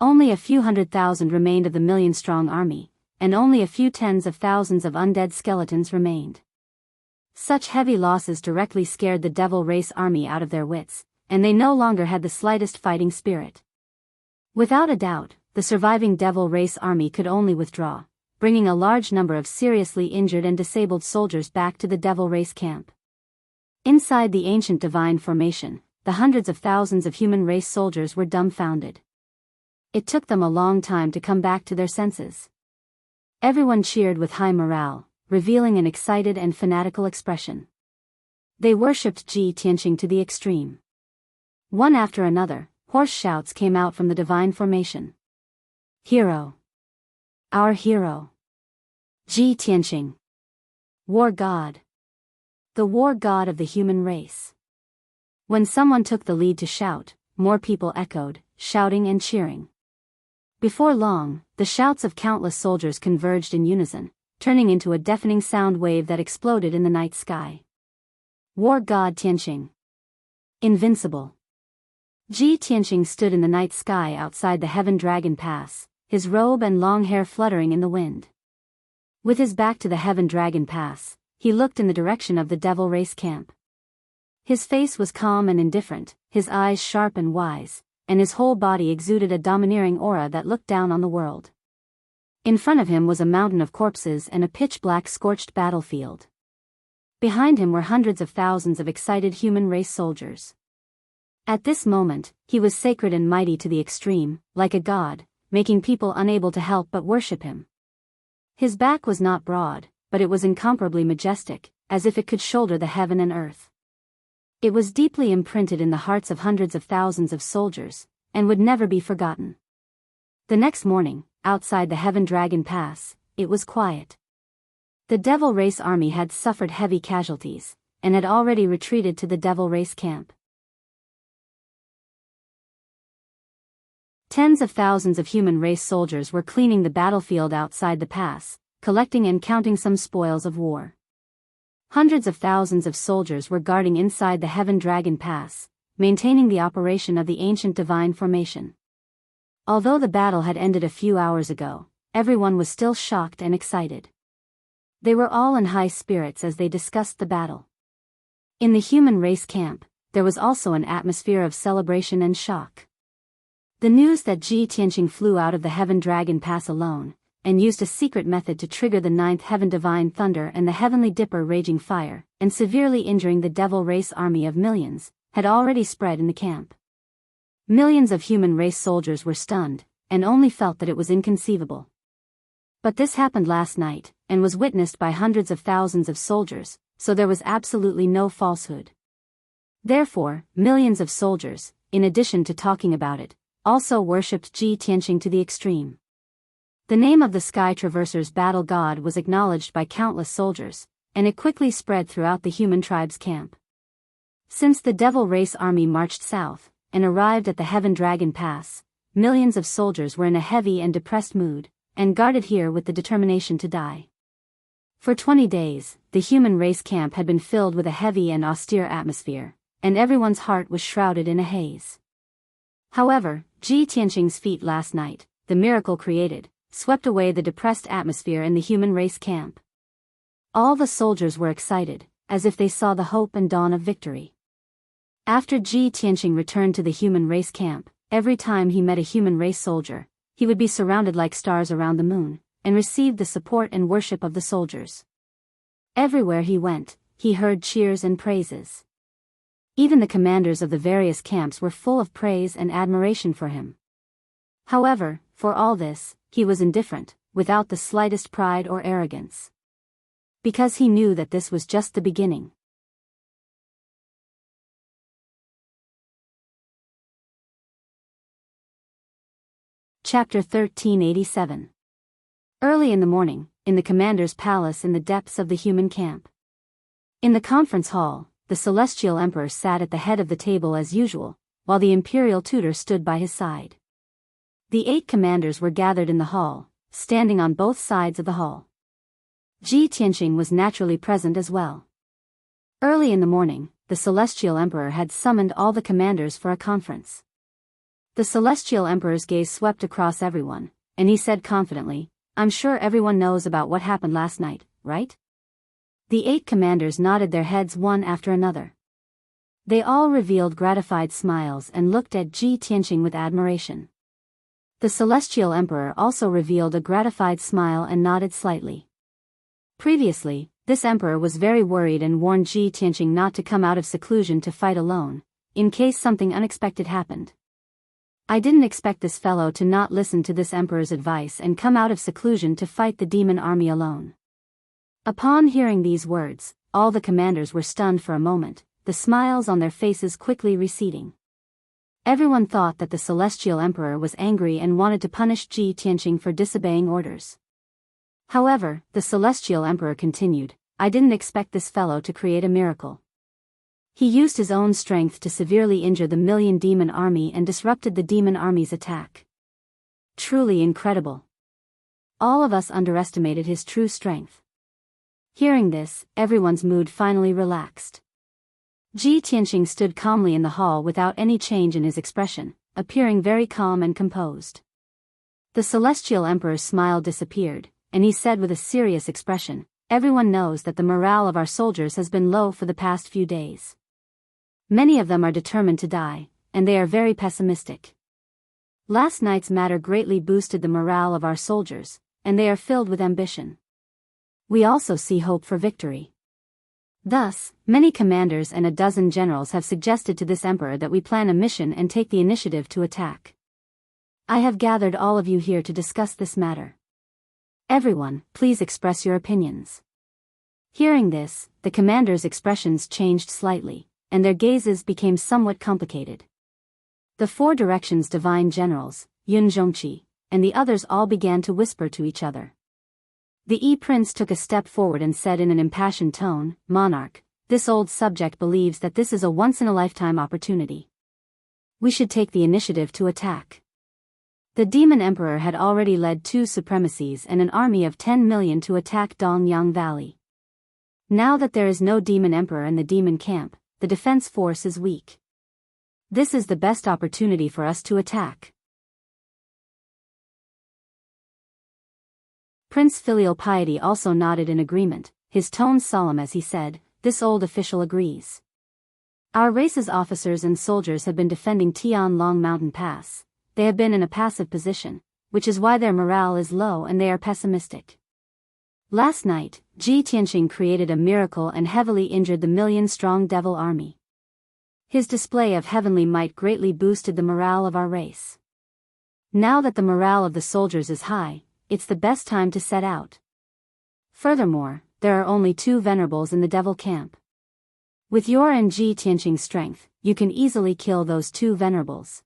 Only a few 100,000 remained of the million-strong army, and only a few tens of thousands of undead skeletons remained. Such heavy losses directly scared the Devil Race army out of their wits, and they no longer had the slightest fighting spirit. Without a doubt, the surviving Devil Race army could only withdraw, bringing a large number of seriously injured and disabled soldiers back to the Devil Race camp. Inside the ancient divine formation, the hundreds of thousands of human race soldiers were dumbfounded. It took them a long time to come back to their senses. Everyone cheered with high morale, revealing an excited and fanatical expression. They worshipped Ji Tianqing to the extreme. One after another, hoarse shouts came out from the divine formation. Hero! Our hero! Ji Tianqing! War God! The war god of the human race. When someone took the lead to shout, more people echoed, shouting and cheering. Before long, the shouts of countless soldiers converged in unison, turning into a deafening sound wave that exploded in the night sky. War God Tianqing. Invincible. Ji Tianqing stood in the night sky outside the Heaven Dragon Pass, his robe and long hair fluttering in the wind. With his back to the Heaven Dragon Pass, he looked in the direction of the Devil Race camp. His face was calm and indifferent, his eyes sharp and wise, and his whole body exuded a domineering aura that looked down on the world. In front of him was a mountain of corpses and a pitch-black scorched battlefield. Behind him were hundreds of thousands of excited human race soldiers. At this moment, he was sacred and mighty to the extreme, like a god, making people unable to help but worship him. His back was not broad, but it was incomparably majestic, as if it could shoulder the heaven and earth. It was deeply imprinted in the hearts of hundreds of thousands of soldiers, and would never be forgotten. The next morning, outside the Heaven Dragon Pass, it was quiet. The Devil Race army had suffered heavy casualties, and had already retreated to the devil race camp. Tens of thousands of human race soldiers were cleaning the battlefield outside the pass, collecting and counting some spoils of war. Hundreds of thousands of soldiers were guarding inside the Heaven Dragon Pass, maintaining the operation of the ancient divine formation. Although the battle had ended a few hours ago, everyone was still shocked and excited. They were all in high spirits as they discussed the battle. In the human race camp, there was also an atmosphere of celebration and shock. The news that Ji Tianqing flew out of the Heaven Dragon Pass alone, and used a secret method to trigger the ninth heaven divine thunder and the heavenly dipper raging fire, and severely injuring the devil race army of millions, had already spread in the camp. Millions of human race soldiers were stunned, and only felt that it was inconceivable. But this happened last night, and was witnessed by hundreds of thousands of soldiers, so there was absolutely no falsehood. Therefore, millions of soldiers, in addition to talking about it, also worshipped Ji Tianqing to the extreme. The name of the Sky Traverser's battle god was acknowledged by countless soldiers, and it quickly spread throughout the human tribe's camp. Since the devil race army marched south, and arrived at the Heaven Dragon Pass, millions of soldiers were in a heavy and depressed mood, and guarded here with the determination to die. For 20 days, the human race camp had been filled with a heavy and austere atmosphere, and everyone's heart was shrouded in a haze. However, Ji Tianqing's feat last night, the miracle created, swept away the depressed atmosphere in the human race camp. All the soldiers were excited, as if they saw the hope and dawn of victory. After Ji Tianqing returned to the human race camp, every time he met a human race soldier, he would be surrounded like stars around the moon, and received the support and worship of the soldiers. Everywhere he went, he heard cheers and praises. Even the commanders of the various camps were full of praise and admiration for him. However, for all this, he was indifferent, without the slightest pride or arrogance. Because he knew that this was just the beginning. Chapter 1387. Early in the morning, in the commander's palace in the depths of the human camp. In the conference hall, the celestial emperor sat at the head of the table as usual, while the imperial tutor stood by his side. The 8 commanders were gathered in the hall, standing on both sides of the hall. Ji Tianqing was naturally present as well. Early in the morning, the celestial emperor had summoned all the commanders for a conference. The celestial emperor's gaze swept across everyone, and he said confidently, "I'm sure everyone knows about what happened last night, right?" The 8 commanders nodded their heads one after another. They all revealed gratified smiles and looked at Ji Tianqing with admiration. The celestial emperor also revealed a gratified smile and nodded slightly. Previously, this emperor was very worried and warned Ji Tianqing not to come out of seclusion to fight alone, in case something unexpected happened. "I didn't expect this fellow to not listen to this emperor's advice and come out of seclusion to fight the demon army alone." Upon hearing these words, all the commanders were stunned for a moment, the smiles on their faces quickly receding. Everyone thought that the celestial emperor was angry and wanted to punish Ji Tianqing for disobeying orders. However, the celestial emperor continued, "I didn't expect this fellow to create a miracle. He used his own strength to severely injure the million demon army and disrupted the demon army's attack. Truly incredible. All of us underestimated his true strength." Hearing this, everyone's mood finally relaxed. Ji Tianqing stood calmly in the hall without any change in his expression, appearing very calm and composed. The celestial emperor's smile disappeared, and he said with a serious expression, "Everyone knows that the morale of our soldiers has been low for the past few days. Many of them are determined to die, and they are very pessimistic. Last night's matter greatly boosted the morale of our soldiers, and they are filled with ambition. We also see hope for victory. Thus, many commanders and a dozen generals have suggested to this emperor that we plan a mission and take the initiative to attack. I have gathered all of you here to discuss this matter. Everyone, please express your opinions." Hearing this, the commanders' expressions changed slightly, and their gazes became somewhat complicated. The 4 directions divine generals, Yun Zhongqi, and the others all began to whisper to each other. The prince took a step forward and said in an impassioned tone, "Monarch, this old subject believes that this is a once-in-a-lifetime opportunity. We should take the initiative to attack. The Demon Emperor had already led 2 supremacies and an army of 10 million to attack Dongyang Valley. Now that there is no Demon Emperor in the demon camp, the defense force is weak. This is the best opportunity for us to attack. Prince Filial Piety also nodded in agreement, his tone solemn as he said, "This old official agrees. Our race's officers and soldiers have been defending Tianlong Mountain Pass. They have been in a passive position, which is why their morale is low and they are pessimistic. Last night, Ji Tianqing created a miracle and heavily injured the million-strong devil army. His display of heavenly might greatly boosted the morale of our race. Now that the morale of the soldiers is high, it's the best time to set out. Furthermore, there are only 2 venerables in the devil camp. With your and Ji Tianqing's strength, you can easily kill those 2 venerables."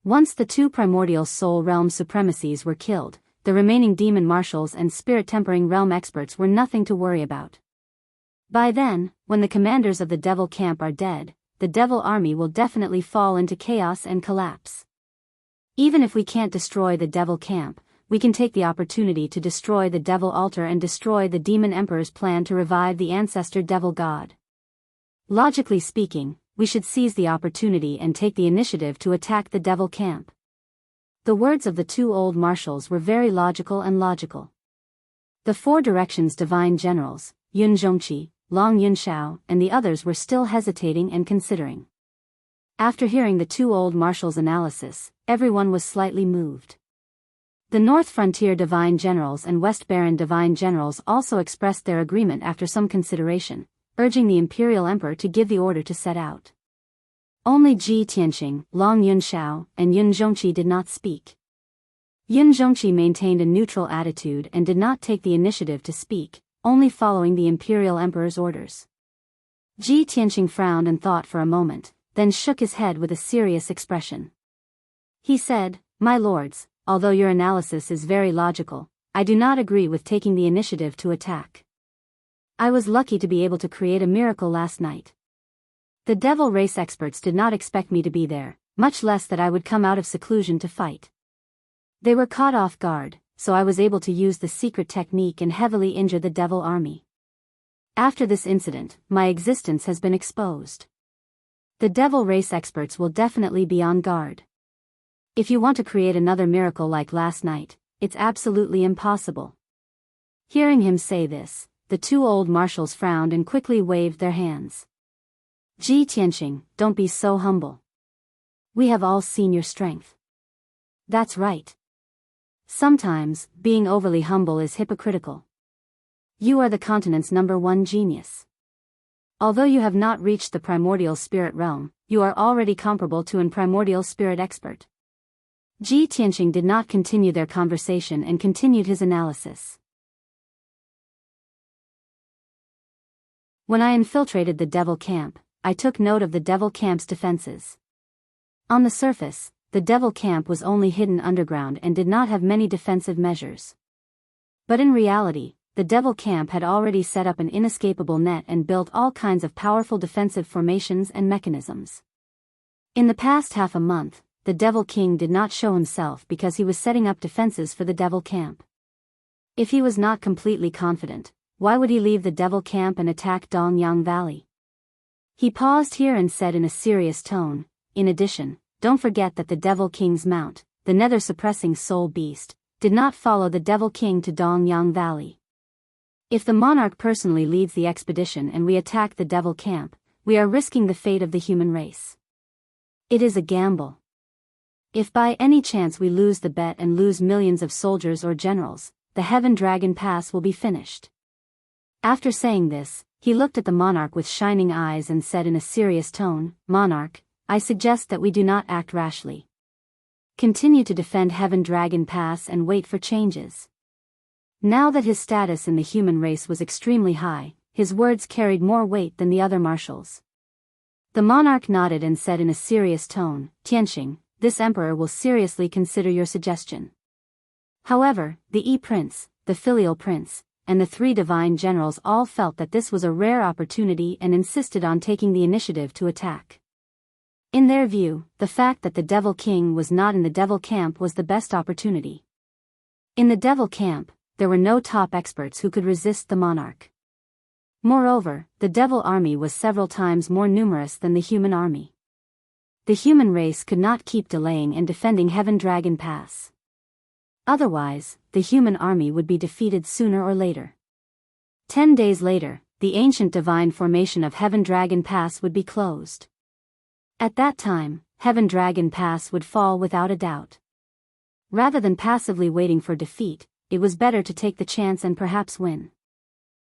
Once the 2 primordial soul realm supremacies were killed, the remaining demon marshals and spirit-tempering realm experts were nothing to worry about. By then, when the commanders of the devil camp are dead, the devil army will definitely fall into chaos and collapse. Even if we can't destroy the devil camp, we can take the opportunity to destroy the devil altar and destroy the demon emperor's plan to revive the ancestor devil god. Logically speaking, we should seize the opportunity and take the initiative to attack the devil camp. The words of the 2 old marshals were very logical and logical. The 4 directions divine generals, Yun Zhongqi, Long Yunxiao, and the others were still hesitating and considering. After hearing the 2 old marshals' analysis, everyone was slightly moved. The North Frontier Divine Generals and West Baron Divine Generals also expressed their agreement after some consideration, urging the Imperial Emperor to give the order to set out. Only Ji Tianqing, Long Yunxiao, and Yun Zhongqi did not speak. Yun Zhongqi maintained a neutral attitude and did not take the initiative to speak, only following the Imperial Emperor's orders. Ji Tianqing frowned and thought for a moment, then shook his head with a serious expression. He said, "My lords, although your analysis is very logical, I do not agree with taking the initiative to attack. I was lucky to be able to create a miracle last night. The devil race experts did not expect me to be there, much less that I would come out of seclusion to fight. They were caught off guard, so I was able to use the secret technique and heavily injure the devil army. After this incident, my existence has been exposed. The devil race experts will definitely be on guard. If you want to create another miracle like last night, it's absolutely impossible." Hearing him say this, the 2 old marshals frowned and quickly waved their hands. "Ji Tianqing, don't be so humble. We have all seen your strength." "That's right. Sometimes, being overly humble is hypocritical. You are the continent's #1 genius. Although you have not reached the primordial spirit realm, you are already comparable to an primordial spirit expert." Ji Tianqing did not continue their conversation and continued his analysis. "When I infiltrated the devil camp, I took note of the devil camp's defenses. On the surface, the devil camp was only hidden underground and did not have many defensive measures. But in reality, the devil camp had already set up an inescapable net and built all kinds of powerful defensive formations and mechanisms. In the past half a month, the devil king did not show himself because he was setting up defenses for the devil camp. If he was not completely confident, why would he leave the devil camp and attack Dongyang Valley?" He paused here and said in a serious tone, "In addition, don't forget that the devil king's mount, the nether-suppressing soul beast, did not follow the devil king to Dongyang Valley. If the monarch personally leads the expedition and we attack the devil camp, we are risking the fate of the human race. It is a gamble. If by any chance we lose the bet and lose millions of soldiers or generals, the Heaven Dragon Pass will be finished." After saying this, he looked at the monarch with shining eyes and said in a serious tone, "Monarch, I suggest that we do not act rashly. Continue to defend Heaven Dragon Pass and wait for changes." Now that his status in the human race was extremely high, his words carried more weight than the other marshals. The monarch nodded and said in a serious tone, "Tianqing, this emperor will seriously consider your suggestion. However, the E-Prince, the filial prince, and the three divine generals all felt that this was a rare opportunity and insisted on taking the initiative to attack. In their view, the fact that the Devil King was not in the Devil Camp was the best opportunity. In the Devil Camp, there were no top experts who could resist the monarch. Moreover, the Devil army was several times more numerous than the human army. The human race could not keep delaying and defending Heaven Dragon Pass. Otherwise, the human army would be defeated sooner or later. 10 days later, the ancient divine formation of Heaven Dragon Pass would be closed. At that time, Heaven Dragon Pass would fall without a doubt. Rather than passively waiting for defeat, it was better to take the chance and perhaps win.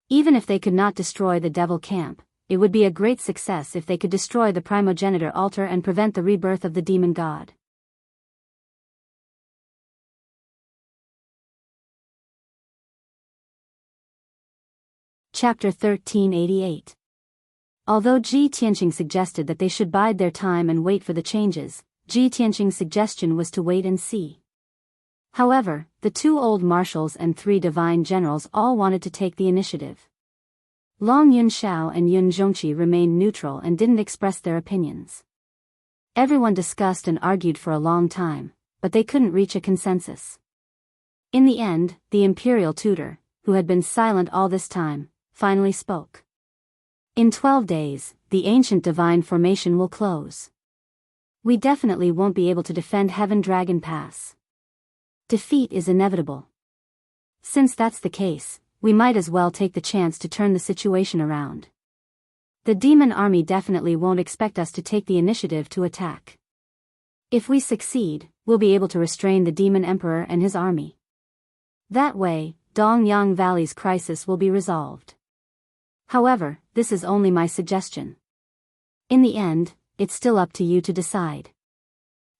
Even if they could not destroy the Devil Camp, it would be a great success if they could destroy the primogenitor altar and prevent the rebirth of the demon god. Chapter 1388. Although Ji Tianqing suggested that they should bide their time and wait for the changes, Ji Tianqing's suggestion was to wait and see. However, the two old marshals and three divine generals all wanted to take the initiative. Long Yunxiao and Yun Zhongqi remained neutral and didn't express their opinions. Everyone discussed and argued for a long time, but they couldn't reach a consensus. In the end, the imperial tutor, who had been silent all this time, finally spoke. In 12 days, the ancient divine formation will close. We definitely won't be able to defend Heaven Dragon Pass. Defeat is inevitable. Since that's the case, we might as well take the chance to turn the situation around. The demon army definitely won't expect us to take the initiative to attack. If we succeed, we'll be able to restrain the demon emperor and his army. That way, Dongyang Valley's crisis will be resolved. However, this is only my suggestion. In the end, it's still up to you to decide.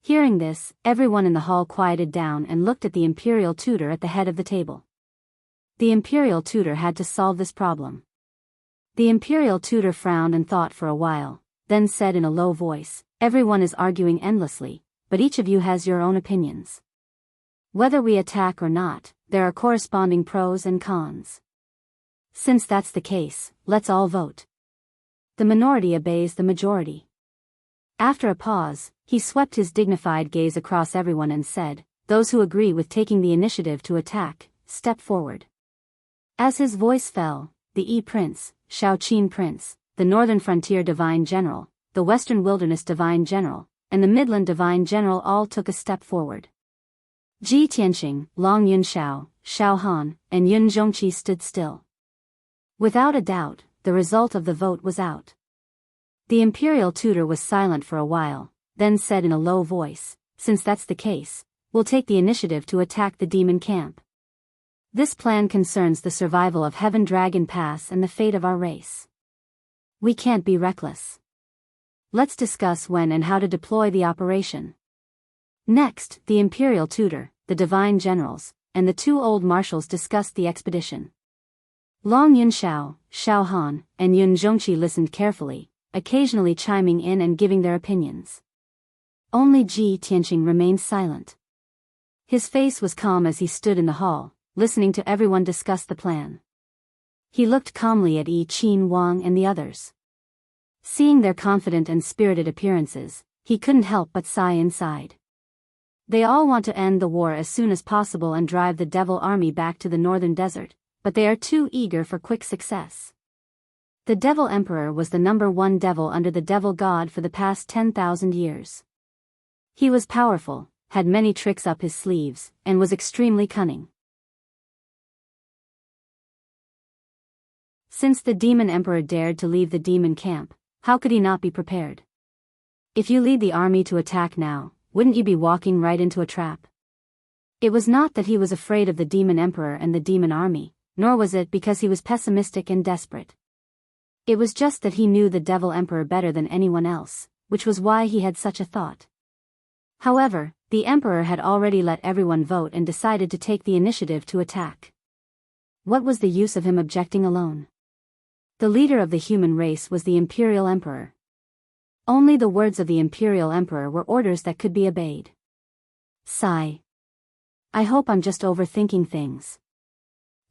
Hearing this, everyone in the hall quieted down and looked at the imperial tutor at the head of the table. The imperial tutor had to solve this problem. The imperial tutor frowned and thought for a while, then said in a low voice, "Everyone is arguing endlessly, but each of you has your own opinions. Whether we attack or not, there are corresponding pros and cons. Since that's the case, let's all vote." The minority obeys the majority. After a pause, he swept his dignified gaze across everyone and said, "Those who agree with taking the initiative to attack, step forward." As his voice fell, the Yi Prince, Shaoqin Prince, the Northern Frontier Divine General, the Western Wilderness Divine General, and the Midland Divine General all took a step forward. Ji Tianqing, Long Yunxiao, Xiao Han, and Yun Zhongqi stood still. Without a doubt, the result of the vote was out. The imperial tutor was silent for a while, then said in a low voice, "Since that's the case, we'll take the initiative to attack the demon camp. This plan concerns the survival of Heaven Dragon Pass and the fate of our race. We can't be reckless. Let's discuss when and how to deploy the operation." Next, the imperial tutor, the divine generals, and the two old marshals discussed the expedition. Long Yunxiao, Xiao Han, and Yun Zhongqi listened carefully, occasionally chiming in and giving their opinions. Only Ji Tianqing remained silent. His face was calm as he stood in the hall, listening to everyone discuss the plan. He looked calmly at Yi Qin Wang and the others. Seeing their confident and spirited appearances, he couldn't help but sigh inside. They all want to end the war as soon as possible and drive the devil army back to the northern desert, but they are too eager for quick success. The Devil Emperor was the #1 devil under the Devil God for the past 10,000 years. He was powerful, had many tricks up his sleeves, and was extremely cunning. Since the Demon Emperor dared to leave the demon camp, how could he not be prepared? If you lead the army to attack now, wouldn't you be walking right into a trap? It was not that he was afraid of the Demon Emperor and the demon army, nor was it because he was pessimistic and desperate. It was just that he knew the Devil Emperor better than anyone else, which was why he had such a thought. However, the Emperor had already let everyone vote and decided to take the initiative to attack. What was the use of him objecting alone? The leader of the human race was the Imperial Emperor. Only the words of the Imperial Emperor were orders that could be obeyed. Sigh. I hope I'm just overthinking things.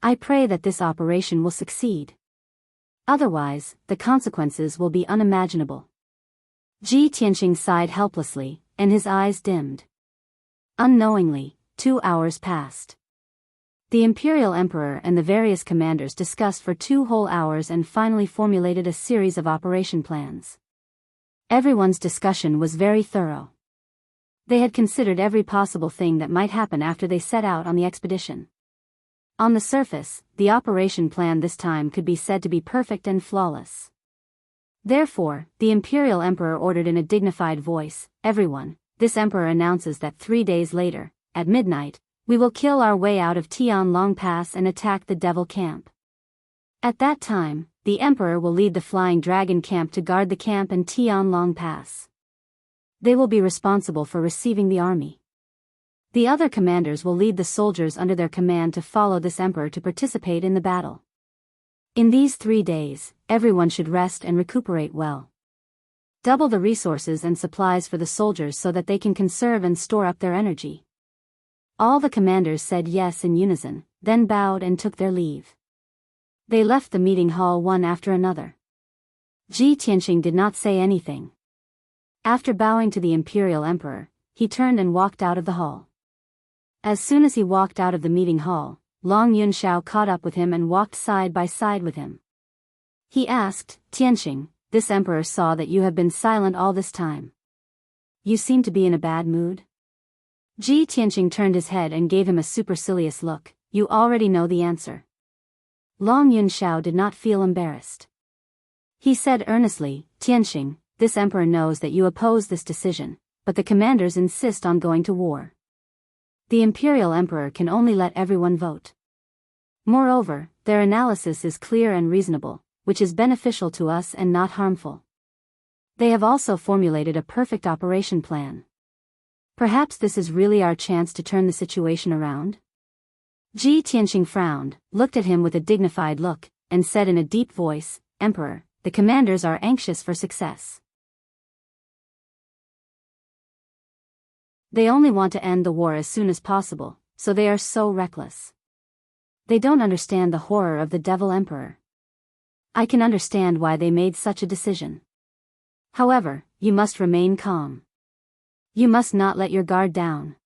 I pray that this operation will succeed. Otherwise, the consequences will be unimaginable. Ji Tianqing sighed helplessly, and his eyes dimmed. Unknowingly, 2 hours passed. The Imperial Emperor and the various commanders discussed for 2 whole hours and finally formulated a series of operation plans. Everyone's discussion was very thorough. They had considered every possible thing that might happen after they set out on the expedition. On the surface, the operation plan this time could be said to be perfect and flawless. Therefore, the Imperial Emperor ordered in a dignified voice, "Everyone, this Emperor announces that 3 days later, at midnight, we will kill our way out of Tianlong Pass and attack the Devil Camp. At that time, the Emperor will lead the Flying Dragon Camp to guard the camp and Tianlong Pass. They will be responsible for receiving the army. The other commanders will lead the soldiers under their command to follow this Emperor to participate in the battle. In these 3 days, everyone should rest and recuperate well. Double the resources and supplies for the soldiers so that they can conserve and store up their energy." All the commanders said yes in unison, then bowed and took their leave. They left the meeting hall one after another. Ji Tianqing did not say anything. After bowing to the Imperial Emperor, he turned and walked out of the hall. As soon as he walked out of the meeting hall, Long Yunxiao caught up with him and walked side by side with him. He asked, "Tianqing, this Emperor saw that you have been silent all this time. You seem to be in a bad mood?" Ji Tianqing turned his head and gave him a supercilious look. "You already know the answer." Long Yunxiao did not feel embarrassed. He said earnestly, "Tianqing, this Emperor knows that you oppose this decision, but the commanders insist on going to war. The Imperial Emperor can only let everyone vote. Moreover, their analysis is clear and reasonable, which is beneficial to us and not harmful. They have also formulated a perfect operation plan. Perhaps this is really our chance to turn the situation around?" Ji Tianqing frowned, looked at him with a dignified look, and said in a deep voice, "Emperor, the commanders are anxious for success. They only want to end the war as soon as possible, so they are so reckless. They don't understand the horror of the Devil Emperor. I can understand why they made such a decision. However, you must remain calm. You must not let your guard down.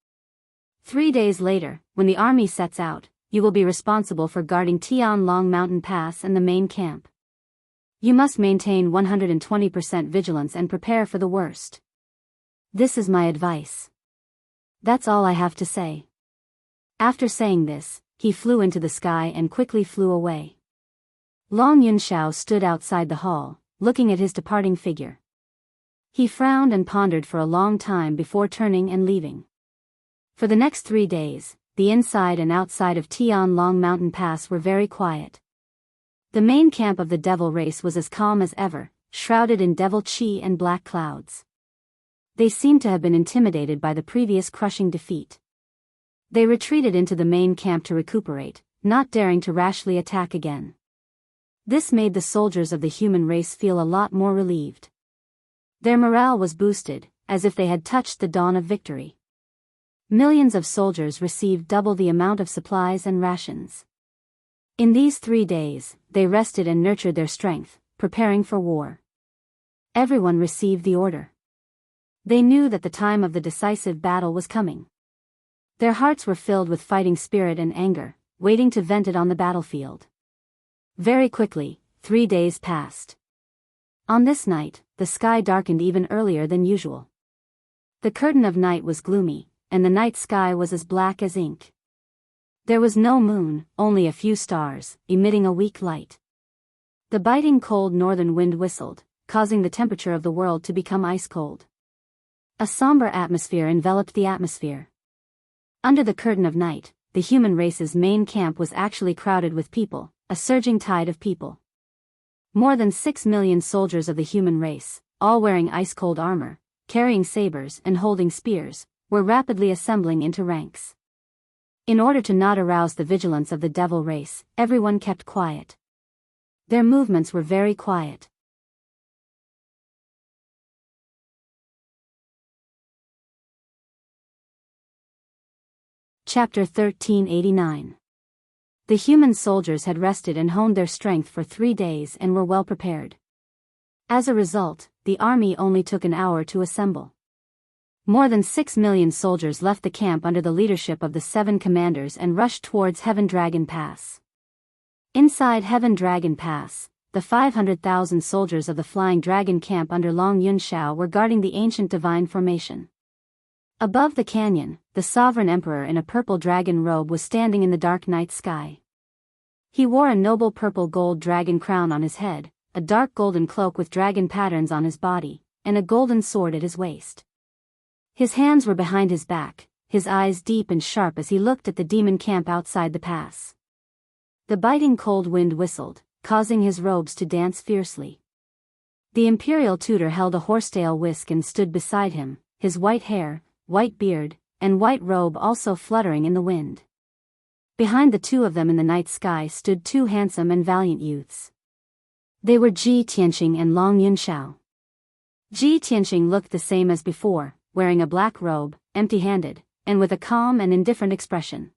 3 days later, when the army sets out, you will be responsible for guarding Tianlong Mountain Pass and the main camp. You must maintain 120% vigilance and prepare for the worst. This is my advice. That's all I have to say." After saying this, he flew into the sky and quickly flew away. Long Yunxiao stood outside the hall, looking at his departing figure. He frowned and pondered for a long time before turning and leaving. For the next 3 days, the inside and outside of Tianlong Mountain Pass were very quiet. The main camp of the devil race was as calm as ever, shrouded in devil chi and black clouds. They seemed to have been intimidated by the previous crushing defeat. They retreated into the main camp to recuperate, not daring to rashly attack again. This made the soldiers of the human race feel a lot more relieved. Their morale was boosted, as if they had touched the dawn of victory. Millions of soldiers received double the amount of supplies and rations. In these 3 days, they rested and nurtured their strength, preparing for war. Everyone received the order. They knew that the time of the decisive battle was coming. Their hearts were filled with fighting spirit and anger, waiting to vent it on the battlefield. Very quickly, 3 days passed. On this night, the sky darkened even earlier than usual. The curtain of night was gloomy, and the night sky was as black as ink. There was no moon, only a few stars, emitting a weak light. The biting cold northern wind whistled, causing the temperature of the world to become ice cold. A somber atmosphere enveloped the atmosphere. Under the curtain of night, the human race's main camp was actually crowded with people, a surging tide of people. More than 6 million soldiers of the human race, all wearing ice-cold armor, carrying sabers and holding spears, were rapidly assembling into ranks. In order to not arouse the vigilance of the devil race, everyone kept quiet. Their movements were very quiet. Chapter 1389. The human soldiers had rested and honed their strength for 3 days and were well prepared. As a result, the army only took an hour to assemble. More than 6 million soldiers left the camp under the leadership of the 7 commanders and rushed towards Heaven Dragon Pass. Inside Heaven Dragon Pass, the 500,000 soldiers of the Flying Dragon camp under Long Yunxiao were guarding the ancient divine formation. Above the canyon, the sovereign emperor in a purple dragon robe was standing in the dark night sky. He wore a noble purple gold dragon crown on his head, a dark golden cloak with dragon patterns on his body, and a golden sword at his waist. His hands were behind his back, his eyes deep and sharp as he looked at the demon camp outside the pass. The biting cold wind whistled, causing his robes to dance fiercely. The imperial tutor held a horsetail whisk and stood beside him, his white hair, white beard, and white robe also fluttering in the wind. Behind the two of them in the night sky stood 2 handsome and valiant youths. They were Ji Tianqing and Long Yunxiao. Ji Tianqing looked the same as before, wearing a black robe, empty-handed, and with a calm and indifferent expression.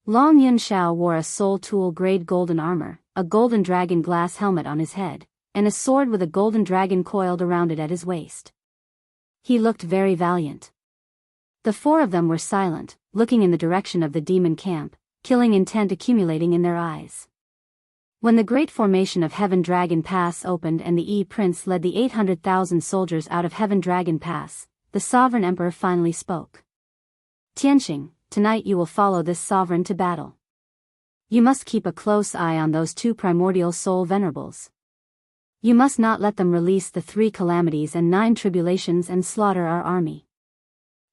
Long Yunxiao wore a soul tool grade golden armor, a golden dragon glass helmet on his head, and a sword with a golden dragon coiled around it at his waist. He looked very valiant. The 4 of them were silent, looking in the direction of the demon camp, killing intent accumulating in their eyes. When the great formation of Heaven Dragon Pass opened and the Prince led the 800,000 soldiers out of Heaven Dragon Pass, the sovereign emperor finally spoke. Tianqing, tonight you will follow this sovereign to battle. You must keep a close eye on those 2 primordial soul venerables. You must not let them release the 3 calamities and 9 tribulations and slaughter our army.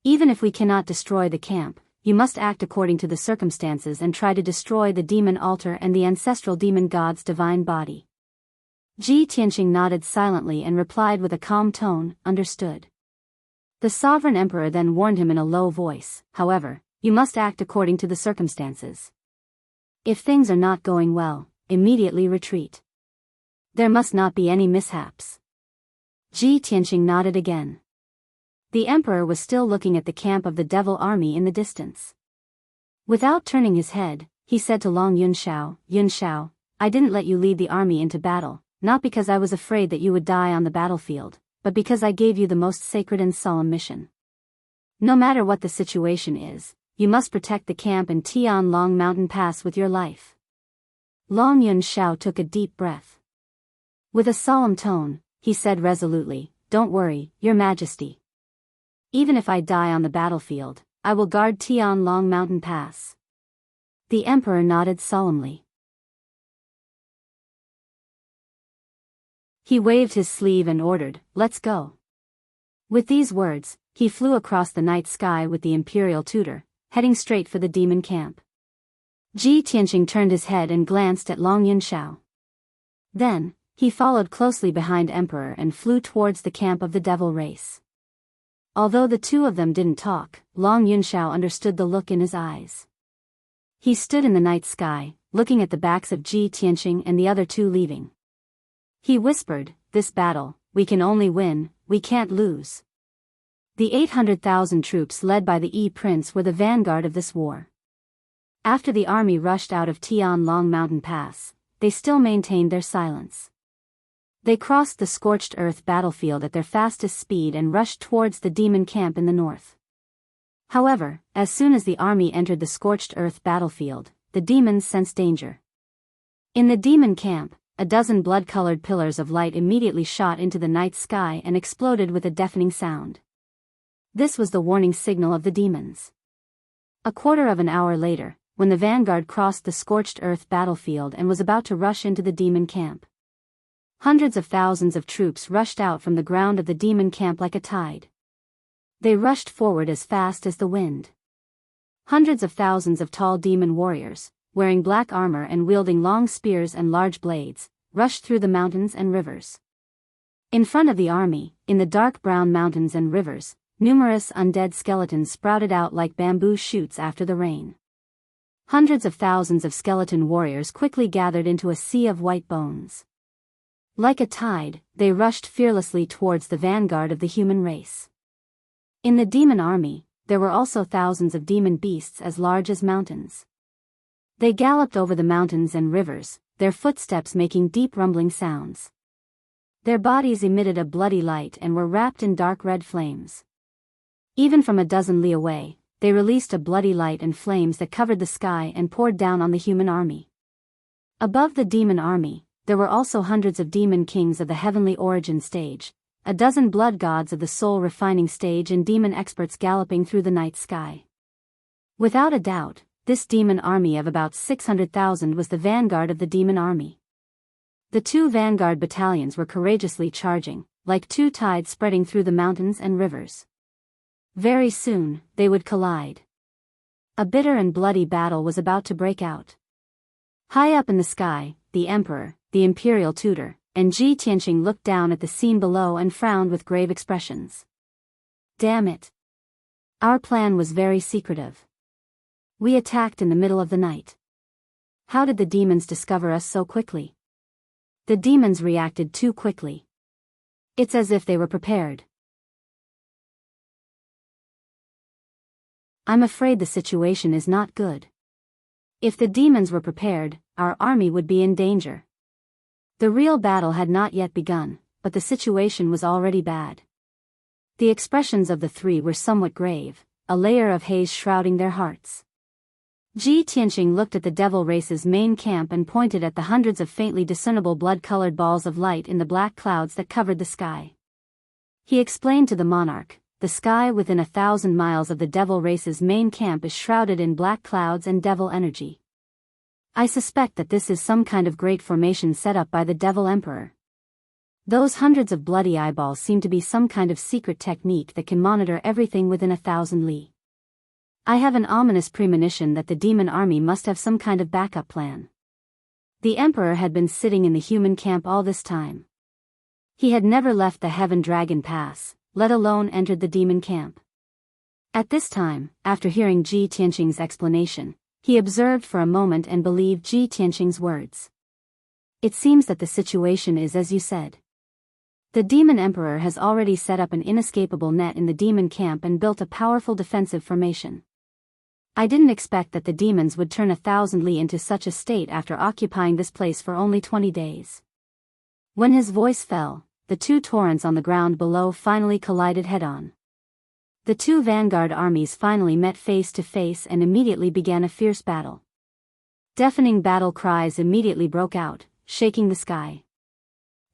Even if we cannot destroy the camp, you must act according to the circumstances and try to destroy the demon altar and the ancestral demon god's divine body. Ji Tianqing nodded silently and replied with a calm tone, understood. The sovereign emperor then warned him in a low voice, however, you must act according to the circumstances. If things are not going well, immediately retreat. There must not be any mishaps. Ji Tianqing nodded again. The emperor was still looking at the camp of the devil army in the distance. Without turning his head, he said to Long Yunxiao, Yunxiao, I didn't let you lead the army into battle, not because I was afraid that you would die on the battlefield, but because I gave you the most sacred and solemn mission. No matter what the situation is, you must protect the camp in Tian Long Mountain Pass with your life. Long Yunxiao took a deep breath. With a solemn tone, he said resolutely, Don't worry, Your Majesty. Even if I die on the battlefield, I will guard Tian Long Mountain Pass. The emperor nodded solemnly. He waved his sleeve and ordered, Let's go. With these words, he flew across the night sky with the imperial tutor, heading straight for the demon camp. Ji Tianqing turned his head and glanced at Long Yunxiao. Then, he followed closely behind Emperor and flew towards the camp of the devil race. Although the 2 of them didn't talk, Long Yunxiao understood the look in his eyes. He stood in the night sky, looking at the backs of Ji Tianqing and the other 2 leaving. He whispered, This battle, we can only win, we can't lose. The 800,000 troops led by the Prince were the vanguard of this war. After the army rushed out of Tian Long Mountain Pass, they still maintained their silence. They crossed the scorched earth battlefield at their fastest speed and rushed towards the demon camp in the north. However, as soon as the army entered the scorched earth battlefield, the demons sensed danger. In the demon camp, a dozen blood-colored pillars of light immediately shot into the night sky and exploded with a deafening sound. This was the warning signal of the demons. A quarter of an hour later, when the vanguard crossed the scorched earth battlefield and was about to rush into the demon camp, hundreds of thousands of troops rushed out from the ground of the demon camp like a tide. They rushed forward as fast as the wind. Hundreds of thousands of tall demon warriors, wearing black armor and wielding long spears and large blades, rushed through the mountains and rivers. In front of the army, in the dark brown mountains and rivers, numerous undead skeletons sprouted out like bamboo shoots after the rain. Hundreds of thousands of skeleton warriors quickly gathered into a sea of white bones. Like a tide, they rushed fearlessly towards the vanguard of the human race. In the demon army, there were also thousands of demon beasts as large as mountains. They galloped over the mountains and rivers, their footsteps making deep rumbling sounds. Their bodies emitted a bloody light and were wrapped in dark red flames. Even from a dozen li away, they released a bloody light and flames that covered the sky and poured down on the human army. Above the demon army, there were also hundreds of demon kings of the heavenly origin stage, a dozen blood gods of the soul refining stage and demon experts galloping through the night sky. Without a doubt, this demon army of about 600,000 was the vanguard of the demon army. The two vanguard battalions were courageously charging, like two tides spreading through the mountains and rivers. Very soon, they would collide. A bitter and bloody battle was about to break out. High up in the sky, the emperor, the imperial tutor, and Ji Tianqing looked down at the scene below and frowned with grave expressions. Damn it. Our plan was very secretive. We attacked in the middle of the night. How did the demons discover us so quickly? The demons reacted too quickly. It's as if they were prepared. I'm afraid the situation is not good. If the demons were prepared, our army would be in danger. The real battle had not yet begun, but the situation was already bad. The expressions of the three were somewhat grave, a layer of haze shrouding their hearts. Ji Tianqing looked at the devil race's main camp and pointed at the hundreds of faintly discernible blood-colored balls of light in the black clouds that covered the sky. He explained to the monarch, the sky within 1,000 miles of the devil race's main camp is shrouded in black clouds and devil energy. I suspect that this is some kind of great formation set up by the devil emperor. Those hundreds of bloody eyeballs seem to be some kind of secret technique that can monitor everything within 1,000 li. I have an ominous premonition that the demon army must have some kind of backup plan. The emperor had been sitting in the human camp all this time. He had never left the Heaven Dragon Pass, let alone entered the demon camp. At this time, after hearing Ji Tianqing's explanation, he observed for a moment and believed Ji Tianqing's words. It seems that the situation is as you said. The demon emperor has already set up an inescapable net in the demon camp and built a powerful defensive formation. I didn't expect that the demons would turn 1,000 li into such a state after occupying this place for only 20 days. When his voice fell, the two torrents on the ground below finally collided head-on. The two vanguard armies finally met face to face and immediately began a fierce battle. Deafening battle cries immediately broke out, shaking the sky.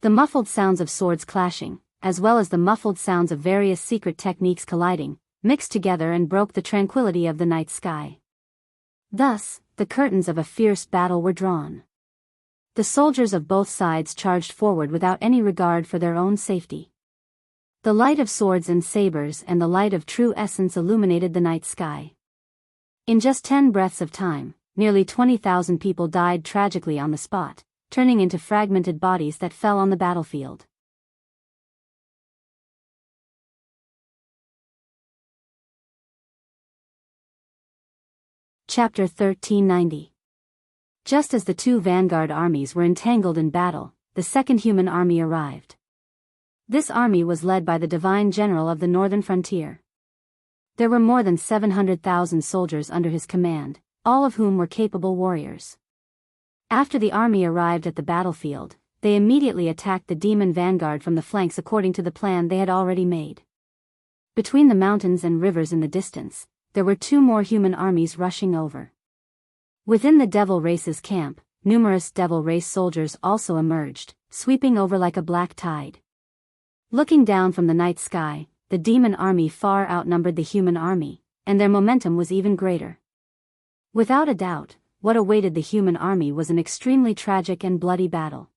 The muffled sounds of swords clashing, as well as the muffled sounds of various secret techniques colliding, mixed together and broke the tranquility of the night sky. Thus, the curtains of a fierce battle were drawn. The soldiers of both sides charged forward without any regard for their own safety. The light of swords and sabers and the light of true essence illuminated the night sky. In just 10 breaths of time, nearly 20,000 people died tragically on the spot, turning into fragmented bodies that fell on the battlefield. Chapter 1390. Just as the two vanguard armies were entangled in battle, the second human army arrived. This army was led by the divine general of the northern frontier. There were more than 700,000 soldiers under his command, all of whom were capable warriors. After the army arrived at the battlefield, they immediately attacked the demon vanguard from the flanks according to the plan they had already made. Between the mountains and rivers in the distance, there were two more human armies rushing over. Within the devil race's camp, numerous devil race soldiers also emerged, sweeping over like a black tide. Looking down from the night sky, the demon army far outnumbered the human army, and their momentum was even greater. Without a doubt, what awaited the human army was an extremely tragic and bloody battle.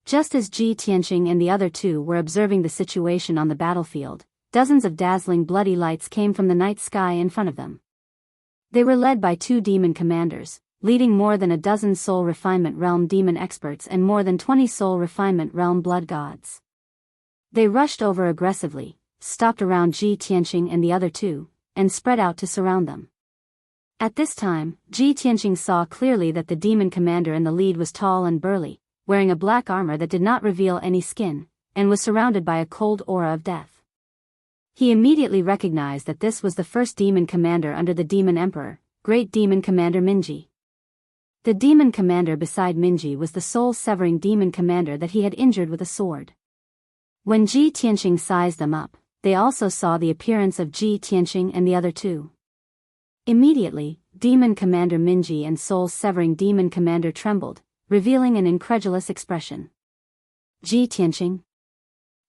Just as Ji Tianqing and the other two were observing the situation on the battlefield, dozens of dazzling bloody lights came from the night sky in front of them. They were led by two demon commanders, leading more than a dozen soul refinement realm demon experts and more than 20 soul refinement realm blood gods. They rushed over aggressively, stopped around Ji Tianqing and the other two, and spread out to surround them. At this time, Ji Tianqing saw clearly that the demon commander in the lead was tall and burly, wearing a black armor that did not reveal any skin, and was surrounded by a cold aura of death. He immediately recognized that this was the first demon commander under the demon emperor, Great Demon Commander Minji. The demon commander beside Minji was the soul-severing demon commander that he had injured with a sword. When Ji Tianqing sized them up, they also saw the appearance of Ji Tianqing and the other two. Immediately, demon commander Minji and soul-severing demon commander trembled, revealing an incredulous expression. Ji Tianqing?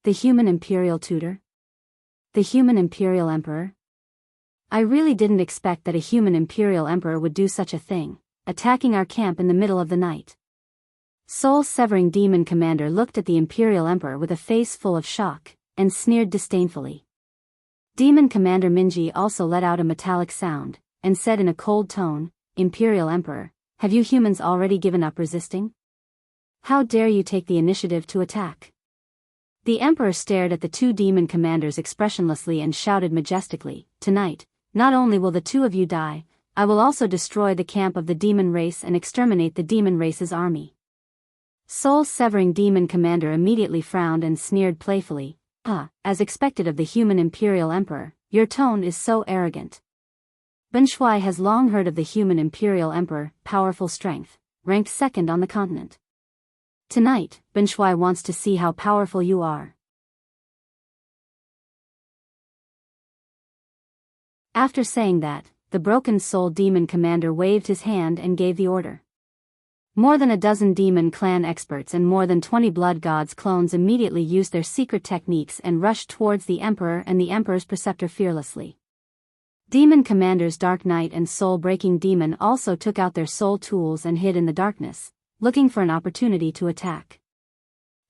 The human imperial tutor? The human imperial emperor? I really didn't expect that a human imperial emperor would do such a thing, attacking our camp in the middle of the night. Soul-severing demon commander looked at the imperial emperor with a face full of shock, and sneered disdainfully. Demon commander Minji also let out a metallic sound, and said in a cold tone, Imperial Emperor, have you humans already given up resisting? How dare you take the initiative to attack? The Emperor stared at the two demon commanders expressionlessly and shouted majestically, tonight, not only will the two of you die, I will also destroy the camp of the demon race and exterminate the demon race's army. Soul-severing demon commander immediately frowned and sneered playfully, as expected of the human Imperial Emperor, your tone is so arrogant. Ben Shui has long heard of the human Imperial Emperor, powerful strength, ranked second on the continent. Tonight, Ben Shui wants to see how powerful you are. After saying that, the broken soul demon commander waved his hand and gave the order. More than a dozen demon clan experts and more than 20 blood gods clones immediately used their secret techniques and rushed towards the Emperor and the Emperor's preceptor fearlessly. Demon commanders Dark Knight and Soul-Breaking Demon also took out their soul tools and hid in the darkness, looking for an opportunity to attack.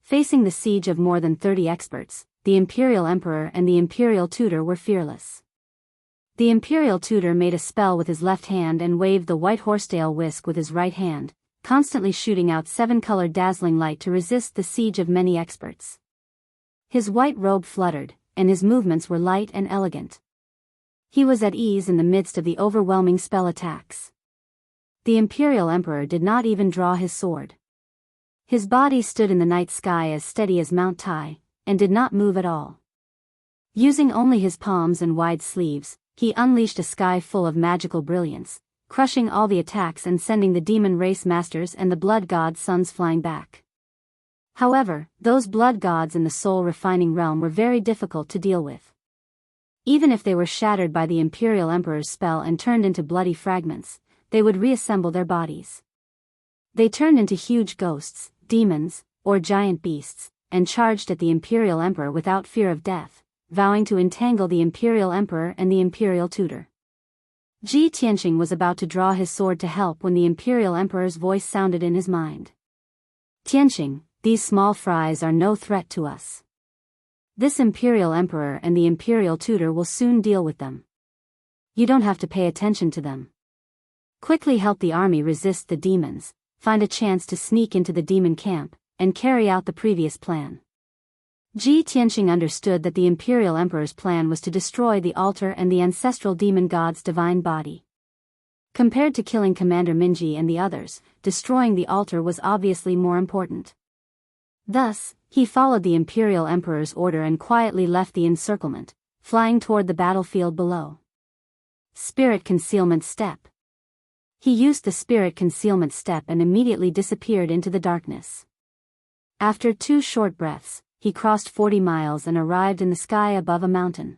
Facing the siege of more than 30 experts, the Imperial Emperor and the Imperial Tutor were fearless. The Imperial Tutor made a spell with his left hand and waved the white horsetail whisk with his right hand, constantly shooting out 7-colored dazzling light to resist the siege of many experts. His white robe fluttered, and his movements were light and elegant. He was at ease in the midst of the overwhelming spell attacks. The Imperial Emperor did not even draw his sword. His body stood in the night sky as steady as Mount Tai, and did not move at all. Using only his palms and wide sleeves, he unleashed a sky full of magical brilliance, crushing all the attacks and sending the demon race masters and the blood god sons flying back. However, those blood gods in the soul-refining realm were very difficult to deal with. Even if they were shattered by the Imperial Emperor's spell and turned into bloody fragments, they would reassemble their bodies. They turned into huge ghosts, demons, or giant beasts, and charged at the Imperial Emperor without fear of death, vowing to entangle the Imperial Emperor and the Imperial Tutor. Ji Tianqing was about to draw his sword to help when the Imperial Emperor's voice sounded in his mind. Tianqing, these small fries are no threat to us. This Imperial Emperor and the Imperial Tutor will soon deal with them. You don't have to pay attention to them. Quickly help the army resist the demons, find a chance to sneak into the demon camp, and carry out the previous plan. Ji Tianqing understood that the Imperial Emperor's plan was to destroy the altar and the ancestral demon god's divine body. Compared to killing Commander Minji and the others, destroying the altar was obviously more important. Thus, he followed the Imperial Emperor's order and quietly left the encirclement, flying toward the battlefield below. Spirit Concealment Step. He used the Spirit Concealment Step and immediately disappeared into the darkness. After 2 short breaths, he crossed 40 miles and arrived in the sky above a mountain.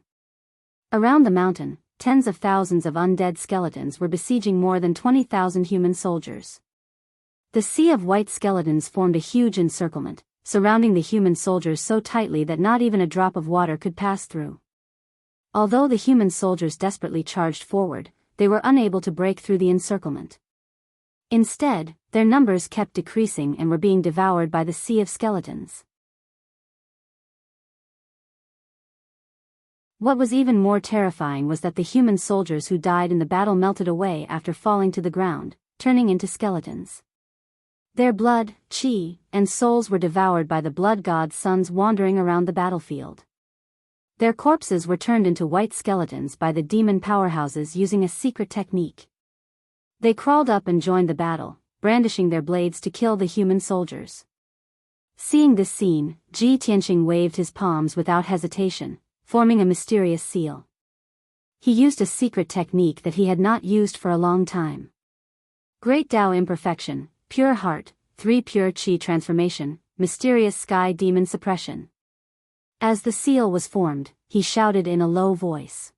Around the mountain, tens of thousands of undead skeletons were besieging more than 20,000 human soldiers. The sea of white skeletons formed a huge encirclement, surrounding the human soldiers so tightly that not even a drop of water could pass through. Although the human soldiers desperately charged forward, they were unable to break through the encirclement. Instead, their numbers kept decreasing and were being devoured by the sea of skeletons. What was even more terrifying was that the human soldiers who died in the battle melted away after falling to the ground, turning into skeletons. Their blood, chi, and souls were devoured by the blood god sons wandering around the battlefield. Their corpses were turned into white skeletons by the demon powerhouses using a secret technique. They crawled up and joined the battle, brandishing their blades to kill the human soldiers. Seeing this scene, Ji Tianqing waved his palms without hesitation, forming a mysterious seal. He used a secret technique that he had not used for a long time. Great Tao imperfection, pure heart, 3 pure chi transformation, mysterious sky demon suppression. As the seal was formed, he shouted in a low voice.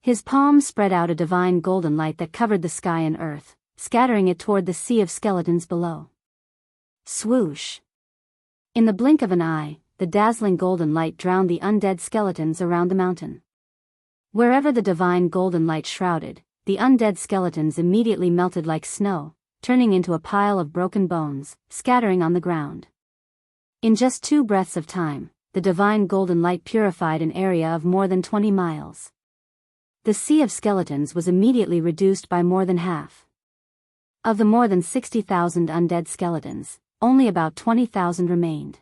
His palms spread out a divine golden light that covered the sky and earth, scattering it toward the sea of skeletons below. Swoosh! In the blink of an eye, the dazzling golden light drowned the undead skeletons around the mountain. Wherever the divine golden light shrouded, the undead skeletons immediately melted like snow, turning into a pile of broken bones, scattering on the ground. In just 2 breaths of time, the divine golden light purified an area of more than 20 miles. The sea of skeletons was immediately reduced by more than half. Of the more than 60,000 undead skeletons, only about 20,000 remained.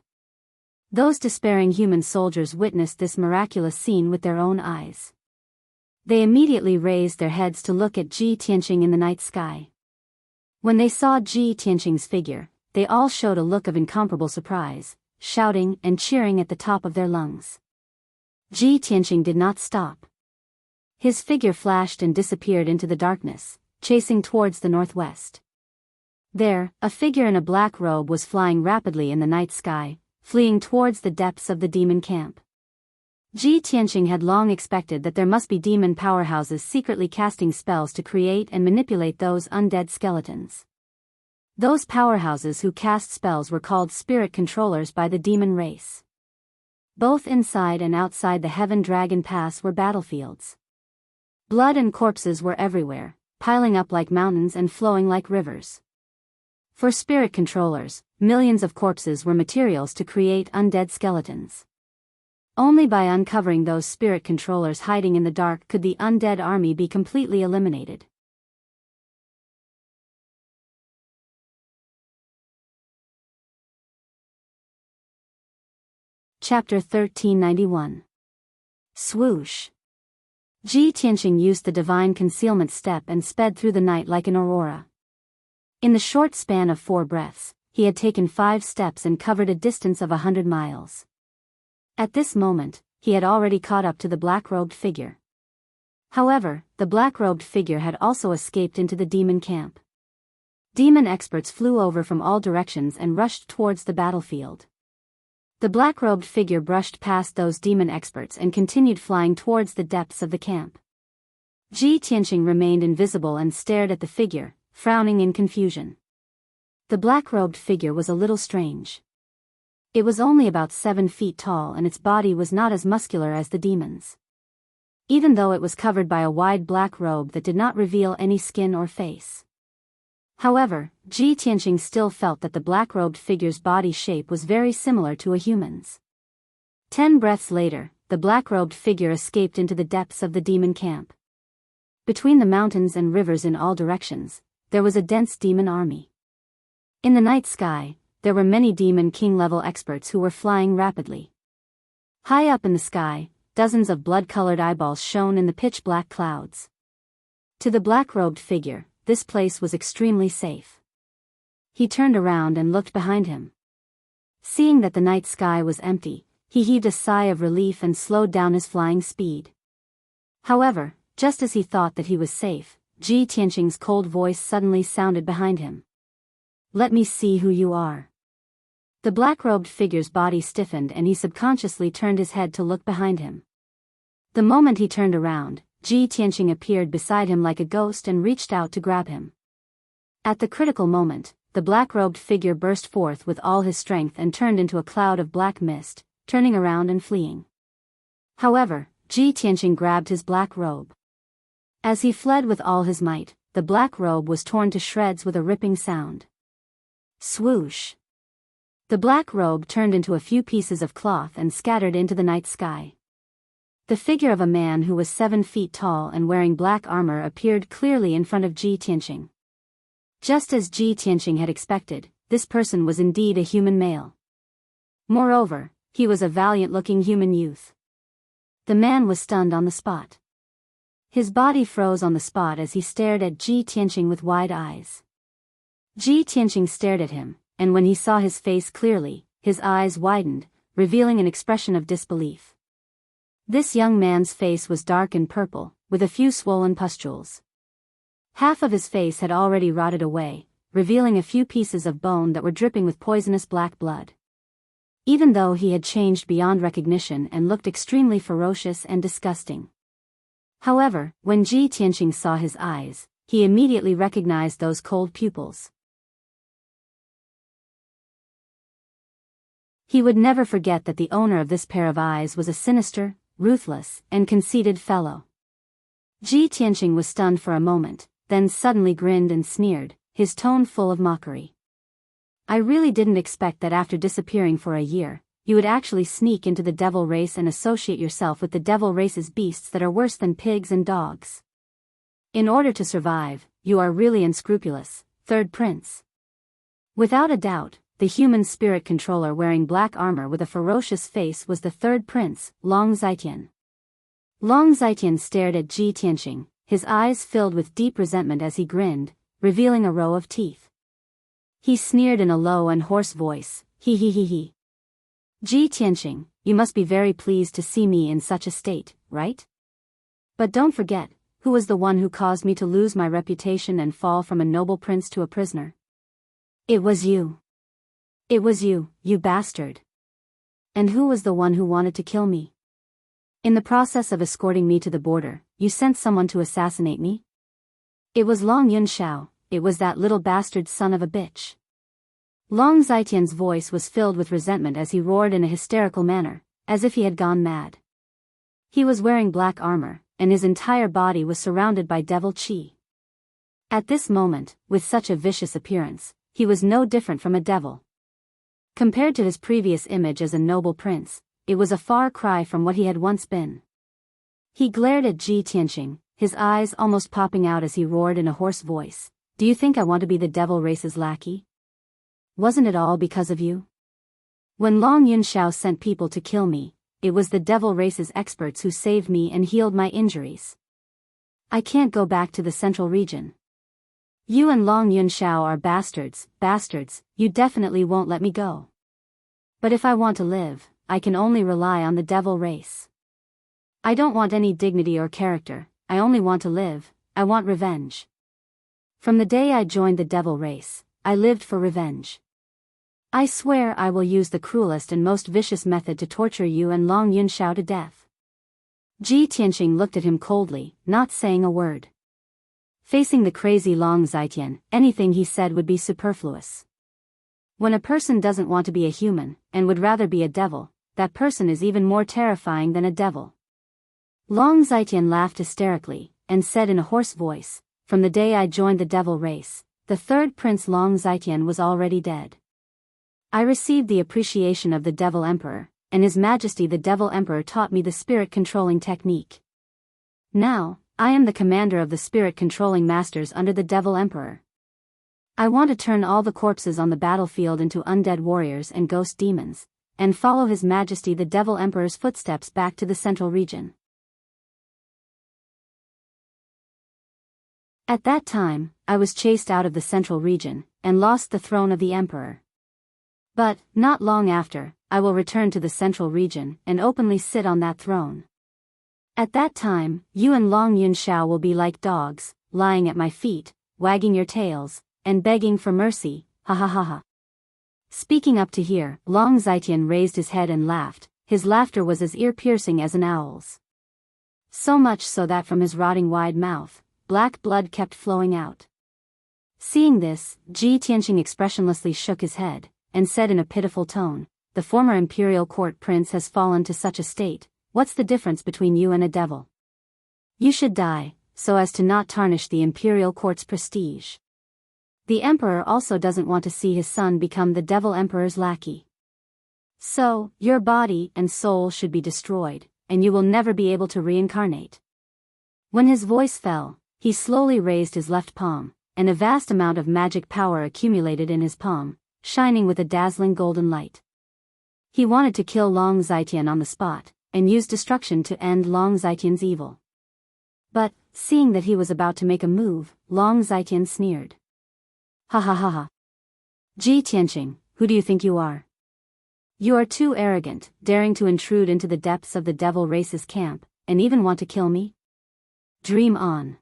Those despairing human soldiers witnessed this miraculous scene with their own eyes. They immediately raised their heads to look at Ji Tianqing in the night sky. When they saw Ji Tianqing's figure, they all showed a look of incomparable surprise, shouting and cheering at the top of their lungs. Ji Tianqing did not stop. His figure flashed and disappeared into the darkness, chasing towards the northwest. There, a figure in a black robe was flying rapidly in the night sky, fleeing towards the depths of the demon camp. Ji Tianqing had long expected that there must be demon powerhouses secretly casting spells to create and manipulate those undead skeletons. Those powerhouses who cast spells were called spirit controllers by the demon race. Both inside and outside the Heaven Dragon Pass were battlefields. Blood and corpses were everywhere, piling up like mountains and flowing like rivers. For spirit controllers, millions of corpses were materials to create undead skeletons. Only by uncovering those spirit controllers hiding in the dark could the undead army be completely eliminated. Chapter 1391. Swoosh! Ji Tianqing used the divine concealment step and sped through the night like an aurora. In the short span of 4 breaths, he had taken 5 steps and covered a distance of 100 miles. At this moment, he had already caught up to the black-robed figure. However, the black-robed figure had also escaped into the demon camp. Demon experts flew over from all directions and rushed towards the battlefield. The black-robed figure brushed past those demon experts and continued flying towards the depths of the camp. Ji Tianqing remained invisible and stared at the figure, frowning in confusion. The black-robed figure was a little strange. It was only about 7 feet tall and its body was not as muscular as the demons. Even though it was covered by a wide black robe that did not reveal any skin or face. However, Ji Tianqing still felt that the black-robed figure's body shape was very similar to a human's. 10 breaths later, the black-robed figure escaped into the depths of the demon camp. Between the mountains and rivers in all directions, there was a dense demon army. In the night sky, there were many demon king-level experts who were flying rapidly. High up in the sky, dozens of blood-colored eyeballs shone in the pitch-black clouds. To the black-robed figure, this place was extremely safe. He turned around and looked behind him. Seeing that the night sky was empty, he heaved a sigh of relief and slowed down his flying speed. However, just as he thought that he was safe, Ji Tianqing's cold voice suddenly sounded behind him. "Let me see who you are." The black-robed figure's body stiffened and he subconsciously turned his head to look behind him. The moment he turned around, Ji Tianqing appeared beside him like a ghost and reached out to grab him. At the critical moment, the black-robed figure burst forth with all his strength and turned into a cloud of black mist, turning around and fleeing. However, Ji Tianqing grabbed his black robe. As he fled with all his might, the black robe was torn to shreds with a ripping sound. Swoosh! The black robe turned into a few pieces of cloth and scattered into the night sky. The figure of a man who was 7 feet tall and wearing black armor appeared clearly in front of Ji Tianqing. Just as Ji Tianqing had expected, this person was indeed a human male. Moreover, he was a valiant-looking human youth. The man was stunned on the spot. His body froze on the spot as he stared at Ji Tianqing with wide eyes. Ji Tianqing stared at him, and when he saw his face clearly, his eyes widened, revealing an expression of disbelief. This young man's face was dark and purple, with a few swollen pustules. Half of his face had already rotted away, revealing a few pieces of bone that were dripping with poisonous black blood. Even though he had changed beyond recognition and looked extremely ferocious and disgusting. However, when Ji Tianqing saw his eyes, he immediately recognized those cold pupils. He would never forget that the owner of this pair of eyes was a sinister, ruthless, and conceited fellow. Ji Tianqing was stunned for a moment, then suddenly grinned and sneered, his tone full of mockery. I really didn't expect that after disappearing for a year, you would actually sneak into the devil race and associate yourself with the devil race's beasts that are worse than pigs and dogs. In order to survive, you are really unscrupulous, third prince. Without a doubt, the human spirit controller wearing black armor with a ferocious face was the third prince, Long Zitian. Long Zitian stared at Ji Tianqing, his eyes filled with deep resentment as he grinned, revealing a row of teeth. He sneered in a low and hoarse voice, "He he he he. Ji Tianqing, you must be very pleased to see me in such a state, right? But don't forget, who was the one who caused me to lose my reputation and fall from a noble prince to a prisoner? It was you. It was you, you bastard. And who was the one who wanted to kill me? In the process of escorting me to the border, you sent someone to assassinate me? It was Long Yunxiao, it was that little bastard son of a bitch." Long Zitian's voice was filled with resentment as he roared in a hysterical manner, as if he had gone mad. He was wearing black armor, and his entire body was surrounded by devil qi. At this moment, with such a vicious appearance, he was no different from a devil. Compared to his previous image as a noble prince, it was a far cry from what he had once been. He glared at Ji Tianqing, his eyes almost popping out as he roared in a hoarse voice, "Do you think I want to be the devil race's lackey? Wasn't it all because of you? When Long Yunxiao sent people to kill me, it was the devil race's experts who saved me and healed my injuries. I can't go back to the central region. You and Long Yunxiao are bastards, you definitely won't let me go. But if I want to live, I can only rely on the devil race. I don't want any dignity or character, I only want to live, I want revenge. From the day I joined the devil race, I lived for revenge. I swear I will use the cruelest and most vicious method to torture you and Long Yunxiao to death." Ji Tianqing looked at him coldly, not saying a word. Facing the crazy Long Zitian, anything he said would be superfluous. When a person doesn't want to be a human, and would rather be a devil, that person is even more terrifying than a devil. Long Zitian laughed hysterically, and said in a hoarse voice, "From the day I joined the devil race, the third prince Long Zitian was already dead. I received the appreciation of the devil emperor, and His Majesty the devil emperor taught me the spirit controlling technique. Now, I am the commander of the spirit controlling masters under the devil emperor. I want to turn all the corpses on the battlefield into undead warriors and ghost demons, and follow His Majesty the devil emperor's footsteps back to the central region." At that time, I was chased out of the central region, and lost the throne of the emperor. But, not long after, I will return to the central region, and openly sit on that throne. At that time, you and Long Yunxiao will be like dogs, lying at my feet, wagging your tails, and begging for mercy, ha ha ha ha. Speaking up to here, Long Zitian raised his head and laughed, his laughter was as ear-piercing as an owl's. So much so that from his rotting wide mouth, black blood kept flowing out. Seeing this, Ji Tianqing expressionlessly shook his head, and said in a pitiful tone, "The former imperial court prince has fallen to such a state, what's the difference between you and a devil? You should die, so as to not tarnish the imperial court's prestige. The emperor also doesn't want to see his son become the devil emperor's lackey. So, your body and soul should be destroyed, and you will never be able to reincarnate." When his voice fell, he slowly raised his left palm, and a vast amount of magic power accumulated in his palm, shining with a dazzling golden light. He wanted to kill Long Zitian on the spot, and use destruction to end Long Zitian's evil. But, seeing that he was about to make a move, Long Zitian sneered. "Ha ha ha ha. Ji Tianqing, who do you think you are? You are too arrogant, daring to intrude into the depths of the devil race's camp, and even want to kill me? Dream on."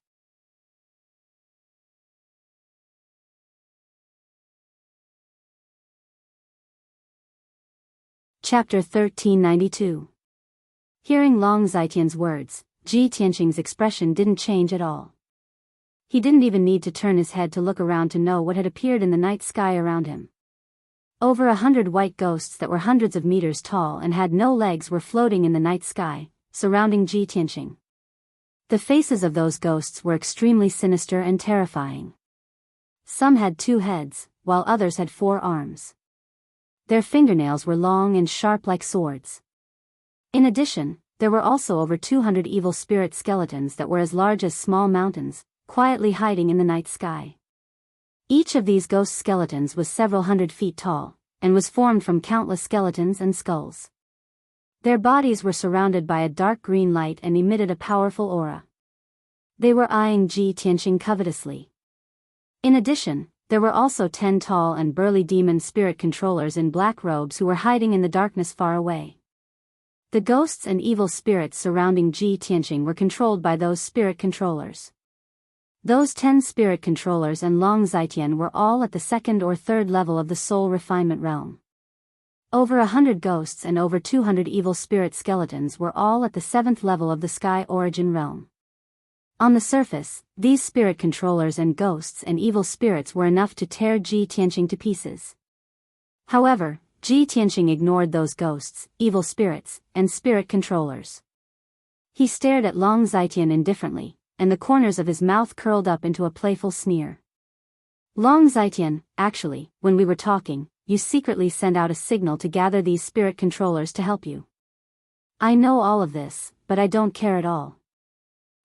Chapter 1392. Hearing Long Zitian's words, Ji Tianqing's expression didn't change at all. He didn't even need to turn his head to look around to know what had appeared in the night sky around him. Over 100 white ghosts that were hundreds of meters tall and had no legs were floating in the night sky, surrounding Ji Tianqing. The faces of those ghosts were extremely sinister and terrifying. Some had 2 heads, while others had 4 arms. Their fingernails were long and sharp like swords. In addition, there were also over 200 evil spirit skeletons that were as large as small mountains, quietly hiding in the night sky. Each of these ghost skeletons was several hundred feet tall, and was formed from countless skeletons and skulls. Their bodies were surrounded by a dark green light and emitted a powerful aura. They were eyeing Ji Tianqing covetously. In addition, there were also 10 tall and burly demon spirit controllers in black robes who were hiding in the darkness far away. The ghosts and evil spirits surrounding Ji Tianqing were controlled by those spirit controllers. Those 10 spirit controllers and Long Zitian were all at the 2nd or 3rd level of the soul refinement realm. Over 100 ghosts and over 200 evil spirit skeletons were all at the 7th level of the sky origin realm. On the surface, these spirit controllers and ghosts and evil spirits were enough to tear Ji Tianqing to pieces. However, Ji Tianqing ignored those ghosts, evil spirits, and spirit controllers. He stared at Long Zitian indifferently, and the corners of his mouth curled up into a playful sneer. Long Zitian, actually, when we were talking, you secretly sent out a signal to gather these spirit controllers to help you. I know all of this, but I don't care at all.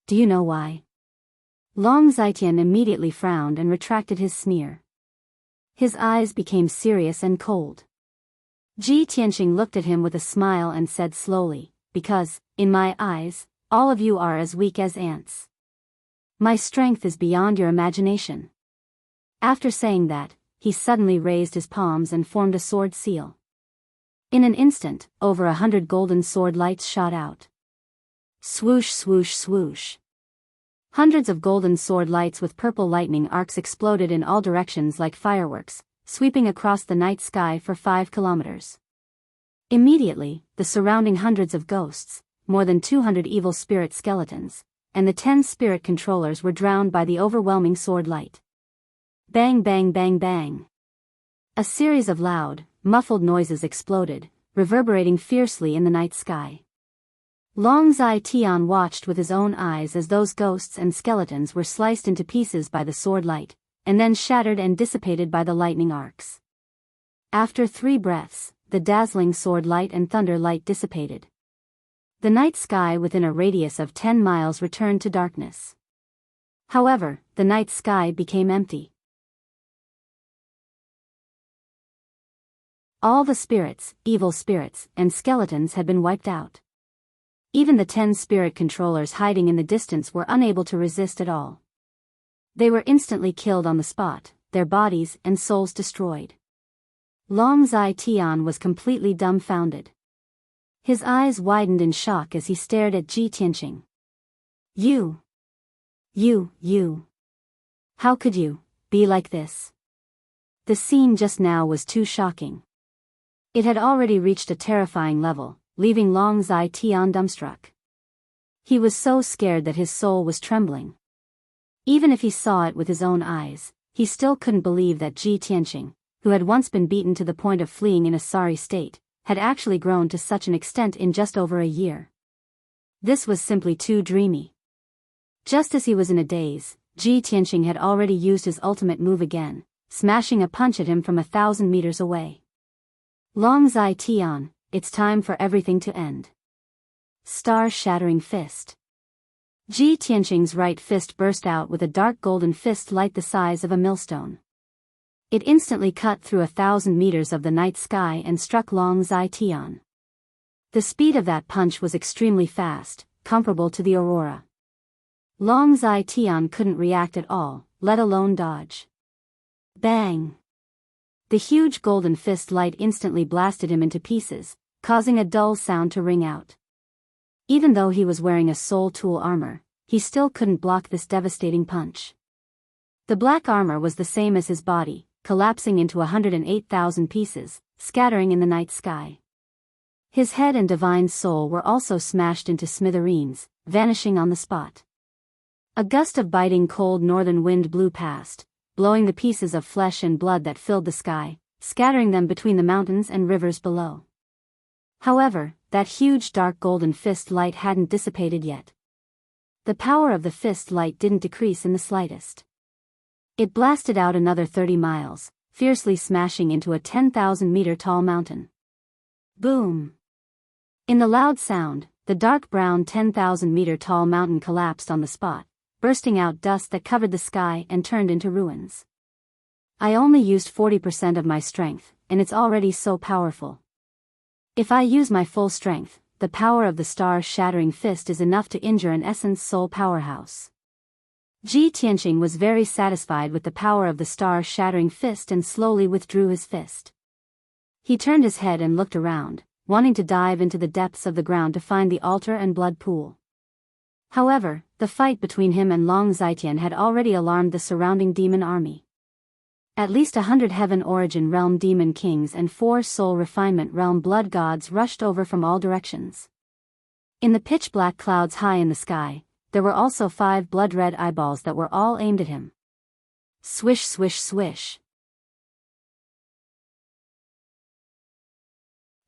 Do you know why? Long Zitian immediately frowned and retracted his sneer. His eyes became serious and cold. Ji Tianqing looked at him with a smile and said slowly, because, in my eyes, all of you are as weak as ants. My strength is beyond your imagination. After saying that, he suddenly raised his palms and formed a sword seal. In an instant, over 100 golden sword lights shot out. Swoosh swoosh swoosh. Hundreds of golden sword lights with purple lightning arcs exploded in all directions like fireworks, sweeping across the night sky for 5 kilometers. Immediately, the surrounding hundreds of ghosts, more than 200 evil spirit skeletons, and the 10 spirit controllers were drowned by the overwhelming sword light. Bang bang bang bang. A series of loud, muffled noises exploded, reverberating fiercely in the night sky. Long Zitian watched with his own eyes as those ghosts and skeletons were sliced into pieces by the sword light, and then shattered and dissipated by the lightning arcs. After 3 breaths, the dazzling sword light and thunder light dissipated. The night sky within a radius of 10 miles returned to darkness. However, the night sky became empty. All the spirits, evil spirits, and skeletons had been wiped out. Even the 10 spirit controllers hiding in the distance were unable to resist at all. They were instantly killed on the spot, their bodies and souls destroyed. Long Zitian was completely dumbfounded. His eyes widened in shock as he stared at Ji Tianqing. You. How could you be like this? The scene just now was too shocking. It had already reached a terrifying level, leaving Long Zitian dumbstruck. He was so scared that his soul was trembling. Even if he saw it with his own eyes, he still couldn't believe that Ji Tianqing, who had once been beaten to the point of fleeing in a sorry state, had actually grown to such an extent in just over a year. This was simply too dreamy. Just as he was in a daze, Ji Tianqing had already used his ultimate move again, smashing a punch at him from 1,000 meters away. Long Zitian, it's time for everything to end. Star-shattering fist. Ji Tianqing's right fist burst out with a dark golden fist light the size of a millstone. It instantly cut through 1,000 meters of the night sky and struck Long Zitian. The speed of that punch was extremely fast, comparable to the aurora. Long Zitian couldn't react at all, let alone dodge. Bang! The huge golden fist light instantly blasted him into pieces, causing a dull sound to ring out. Even though he was wearing a soul tool armor, he still couldn't block this devastating punch. The black armor was the same as his body, collapsing into 108,000 pieces, scattering in the night sky. His head and divine soul were also smashed into smithereens, vanishing on the spot. A gust of biting cold northern wind blew past, blowing the pieces of flesh and blood that filled the sky, scattering them between the mountains and rivers below. However, that huge dark golden fist light hadn't dissipated yet. The power of the fist light didn't decrease in the slightest. It blasted out another 30 miles, fiercely smashing into a 10,000-meter tall mountain. Boom! In the loud sound, the dark brown 10,000-meter tall mountain collapsed on the spot, bursting out dust that covered the sky and turned into ruins. I only used 40% of my strength, and it's already so powerful. If I use my full strength, the power of the star-shattering fist is enough to injure an essence soul powerhouse. Ji Tianqing was very satisfied with the power of the star-shattering fist and slowly withdrew his fist. He turned his head and looked around, wanting to dive into the depths of the ground to find the altar and blood pool. However, the fight between him and Long Zitian had already alarmed the surrounding demon army. At least 100 Heaven Origin Realm demon kings and 4 Soul Refinement Realm blood gods rushed over from all directions. In the pitch-black clouds high in the sky, there were also 5 blood-red eyeballs that were all aimed at him. Swish, swish, swish.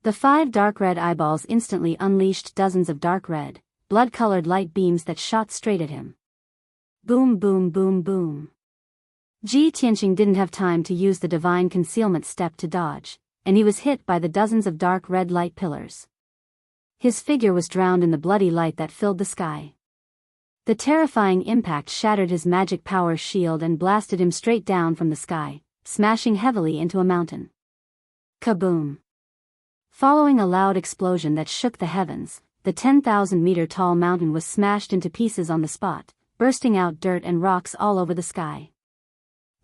The 5 dark red eyeballs instantly unleashed dozens of dark red, blood-colored light beams that shot straight at him. Boom, boom, boom, boom. Ji Tianqing didn't have time to use the divine concealment step to dodge, and he was hit by the dozens of dark red light pillars. His figure was drowned in the bloody light that filled the sky. The terrifying impact shattered his magic power shield and blasted him straight down from the sky, smashing heavily into a mountain. Kaboom! Following a loud explosion that shook the heavens, the 10,000-meter tall mountain was smashed into pieces on the spot, bursting out dirt and rocks all over the sky.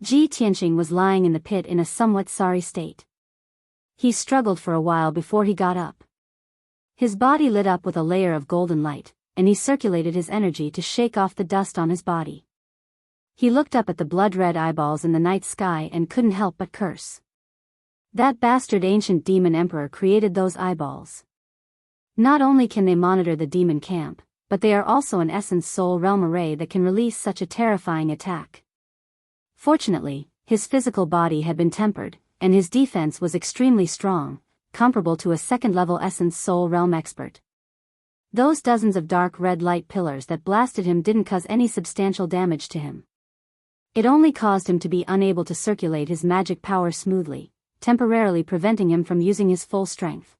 Ji Tianqing was lying in the pit in a somewhat sorry state. He struggled for a while before he got up. His body lit up with a layer of golden light, and he circulated his energy to shake off the dust on his body. He looked up at the blood-red eyeballs in the night sky and couldn't help but curse. That bastard ancient demon emperor created those eyeballs. Not only can they monitor the demon camp, but they are also an essence soul realm array that can release such a terrifying attack. Fortunately, his physical body had been tempered, and his defense was extremely strong, comparable to a second-level essence soul realm expert. Those dozens of dark red light pillars that blasted him didn't cause any substantial damage to him. It only caused him to be unable to circulate his magic power smoothly, temporarily preventing him from using his full strength.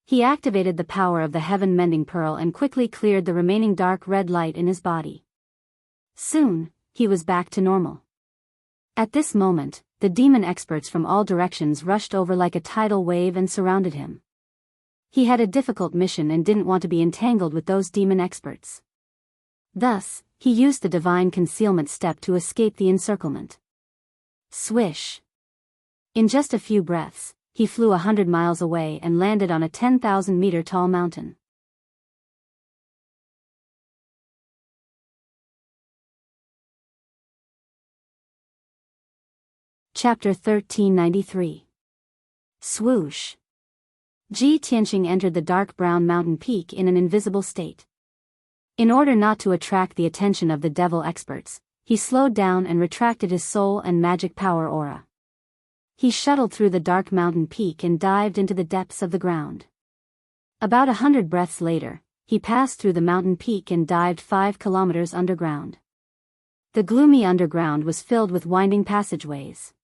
He activated the power of the Heaven Mending Pearl and quickly cleared the remaining dark red light in his body. Soon, he was back to normal. At this moment, the demon experts from all directions rushed over like a tidal wave and surrounded him. He had a difficult mission and didn't want to be entangled with those demon experts. Thus, he used the divine concealment step to escape the encirclement. Swish! In just a few breaths, he flew 100 miles away and landed on a 10,000-meter tall mountain. Chapter 1393. Swoosh! Ji Tianqing entered the dark brown mountain peak in an invisible state. In order not to attract the attention of the devil experts, he slowed down and retracted his soul and magic power aura. He shuttled through the dark mountain peak and dived into the depths of the ground. About 100 breaths later, he passed through the mountain peak and dived 5 kilometers underground. The gloomy underground was filled with winding passageways.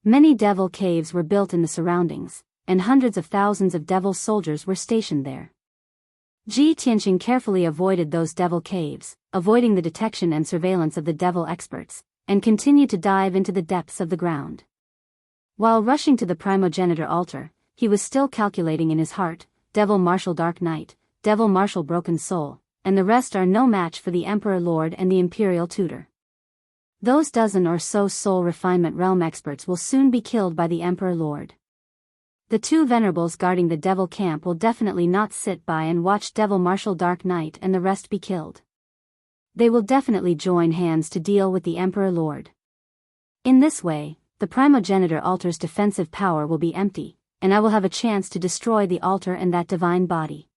Many devil caves were built in the surroundings, and hundreds of thousands of devil soldiers were stationed there. Ji Tianqing carefully avoided those devil caves, avoiding the detection and surveillance of the devil experts, and continued to dive into the depths of the ground. While rushing to the primogenitor altar, he was still calculating in his heart, Devil Marshal Dark Knight, Devil Marshal Broken Soul, and the rest are no match for the Emperor Lord and the Imperial Tutor. Those dozen or so soul refinement realm experts will soon be killed by the Emperor Lord. The 2 venerables guarding the devil camp will definitely not sit by and watch Devil Marshal Dark Knight and the rest be killed. They will definitely join hands to deal with the Emperor Lord. In this way, the primogenitor altar's defensive power will be empty, and I will have a chance to destroy the altar and that divine body.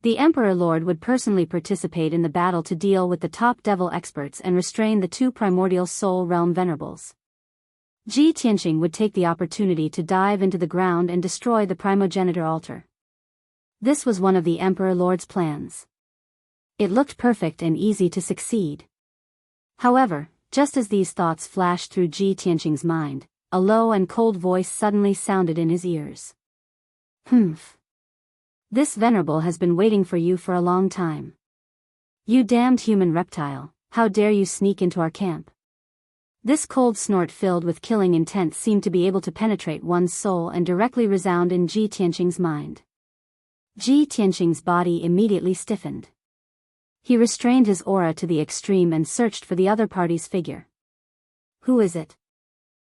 The Emperor Lord would personally participate in the battle to deal with the top devil experts and restrain the two primordial soul realm venerables. Ji Tianqing would take the opportunity to dive into the ground and destroy the primogenitor altar. This was one of the Emperor Lord's plans. It looked perfect and easy to succeed. However, just as these thoughts flashed through Ji Tianqing's mind, a low and cold voice suddenly sounded in his ears. "Humph. This venerable has been waiting for you for a long time. You damned human reptile, how dare you sneak into our camp?" This cold snort filled with killing intent seemed to be able to penetrate one's soul and directly resound in Ji Tianqing's mind. Ji Tianqing's body immediately stiffened. He restrained his aura to the extreme and searched for the other party's figure. Who is it?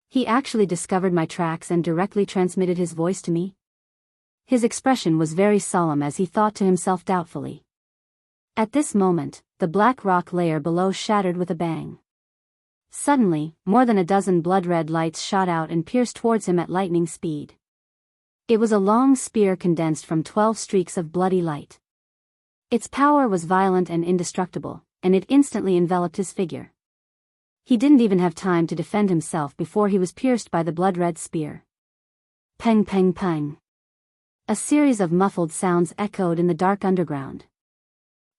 He actually discovered my tracks and directly transmitted his voice to me? His expression was very solemn as he thought to himself doubtfully. At this moment, the black rock layer below shattered with a bang. Suddenly, more than a dozen blood-red lights shot out and pierced towards him at lightning speed. It was a long spear condensed from 12 streaks of bloody light. Its power was violent and indestructible, and it instantly enveloped his figure. He didn't even have time to defend himself before he was pierced by the blood-red spear. Peng peng peng. A series of muffled sounds echoed in the dark underground.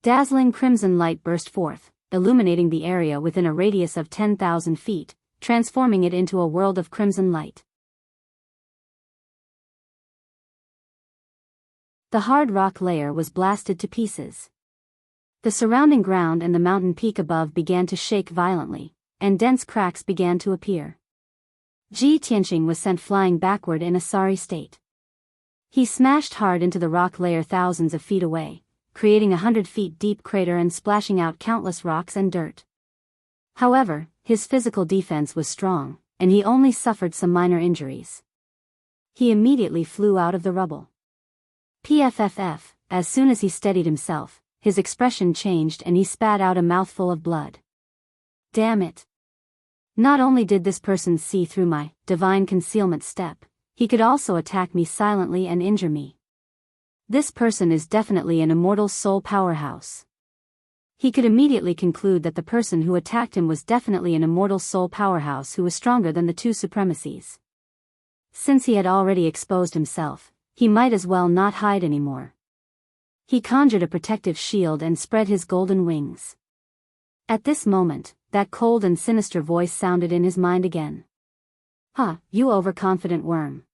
Dazzling crimson light burst forth, illuminating the area within a radius of 10,000 feet, transforming it into a world of crimson light. The hard rock layer was blasted to pieces. The surrounding ground and the mountain peak above began to shake violently, and dense cracks began to appear. Ji Tianqing was sent flying backward in a sorry state. He smashed hard into the rock layer thousands of feet away, creating a 100-feet deep crater and splashing out countless rocks and dirt. However, his physical defense was strong, and he only suffered some minor injuries. He immediately flew out of the rubble. Pfff, as soon as he steadied himself, his expression changed and he spat out a mouthful of blood. Damn it. Not only did this person see through my divine concealment step, he could also attack me silently and injure me. This person is definitely an immortal soul powerhouse. He could immediately conclude that the person who attacked him was definitely an immortal soul powerhouse who was stronger than the two supremacies. Since he had already exposed himself, he might as well not hide anymore. He conjured a protective shield and spread his golden wings. At this moment, that cold and sinister voice sounded in his mind again. "Ha, you overconfident worm.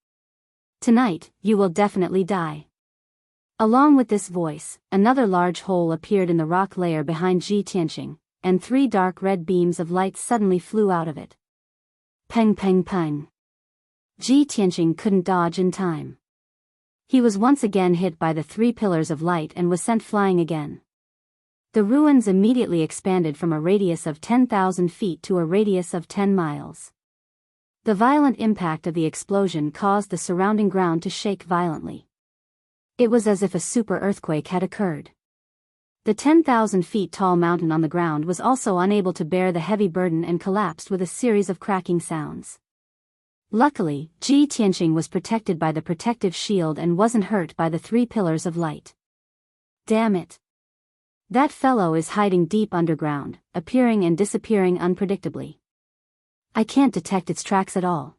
Tonight, you will definitely die." Along with this voice, another large hole appeared in the rock layer behind Ji Tianqing, and 3 dark red beams of light suddenly flew out of it. Peng peng peng. Ji Tianqing couldn't dodge in time. He was once again hit by the 3 pillars of light and was sent flying again. The ruins immediately expanded from a radius of 10,000 feet to a radius of 10 miles. The violent impact of the explosion caused the surrounding ground to shake violently. It was as if a super earthquake had occurred. The 10,000 feet tall mountain on the ground was also unable to bear the heavy burden and collapsed with a series of cracking sounds. Luckily, Ji Tianqing was protected by the protective shield and wasn't hurt by the 3 pillars of light. Damn it. That fellow is hiding deep underground, appearing and disappearing unpredictably. I can't detect its tracks at all.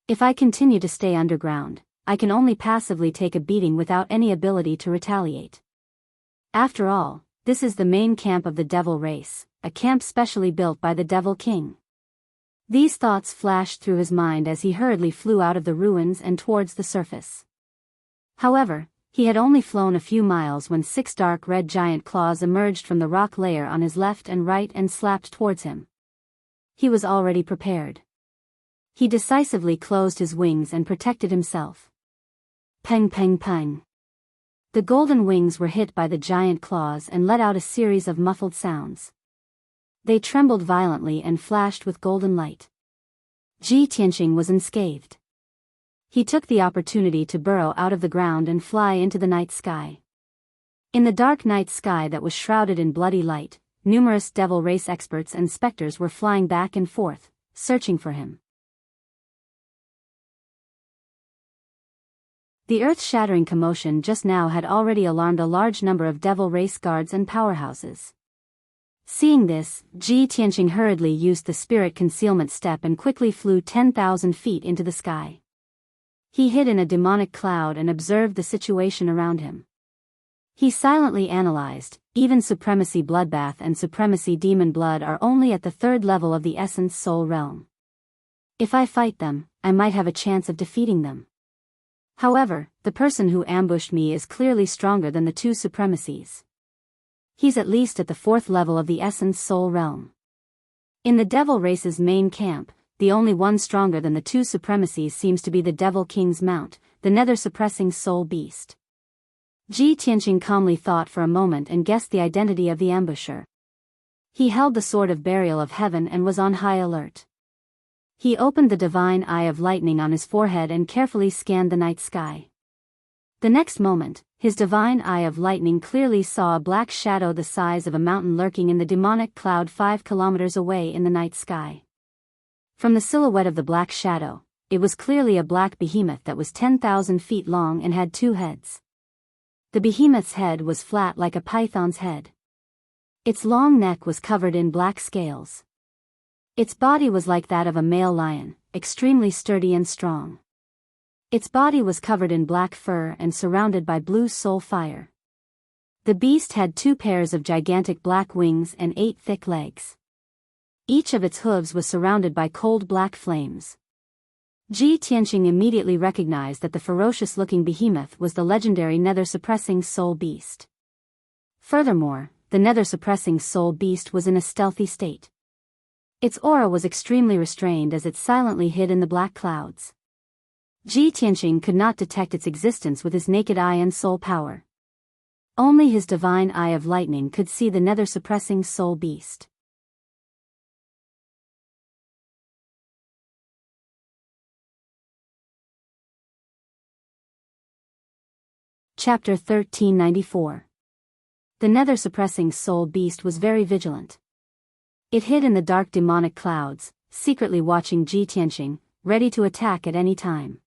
If I continue to stay underground, I can only passively take a beating without any ability to retaliate. After all, this is the main camp of the devil race, a camp specially built by the Devil King. These thoughts flashed through his mind as he hurriedly flew out of the ruins and towards the surface. However, he had only flown a few miles when 6 dark red giant claws emerged from the rock layer on his left and right and slapped towards him. He was already prepared. He decisively closed his wings and protected himself. Peng peng peng. The golden wings were hit by the giant claws and let out a series of muffled sounds. They trembled violently and flashed with golden light. Ji Tianqing was unscathed. He took the opportunity to burrow out of the ground and fly into the night sky. In the dark night sky that was shrouded in bloody light, numerous devil race experts and specters were flying back and forth, searching for him. The earth-shattering commotion just now had already alarmed a large number of devil race guards and powerhouses. Seeing this, Ji Tianqing hurriedly used the spirit concealment step and quickly flew 10,000 feet into the sky. He hid in a demonic cloud and observed the situation around him. He silently analyzed, even Supremacy Bloodbath and Supremacy Demon Blood are only at the third level of the Essence Soul realm. If I fight them, I might have a chance of defeating them. However, the person who ambushed me is clearly stronger than the two supremacies. He's at least at the fourth level of the Essence Soul realm. In the Devil Race's main camp, the only one stronger than the two supremacies seems to be the Devil King's mount, the nether-suppressing soul beast. Ji Tianqing calmly thought for a moment and guessed the identity of the ambusher. He held the Sword of Burial of Heaven and was on high alert. He opened the divine eye of lightning on his forehead and carefully scanned the night sky. The next moment, his divine eye of lightning clearly saw a black shadow the size of a mountain lurking in the demonic cloud 5 kilometers away in the night sky. From the silhouette of the black shadow, it was clearly a black behemoth that was 10,000 feet long and had 2 heads. The behemoth's head was flat like a python's head. Its long neck was covered in black scales. Its body was like that of a male lion, extremely sturdy and strong. Its body was covered in black fur and surrounded by blue soul fire. The beast had 2 pairs of gigantic black wings and 8 thick legs. Each of its hooves was surrounded by cold black flames. Ji Tianqing immediately recognized that the ferocious-looking behemoth was the legendary nether-suppressing soul beast. Furthermore, the nether-suppressing soul beast was in a stealthy state. Its aura was extremely restrained as it silently hid in the black clouds. Ji Tianqing could not detect its existence with his naked eye and soul power. Only his divine eye of lightning could see the nether-suppressing soul beast. Chapter 1394. The nether-suppressing soul beast was very vigilant. It hid in the dark demonic clouds, secretly watching Ji Tianqing, ready to attack at any time.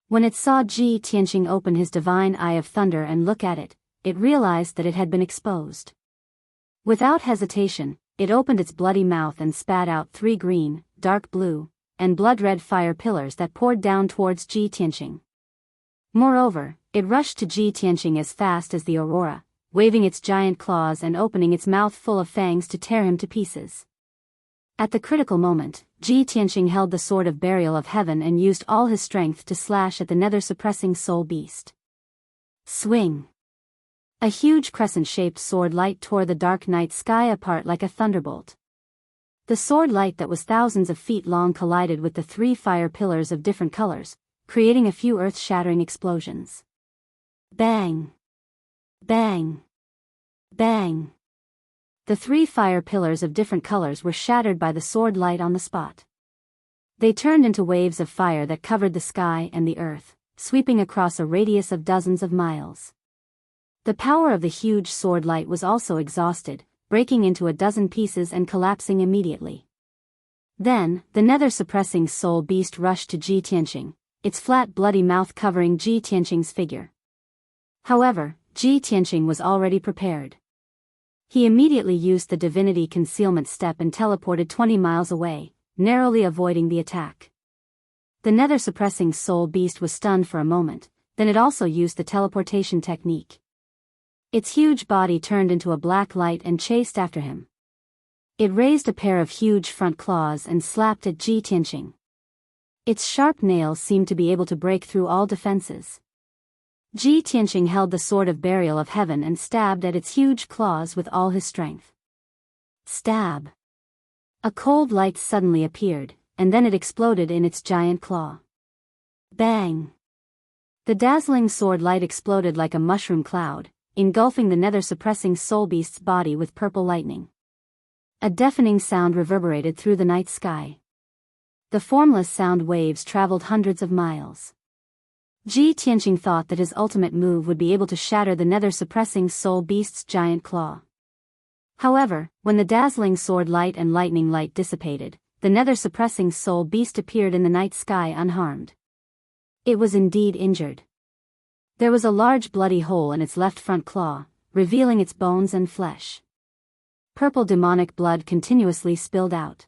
When it saw Ji Tianqing open his divine eye of thunder and look at it, it realized that it had been exposed. Without hesitation, it opened its bloody mouth and spat out 3 green, dark blue, and blood-red fire pillars that poured down towards Ji Tianqing. Moreover, it rushed to Ji Tianqing as fast as the aurora, waving its giant claws and opening its mouth full of fangs to tear him to pieces. At the critical moment, Ji Tianqing held the Sword of Burial of Heaven and used all his strength to slash at the nether-suppressing soul beast. Swing! A huge crescent-shaped sword light tore the dark night sky apart like a thunderbolt. The sword light that was thousands of feet long collided with the 3 fire pillars of different colors, creating a few earth-shattering explosions. Bang! Bang! Bang! The 3 fire pillars of different colors were shattered by the sword light on the spot. They turned into waves of fire that covered the sky and the earth, sweeping across a radius of dozens of miles. The power of the huge sword light was also exhausted, breaking into a dozen pieces and collapsing immediately. Then, the nether-suppressing soul beast rushed to Ji Tianqing, its flat bloody mouth covering Ji Tianqing's figure. However, Ji Tianqing was already prepared. He immediately used the divinity concealment step and teleported 20 miles away, narrowly avoiding the attack. The nether-suppressing soul beast was stunned for a moment, then it also used the teleportation technique. Its huge body turned into a black light and chased after him. It raised a pair of huge front claws and slapped at Ji Tianqing. Its sharp nails seemed to be able to break through all defenses. Ji Tianqing held the Sword of Burial of Heaven and stabbed at its huge claws with all his strength. Stab! A cold light suddenly appeared, and then it exploded in its giant claw. Bang! The dazzling sword light exploded like a mushroom cloud, engulfing the nether-suppressing soul beast's body with purple lightning. A deafening sound reverberated through the night sky. The formless sound waves traveled hundreds of miles. Ji Tianqing thought that his ultimate move would be able to shatter the nether-suppressing soul beast's giant claw. However, when the dazzling sword light and lightning light dissipated, the nether-suppressing soul beast appeared in the night sky unharmed. It was indeed injured. There was a large bloody hole in its left front claw, revealing its bones and flesh. Purple demonic blood continuously spilled out.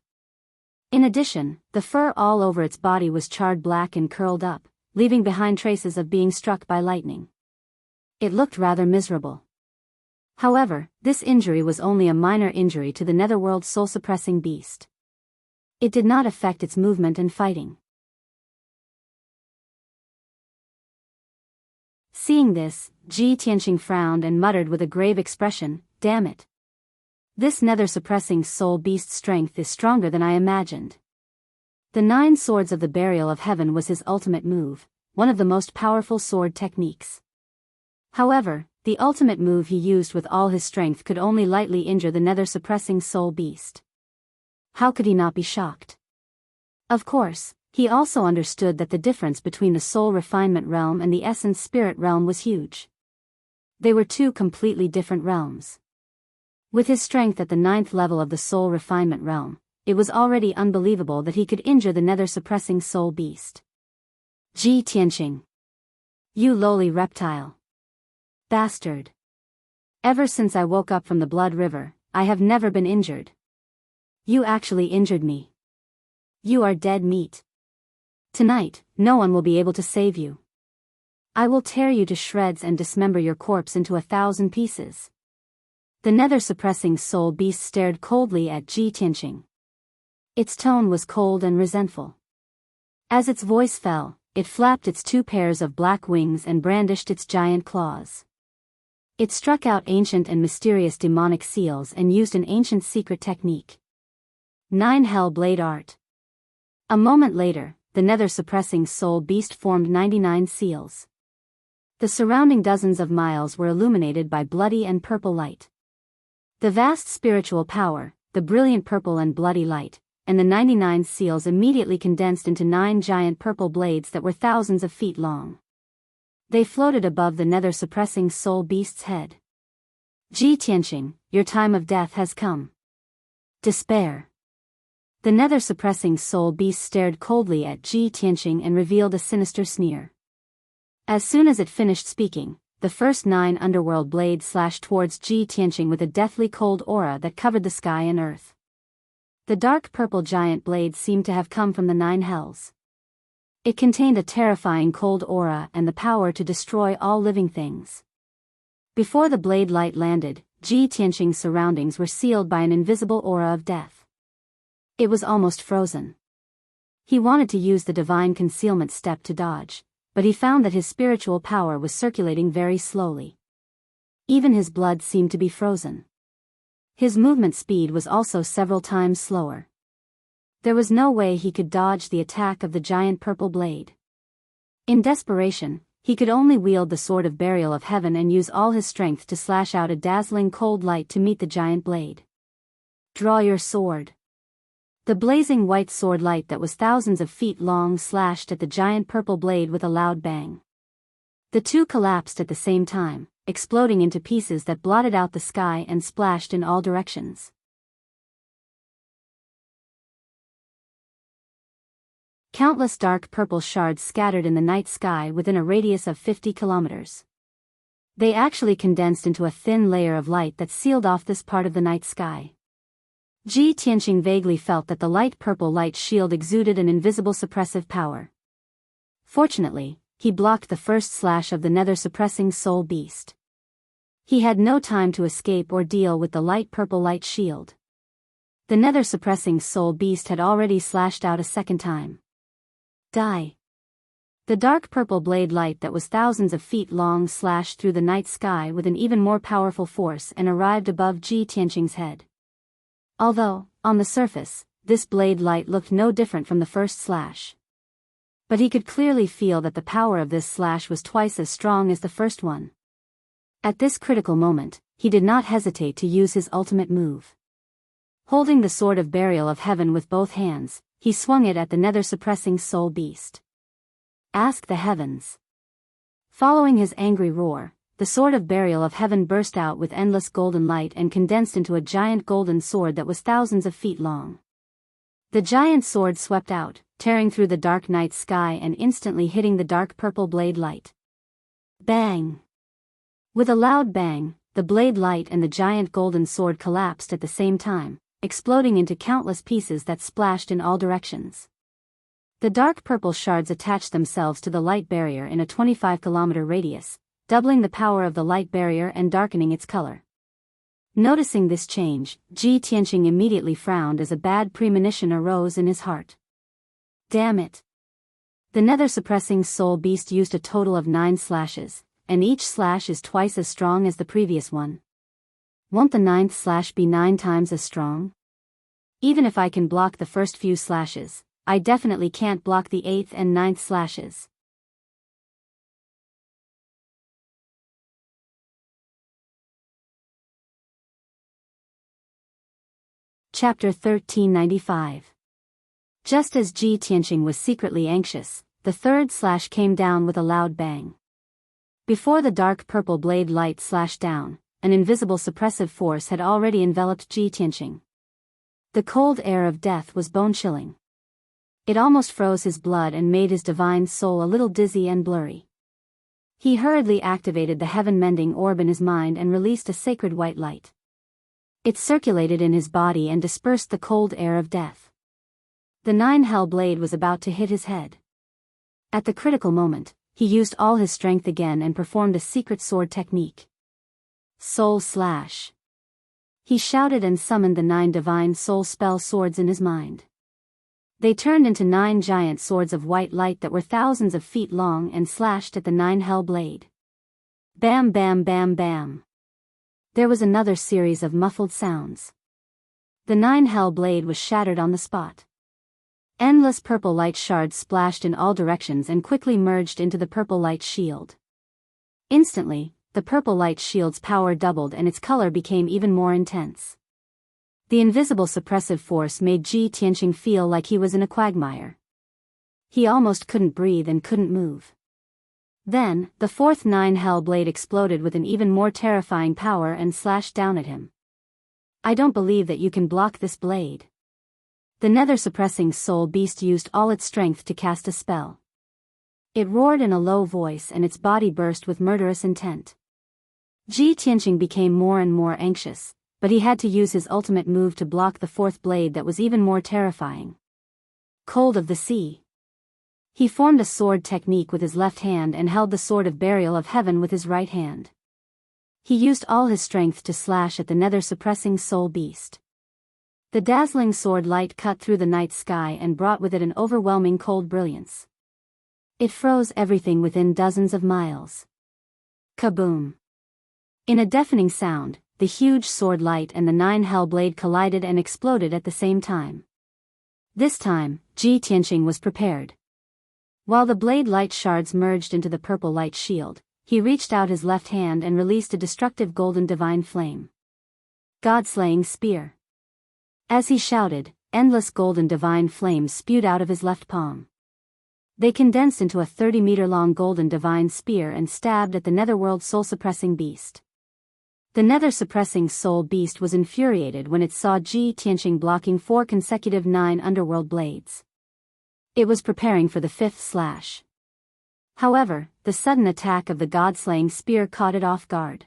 In addition, the fur all over its body was charred black and curled up, leaving behind traces of being struck by lightning. It looked rather miserable. However, this injury was only a minor injury to the netherworld soul-suppressing beast. It did not affect its movement and fighting. Seeing this, Ji Tianqing frowned and muttered with a grave expression, "Damn it. This nether-suppressing soul beast's strength is stronger than I imagined." The 9 swords of the burial of heaven was his ultimate move, one of the most powerful sword techniques. However, the ultimate move he used with all his strength could only lightly injure the nether-suppressing soul beast. How could he not be shocked? Of course, he also understood that the difference between the soul refinement realm and the essence spirit realm was huge. They were 2 completely different realms. With his strength at the 9th level of the soul refinement realm, it was already unbelievable that he could injure the nether-suppressing soul beast. Ji Tianqing. You lowly reptile. Bastard. Ever since I woke up from the blood river, I have never been injured. You actually injured me. You are dead meat. Tonight, no one will be able to save you. I will tear you to shreds and dismember your corpse into 1,000 pieces. The nether-suppressing soul beast stared coldly at Ji Tianqing. Its tone was cold and resentful. As its voice fell, it flapped its 2 pairs of black wings and brandished its giant claws. It struck out ancient and mysterious demonic seals and used an ancient secret technique. 9 Hell Blade Art. A moment later, the nether-suppressing soul beast formed 99 seals. The surrounding dozens of miles were illuminated by bloody and purple light. The vast spiritual power, the brilliant purple and bloody light, and the 99 seals immediately condensed into 9 giant purple blades that were thousands of feet long. They floated above the nether-suppressing soul beast's head. Ji Tianqing, your time of death has come. Despair. The nether-suppressing soul beast stared coldly at Ji Tianqing and revealed a sinister sneer. As soon as it finished speaking, the first 9 underworld blades slashed towards Ji Tianqing with a deathly cold aura that covered the sky and earth. The dark purple giant blades seemed to have come from the 9 hells. It contained a terrifying cold aura and the power to destroy all living things. Before the blade light landed, Ji Tianqing's surroundings were sealed by an invisible aura of death. It was almost frozen. He wanted to use the divine concealment step to dodge, but he found that his spiritual power was circulating very slowly. Even his blood seemed to be frozen. His movement speed was also several times slower. There was no way he could dodge the attack of the giant purple blade. In desperation, he could only wield the sword of burial of heaven and use all his strength to slash out a dazzling cold light to meet the giant blade. Draw your sword. The blazing white sword light that was thousands of feet long slashed at the giant purple blade with a loud bang. The 2 collapsed at the same time, exploding into pieces that blotted out the sky and splashed in all directions. Countless dark purple shards scattered in the night sky within a radius of 50 kilometers. They actually condensed into a thin layer of light that sealed off this part of the night sky. Ji Tianqing vaguely felt that the light purple light shield exuded an invisible suppressive power. Fortunately, he blocked the first slash of the nether-suppressing soul beast. He had no time to escape or deal with the light purple light shield. The nether-suppressing soul beast had already slashed out a second time. Die. The dark purple blade light that was thousands of feet long slashed through the night sky with an even more powerful force and arrived above Ji Tianqing's head. Although, on the surface, this blade light looked no different from the first slash. But he could clearly feel that the power of this slash was twice as strong as the first one. At this critical moment, he did not hesitate to use his ultimate move. Holding the sword of burial of heaven with both hands, he swung it at the nether-suppressing soul beast. Ask the heavens. Following his angry roar, the sword of burial of heaven burst out with endless golden light and condensed into a giant golden sword that was thousands of feet long. The giant sword swept out, tearing through the dark night sky and instantly hitting the dark purple blade light. Bang! With a loud bang, the blade light and the giant golden sword collapsed at the same time, exploding into countless pieces that splashed in all directions. The dark purple shards attached themselves to the light barrier in a 25-kilometer radius, doubling the power of the light barrier and darkening its color. Noticing this change, Ji Tianqing immediately frowned as a bad premonition arose in his heart. Damn it! The nether-suppressing soul beast used a total of 9 slashes, and each slash is twice as strong as the previous one. Won't the 9th slash be 9 times as strong? Even if I can block the first few slashes, I definitely can't block the 8th and 9th slashes. Chapter 1395. Just as Ji Tianqing was secretly anxious, the third slash came down with a loud bang. Before the dark purple blade light slashed down, an invisible suppressive force had already enveloped Ji Tianqing. The cold air of death was bone-chilling. It almost froze his blood and made his divine soul a little dizzy and blurry. He hurriedly activated the heaven-mending orb in his mind and released a sacred white light. It circulated in his body and dispersed the cold air of death. The 9-hell blade was about to hit his head. At the critical moment, he used all his strength again and performed a secret sword technique. Soul Slash. He shouted and summoned the 9 divine soul spell swords in his mind. They turned into 9 giant swords of white light that were thousands of feet long and slashed at the 9-hell blade. Bam bam bam bam. There was another series of muffled sounds. The 9-hell blade was shattered on the spot. Endless purple light shards splashed in all directions and quickly merged into the purple light shield. Instantly, the purple light shield's power doubled and its color became even more intense. The invisible suppressive force made Ji Tianqing feel like he was in a quagmire. He almost couldn't breathe and couldn't move. Then, the 4th 9-hell blade exploded with an even more terrifying power and slashed down at him. I don't believe that you can block this blade. The nether-suppressing soul beast used all its strength to cast a spell. It roared in a low voice and its body burst with murderous intent. Ji Tianqing became more and more anxious, but he had to use his ultimate move to block the 4th blade that was even more terrifying. Cold of the Sea. He formed a sword technique with his left hand and held the sword of burial of heaven with his right hand. He used all his strength to slash at the nether-suppressing soul beast. The dazzling sword light cut through the night sky and brought with it an overwhelming cold brilliance. It froze everything within dozens of miles. Kaboom! In a deafening sound, the huge sword light and the 9-hell blade collided and exploded at the same time. This time, Ji Tianqing was prepared. While the blade light shards merged into the purple light shield, he reached out his left hand and released a destructive golden divine flame. God-slaying spear. As he shouted, endless golden divine flames spewed out of his left palm. They condensed into a 30-meter-long golden divine spear and stabbed at the netherworld soul-suppressing beast. The nether-suppressing soul beast was infuriated when it saw Ji Tianqing blocking 4 consecutive 9 underworld blades. It was preparing for the 5th slash. However, the sudden attack of the god-slaying spear caught it off guard.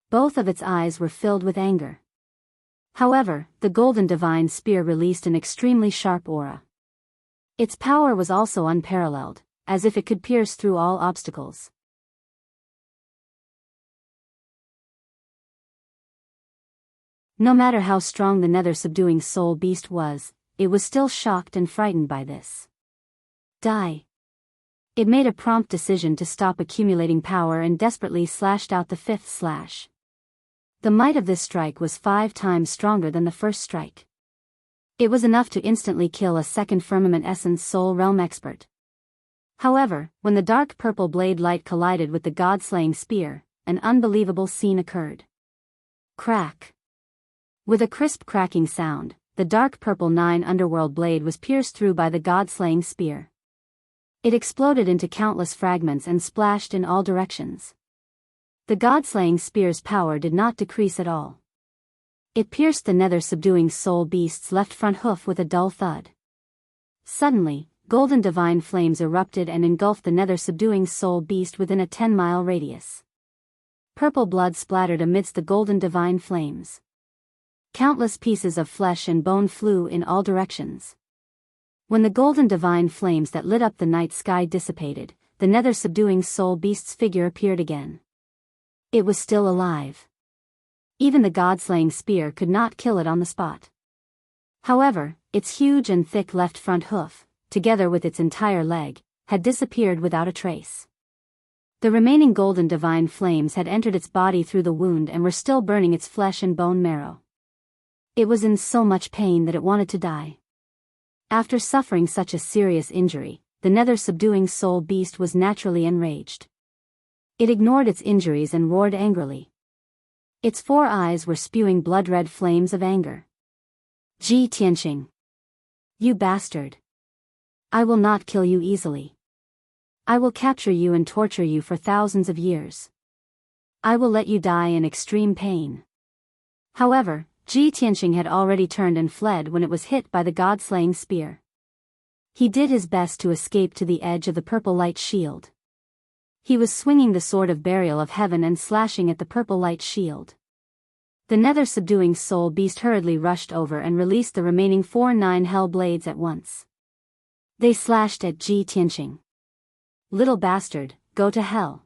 Both of its eyes were filled with anger. However, the golden divine spear released an extremely sharp aura. Its power was also unparalleled, as if it could pierce through all obstacles. No matter how strong the nether-subduing soul beast was, it was still shocked and frightened by this. Die. It made a prompt decision to stop accumulating power and desperately slashed out the 5th slash. The might of this strike was 5 times stronger than the first strike. It was enough to instantly kill a second Firmament Essence Soul Realm expert. However, when the dark purple blade light collided with the god-slaying spear, an unbelievable scene occurred. Crack. With a crisp cracking sound, the dark purple 9 underworld blade was pierced through by the god-slaying spear. It exploded into countless fragments and splashed in all directions. The god-slaying spear's power did not decrease at all. It pierced the nether-subduing soul beast's left front hoof with a dull thud. Suddenly, golden divine flames erupted and engulfed the nether-subduing soul beast within a 10-mile radius. Purple blood splattered amidst the golden divine flames. Countless pieces of flesh and bone flew in all directions. When the golden divine flames that lit up the night sky dissipated, the nether-subduing soul beast's figure appeared again. It was still alive. Even the god-slaying spear could not kill it on the spot. However, its huge and thick left front hoof, together with its entire leg, had disappeared without a trace. The remaining golden divine flames had entered its body through the wound and were still burning its flesh and bone marrow. It was in so much pain that it wanted to die. After suffering such a serious injury, the nether-subduing soul beast was naturally enraged. It ignored its injuries and roared angrily. Its 4 eyes were spewing blood-red flames of anger. Ji Tianqing. You bastard. I will not kill you easily. I will capture you and torture you for thousands of years. I will let you die in extreme pain. However, Ji Tianqing had already turned and fled when it was hit by the god-slaying spear. He did his best to escape to the edge of the purple light shield. He was swinging the sword of burial of heaven and slashing at the purple light shield. The nether-subduing soul beast hurriedly rushed over and released the remaining 4 9 hell blades at once. They slashed at Ji Tianqing. Little bastard, go to hell.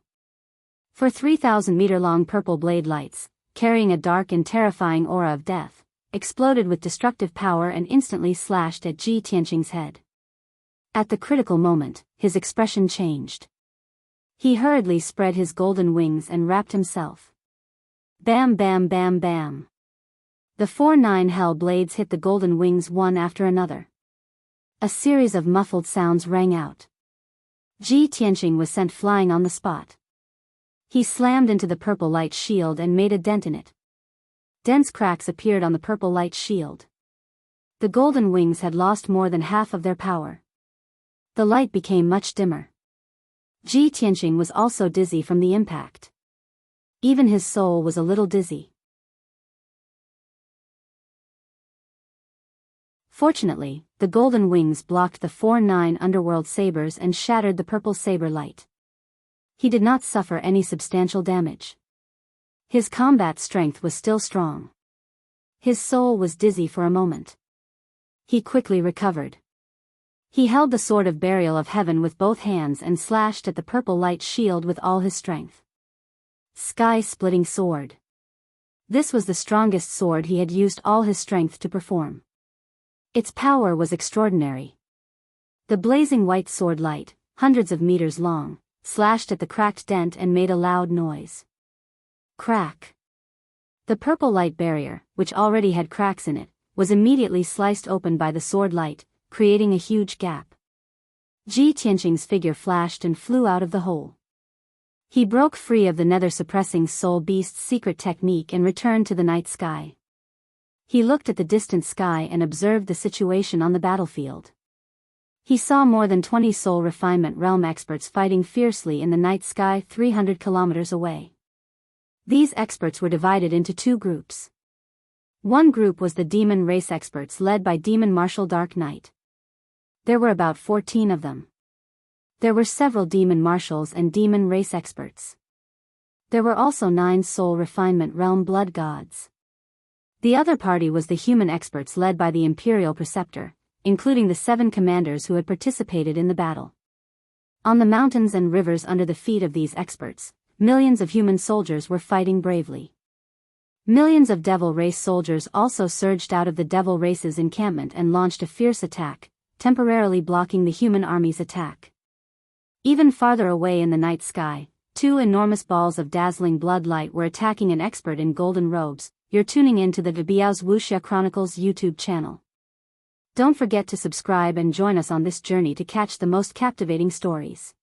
For 3,000-meter-long purple blade lights, carrying a dark and terrifying aura of death, exploded with destructive power and instantly slashed at Ji Tianqing's head. At the critical moment, his expression changed. He hurriedly spread his golden wings and wrapped himself. Bam bam bam bam. The 4 9 hell blades hit the golden wings one after another. A series of muffled sounds rang out. Ji Tianqing was sent flying on the spot. He slammed into the purple light shield and made a dent in it. Dense cracks appeared on the purple light shield. The golden wings had lost more than half of their power. The light became much dimmer. Ji Tianqing was also dizzy from the impact. Even his soul was a little dizzy. Fortunately, the golden wings blocked the 4 9 underworld sabers and shattered the purple saber light. He did not suffer any substantial damage. His combat strength was still strong. His soul was dizzy for a moment. He quickly recovered. He held the sword of burial of heaven with both hands and slashed at the purple light shield with all his strength. Sky-splitting sword. This was the strongest sword he had used all his strength to perform. Its power was extraordinary. The blazing white sword light, hundreds of meters long, slashed at the cracked dent and made a loud noise. Crack. The purple light barrier, which already had cracks in it, was immediately sliced open by the sword light, creating a huge gap. Ji Tianqing's figure flashed and flew out of the hole. He broke free of the nether-suppressing soul beast's secret technique and returned to the night sky. He looked at the distant sky and observed the situation on the battlefield. He saw more than 20 soul refinement realm experts fighting fiercely in the night sky 300 kilometers away. These experts were divided into 2 groups. One group was the demon race experts led by Demon Marshal Dark Knight. There were about 14 of them. There were several demon marshals and demon race experts. There were also 9 soul refinement realm blood gods. The other party was the human experts led by the Imperial Preceptor, including the 7 commanders who had participated in the battle. On the mountains and rivers under the feet of these experts, millions of human soldiers were fighting bravely. Millions of Devil Race soldiers also surged out of the Devil Race's encampment and launched a fierce attack, temporarily blocking the human army's attack. Even farther away in the night sky, 2 enormous balls of dazzling blood light were attacking an expert in golden robes. You're tuning in to the Biyao's Wuxia Chronicles YouTube channel. Don't forget to subscribe and join us on this journey to catch the most captivating stories.